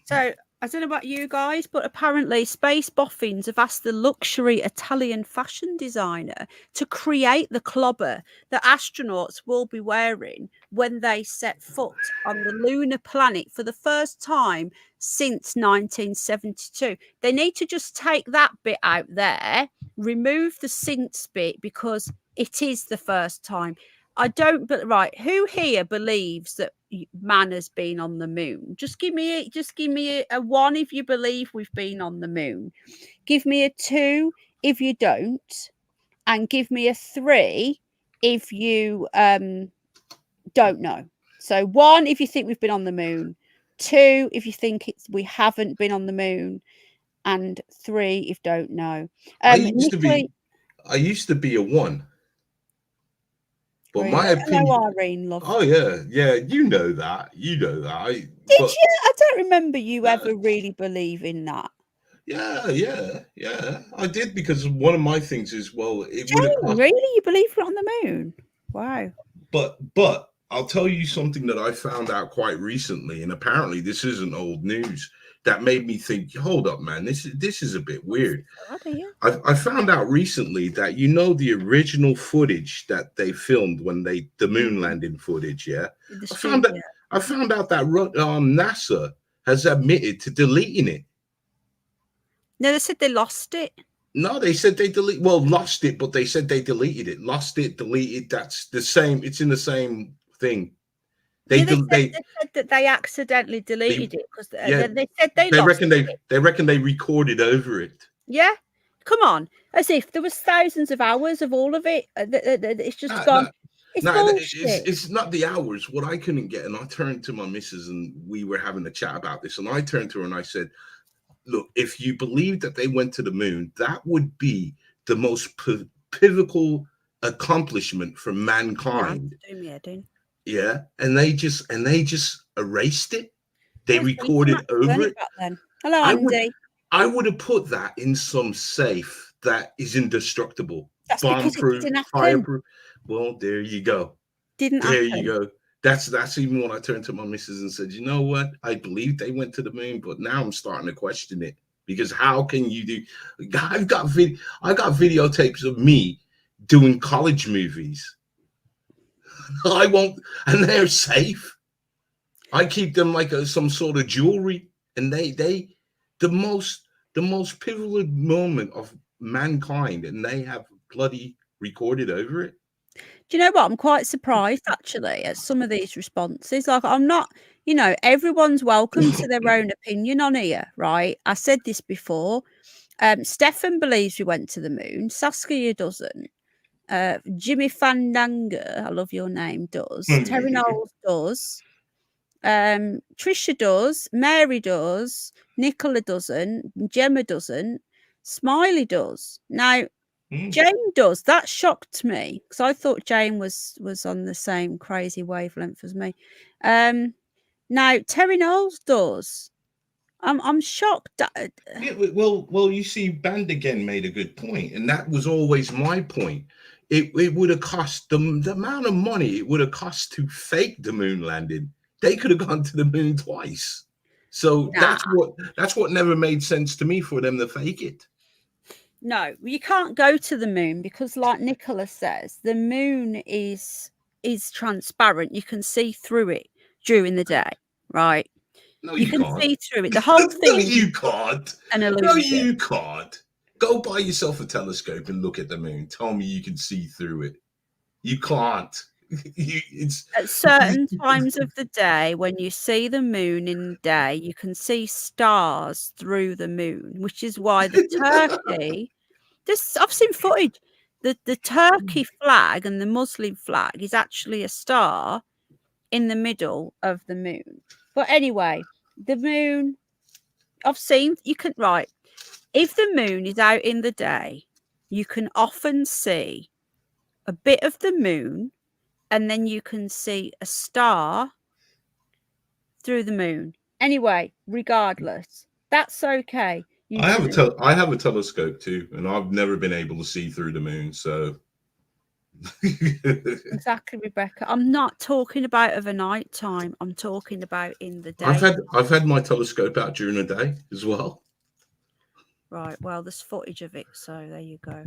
Speaker 1: So I don't know about you guys, but apparently space boffins have asked the luxury Italian fashion designer to create the clobber that astronauts will be wearing when they set foot on the lunar planet for the first time since 1972. They need to just take that bit out there, remove the since bit, because it is the first time. Right, who here believes that man has been on the moon? Just give me a 1 if you believe we've been on the moon. Give me a 2 if you don't, and give me a 3 if you don't know. So 1 if you think we've been on the moon, 2 if you think we haven't been on the moon, and 3 if don't know.
Speaker 3: I used to be a 1. But really? My opinion.
Speaker 1: Hello, Irene, love.
Speaker 3: Oh yeah, you know that. Did you? I
Speaker 1: don't remember you ever really believing that.
Speaker 3: Yeah. I did, because one of my things is, well, it
Speaker 1: would really, you believe we're on the moon? Wow.
Speaker 3: But I'll tell you something that I found out quite recently, and apparently this isn't old news, that made me think, hold up, man, this is a bit weird. I found out recently that, the original footage that they filmed when the moon landing footage, I found out that NASA has admitted to deleting it.
Speaker 1: No, they said they lost it.
Speaker 3: No, they said they lost it, but they said they deleted it. Lost it, deleted, that's the same. It's in the same thing. They said
Speaker 1: that they accidentally deleted it because they said they
Speaker 3: reckon they recorded over it.
Speaker 1: Yeah, come on, as if there was thousands of hours of all of it. It's just gone.
Speaker 3: It's not the hours. What I couldn't get, and I turned to my missus and we were having a chat about this, and I turned to her and I said, "Look, if you believe that they went to the moon, that would be the most pivotal accomplishment for mankind." Yeah, and they just erased it. They recorded over it.
Speaker 1: Hello, Andy.
Speaker 3: I would have put that in some safe that is indestructible, bomb-proof, fireproof. Well, there you go. There you go. That's even when I turned to my missus and said, you know what? I believe they went to the moon, but now I'm starting to question it, because how can you do? I got videotapes of me doing college movies. I won't, and they're safe. I keep them like some sort of jewelry, and the most pivotal moment of mankind, and they have bloody recorded over it.
Speaker 1: Do you know what? I'm quite surprised actually at some of these responses. Like, I'm not, everyone's welcome to their own opinion on here, right? I said this before. Stefan believes we went to the moon. Saskia doesn't. Jimmy Fandanger, I love your name, does. Terry Knowles does. Trisha does. Mary does. Nicola doesn't. Gemma doesn't. Smiley does. Now, Jane does. That shocked me because I thought Jane was on the same crazy wavelength as me. Now Terry Knowles does. I'm shocked.
Speaker 3: Yeah, well, you see, Band again made a good point, and that was always my point. It would have cost them the amount of money it would have cost to fake the moon landing. They could have gone to the moon twice. So that's what never made sense to me for them to fake it.
Speaker 1: No, you can't go to the moon because, like Nicola says, the moon is transparent. You can see through it during the day, right?
Speaker 3: No,
Speaker 1: you can
Speaker 3: can't.
Speaker 1: See through it. The whole thing.
Speaker 3: No, you can't.
Speaker 1: An illusion.
Speaker 3: No, you can't. Go buy yourself a telescope and look at the moon. Tell me you can see through it. You can't.
Speaker 1: At certain times of the day, when you see the moon in the day, you can see stars through the moon, which is why the turkey. I've seen footage. The turkey flag and the Muslim flag is actually a star in the middle of the moon. But anyway, the moon, I've seen, you can, right, if the moon is out in the day, you can often see a bit of the moon, and then you can see a star through the moon. Anyway, regardless, that's okay.
Speaker 3: I have a telescope too, and I've never been able to see through the moon. So
Speaker 1: exactly, Rebecca. I'm not talking about overnight time. I'm talking about in the day.
Speaker 3: I've had my telescope out during the day as well.
Speaker 1: Right. Well, there's footage of it, so there you go.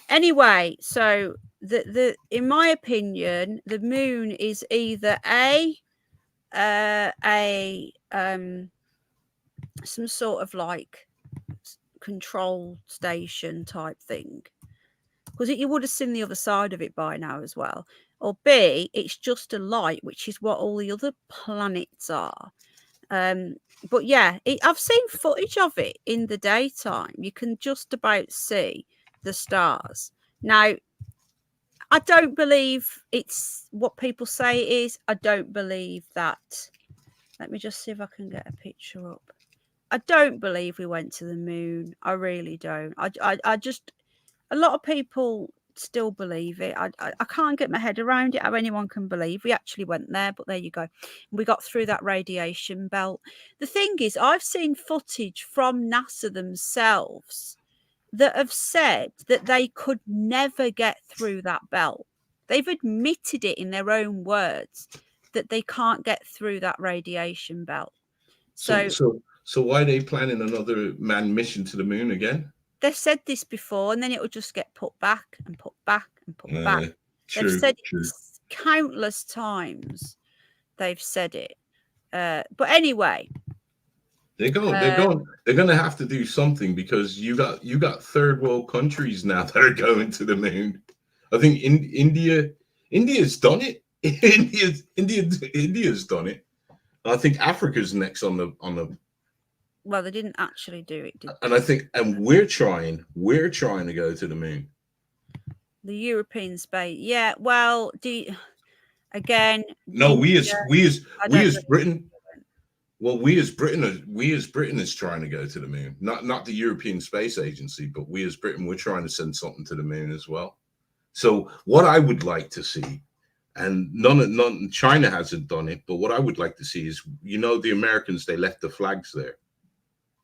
Speaker 1: Anyway, so the in my opinion, the moon is either some sort of like control station type thing, because you would have seen the other side of it by now as well, or B, it's just a light, which is what all the other planets are. But yeah, I've seen footage of it in the daytime. You can just about see the stars. Now, I don't believe it's what people say it is. I don't believe that. Let me just see if I can get a picture up. I don't believe we went to the moon. I really don't. I just, a lot of people still believe it. I can't get my head around it, how anyone can believe we actually went there, but there you go. We got through that radiation belt. The thing is, I've seen footage from NASA themselves that have said that they could never get through that belt. They've admitted it in their own words that they can't get through that radiation belt.
Speaker 3: So why are they planning another manned mission to the moon again?
Speaker 1: They've said this before, and then it will just get put back and put back and put back. They've said it countless times. They've said it. But anyway,
Speaker 3: they're going to have to do something, because you got third world countries now that are going to the moon. I think India's done it. India's done it. I think Africa's next on the.
Speaker 1: Well, they didn't actually do it, did they?
Speaker 3: And I think, and we're trying to go to the moon.
Speaker 1: The European space, yeah. Well, again?
Speaker 3: No, we as Britain. Well, we as Britain is trying to go to the moon. Not the European Space Agency, but we as Britain, we're trying to send something to the moon as well. So what I would like to see, and none China hasn't done it, but what I would like to see is, the Americans, they left the flags there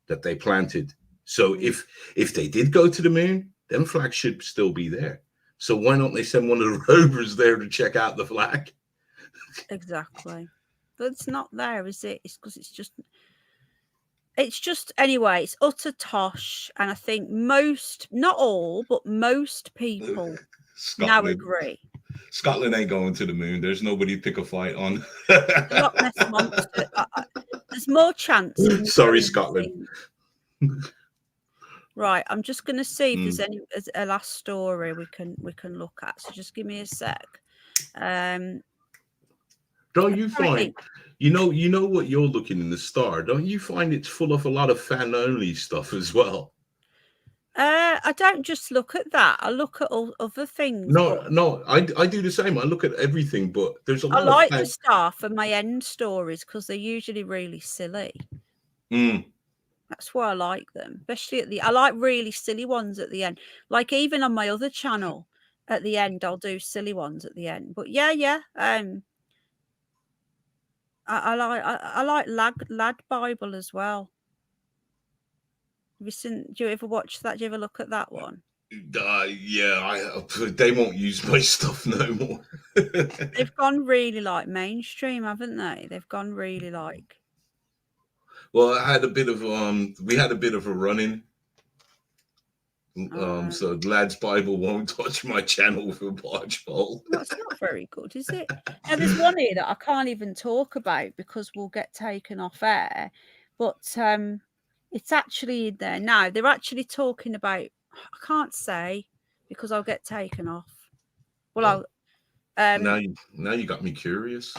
Speaker 3: that they planted. So if they did go to the moon, them flags should still be there. So why don't they send one of the rovers there to check out the flag?
Speaker 1: Exactly. But it's not there, is it? It's because it's just anyway, it's utter tosh. And I think not all, but most people now agree.
Speaker 3: Scotland ain't going to the moon. There's nobody to pick a fight on.
Speaker 1: Loch Ness Monster. There's more chance.
Speaker 3: Sorry, Scotland.
Speaker 1: Right, I'm just going to see if there's a last story we can look at. So just give me a sec.
Speaker 3: Don't you find, you know what you're looking in the star? Don't you find it's full of a lot of fan only stuff as well?
Speaker 1: I don't just look at that. I look at all other things.
Speaker 3: No, I do the same. I look at everything, but there's a lot.
Speaker 1: I like the star for my end stories because they're usually really silly. That's why I like them, especially I like really silly ones at the end. Like even on my other channel, at the end, I'll do silly ones at the end. But yeah. I like Lad Bible as well. Do you ever watch that? Do you ever look at that one?
Speaker 3: Yeah, they won't use my stuff no more.
Speaker 1: They've gone really like mainstream, haven't they? They've gone really like.
Speaker 3: Well, I had a bit of we had a bit of a run-in. So Lad's Bible won't touch my channel with a barge pole.
Speaker 1: That's not very good, is it? Now there's one here that I can't even talk about because we'll get taken off air, but it's actually in there now. They're actually talking about. I can't say because I'll get taken off. Well,
Speaker 3: now you got me curious.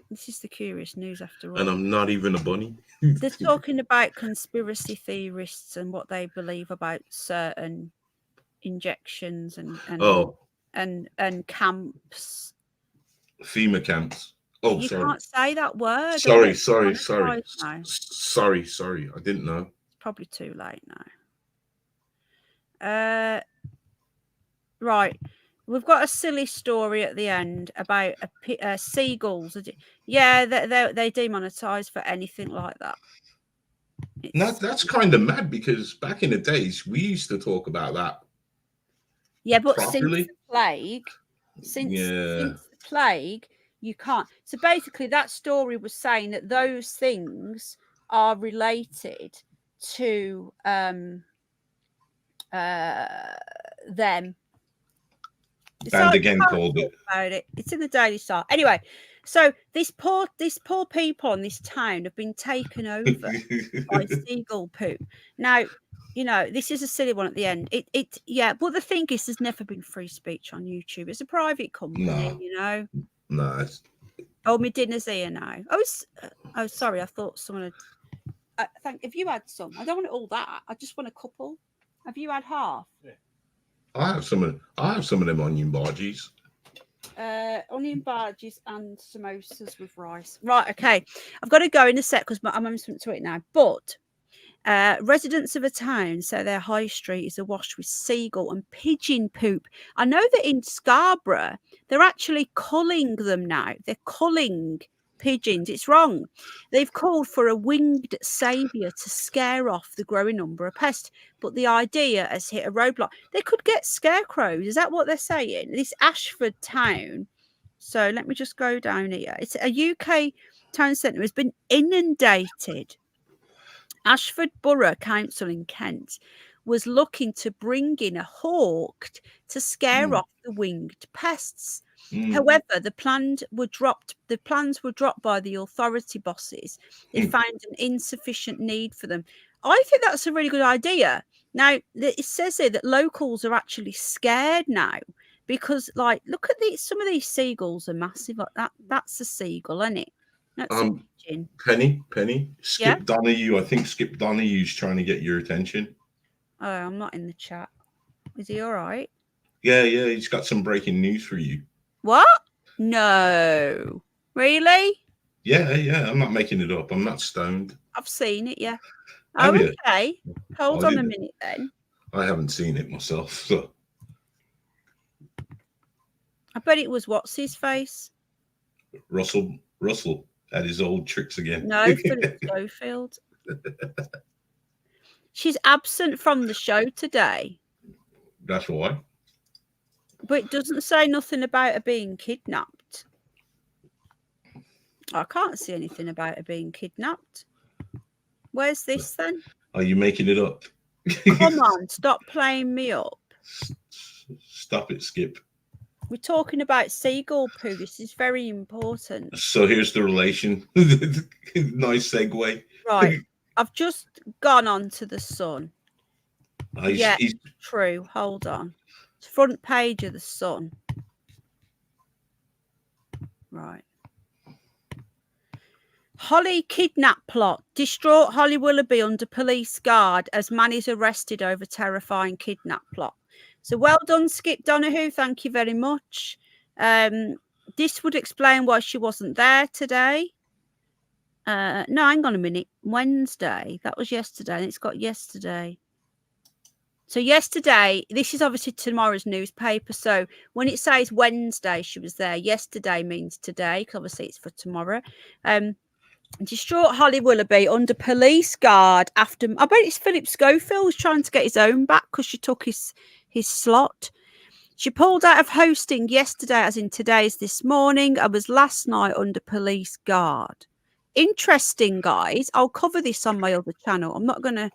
Speaker 1: This is the curious news after all.
Speaker 3: And I'm not even a bunny.
Speaker 1: They're talking about conspiracy theorists and what they believe about certain injections and camps.
Speaker 3: FEMA camps. Oh,
Speaker 1: you
Speaker 3: sorry.
Speaker 1: Can't say that word.
Speaker 3: Sorry. I didn't know.
Speaker 1: It's probably too late now. Right. We've got a silly story at the end about seagulls. Yeah, they demonetize for anything like that.
Speaker 3: That's kind of mad because back in the days we used to talk about that.
Speaker 1: Yeah, but
Speaker 3: properly.
Speaker 1: since the plague, you can't. So basically, that story was saying that those things are related to them.
Speaker 3: And again called it.
Speaker 1: About it. It's in the Daily Star. Anyway, so these poor people in this town have been taken over by seagull poo. Now, this is a silly one at the end. Yeah, but the thing is, there's never been free speech on YouTube. It's a private company,
Speaker 3: No.
Speaker 1: Oh, my dinner's here now. Oh, sorry. I thought someone had. Have you had some? I don't want all that. I just want a couple. Have you had half?
Speaker 5: Yeah.
Speaker 3: I have some of them onion barges.
Speaker 1: Onion barges and samosas with rice. Right, okay. I've got to go in a sec because I'm on to it now. But residents of a town say their high street is awash with seagull and pigeon poop. I know that in Scarborough, they're actually culling them now. They're culling pigeons. It's wrong. They've called for a winged saviour to scare off the growing number of pests, but the idea has hit a roadblock. They could get scarecrows. Is that what they're saying? This Ashford town. So let me just go down here. It's a UK town centre has been inundated. Ashford Borough Council in Kent was looking to bring in a hawk to scare off the winged pests. However, the plans were dropped by the authority bosses. They found an insufficient need for them. I think that's a really good idea. Now, it says here that locals are actually scared now because, like, look at some of these seagulls are massive. Like that. That's a seagull, isn't it? That's a pigeon.
Speaker 3: Penny. Skip Donahue. I think Skip Donahue's trying to get your attention.
Speaker 1: Oh, I'm not in the chat. Is he all right?
Speaker 3: Yeah. He's got some breaking news for you.
Speaker 1: What? No. Really?
Speaker 3: Yeah. I'm not making it up. I'm not stoned.
Speaker 1: I've seen it, yeah.
Speaker 3: Have you?
Speaker 1: Okay. Hold on a minute then.
Speaker 3: I haven't seen it myself, so.
Speaker 1: I bet it was what's his face?
Speaker 3: Russell had his old tricks again.
Speaker 1: No, Philip Schofield. She's absent from the show today.
Speaker 3: That's why.
Speaker 1: But it doesn't say nothing about her being kidnapped. I can't see anything about her being kidnapped. Where's this then?
Speaker 3: Are you making it up?
Speaker 1: Come on, stop playing me up.
Speaker 3: Stop it, Skip.
Speaker 1: We're talking about seagull poo. This is very important.
Speaker 3: So here's the relation. Nice segue.
Speaker 1: Right. I've just gone on to the Sun. He's... True. Hold on. It's front page of the Sun. Right. Holly kidnap plot. Distraught Holly Willoughby under police guard as man is arrested over terrifying kidnap plot. So well done, Skip Donahue. Thank you very much. This would explain why she wasn't there today. No, hang on a minute. Wednesday. That was yesterday. And it's got yesterday. So yesterday, this is obviously tomorrow's newspaper. So when it says Wednesday, she was there. Yesterday means today, because obviously it's for tomorrow. Distraught Holly Willoughby under police guard after. I bet it's Philip Schofield's trying to get his own back because she took his slot. She pulled out of hosting yesterday, as in today's this morning, and was last night under police guard. Interesting, guys. I'll cover this on my other channel. I'm not going to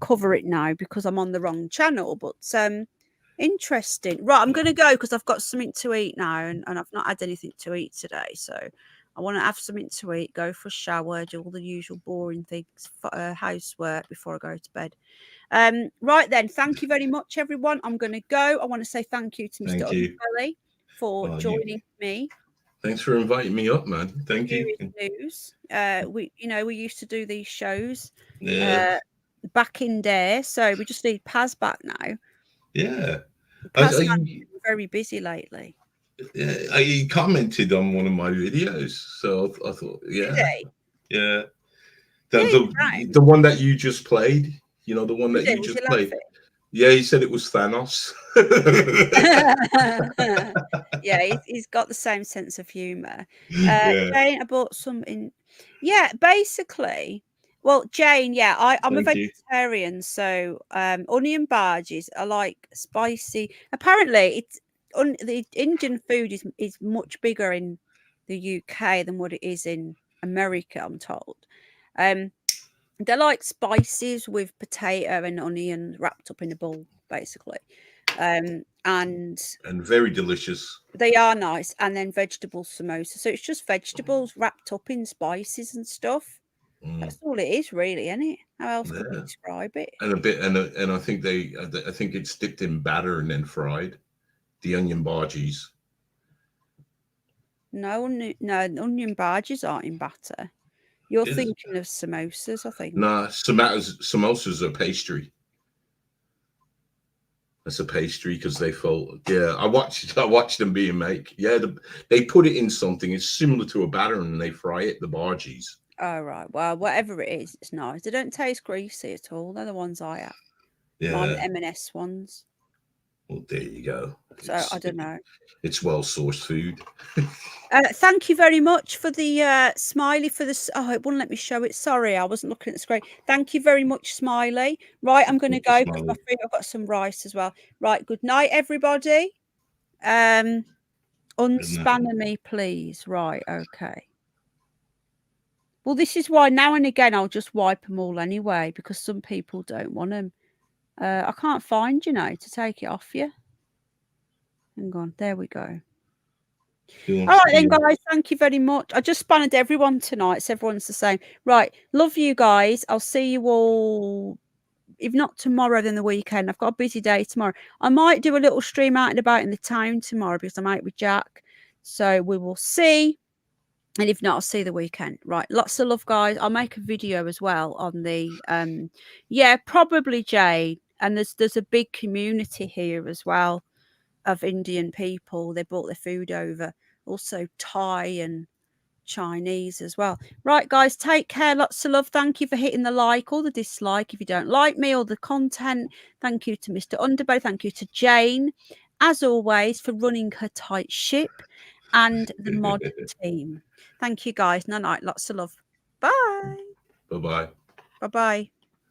Speaker 1: cover it now because I'm on the wrong channel, but interesting. Right, I'm going to go because I've got something to eat now, and I've not had anything to eat today, so I want to have something to eat, go for a shower, do all the usual boring things, housework before I go to bed. Right then, thank you very much, everyone. I'm going to go. I want to say thank you to Mr. Underbelly for joining me.
Speaker 3: Thanks for inviting me up, man. Thank you.
Speaker 1: News. We used to do these shows back in there, so we just need Paz back now.
Speaker 3: Yeah.
Speaker 1: Paz has been very busy lately.
Speaker 3: Yeah, he commented on one of my videos, so I thought, yeah. The one that you just played, the one that you just played. Yeah, he said it was Thanos.
Speaker 1: Yeah, he's got the same sense of humor. Jane, I bought some in. Yeah, basically. Well, Jane, I'm a vegetarian, so onion bhajis are like spicy. Apparently, the Indian food is much bigger in the UK than what it is in America, I'm told. They're like spices with potato and onion wrapped up in a bowl, basically. And
Speaker 3: very delicious.
Speaker 1: They are nice. And then vegetable samosa. So it's just vegetables wrapped up in spices and stuff. That's all it is, really, isn't it? How else could we describe it?
Speaker 3: And I think I think it's dipped in batter and then fried. The onion bhajis.
Speaker 1: No, onion bhajis aren't in batter. You're thinking of samosas, I think.
Speaker 3: No, samosas are pastry. That's a pastry because they fold. Yeah, I watched them being made. Yeah, they put it in something. It's similar to a batter and they fry it. The bhajis. Oh
Speaker 1: right. Well, whatever it is, it's nice. They don't taste greasy at all. They're the ones I have.
Speaker 3: Yeah.
Speaker 1: Mine, the M&S ones.
Speaker 3: Well, there you go.
Speaker 1: So I don't know.
Speaker 3: It's well-sourced food.
Speaker 1: Thank you very much for the smiley for this. Oh, it wouldn't let me show it. Sorry, I wasn't looking at the screen. Thank you very much, Smiley. Right, I'm going to go because my food. I've got some rice as well. Right, good night, everybody. Unspanner me, please. Right, okay. Well, this is why now and again I'll just wipe them all anyway because some people don't want them. I can't find to take it off you. Hang on, there we go. All right then, guys, thank you very much. I just spanned everyone tonight, so everyone's the same. Right, love you guys. I'll see you all, if not tomorrow, then the weekend. I've got a busy day tomorrow. I might do a little stream out and about in the town tomorrow because I'm out with Jack. So we will see. And if not, I'll see you the weekend. Right, lots of love, guys. I'll make a video as well on the, probably Jade. And there's a big community here as well of Indian people. They brought their food over. Also Thai and Chinese as well. Right, guys, take care. Lots of love. Thank you for hitting the like or the dislike if you don't like me or the content. Thank you to Mr. Underbelly. Thank you to Jane, as always, for running her tight ship and the mod team. Thank you, guys. Night. Lots of love. Bye.
Speaker 3: Bye-bye.
Speaker 1: Bye-bye.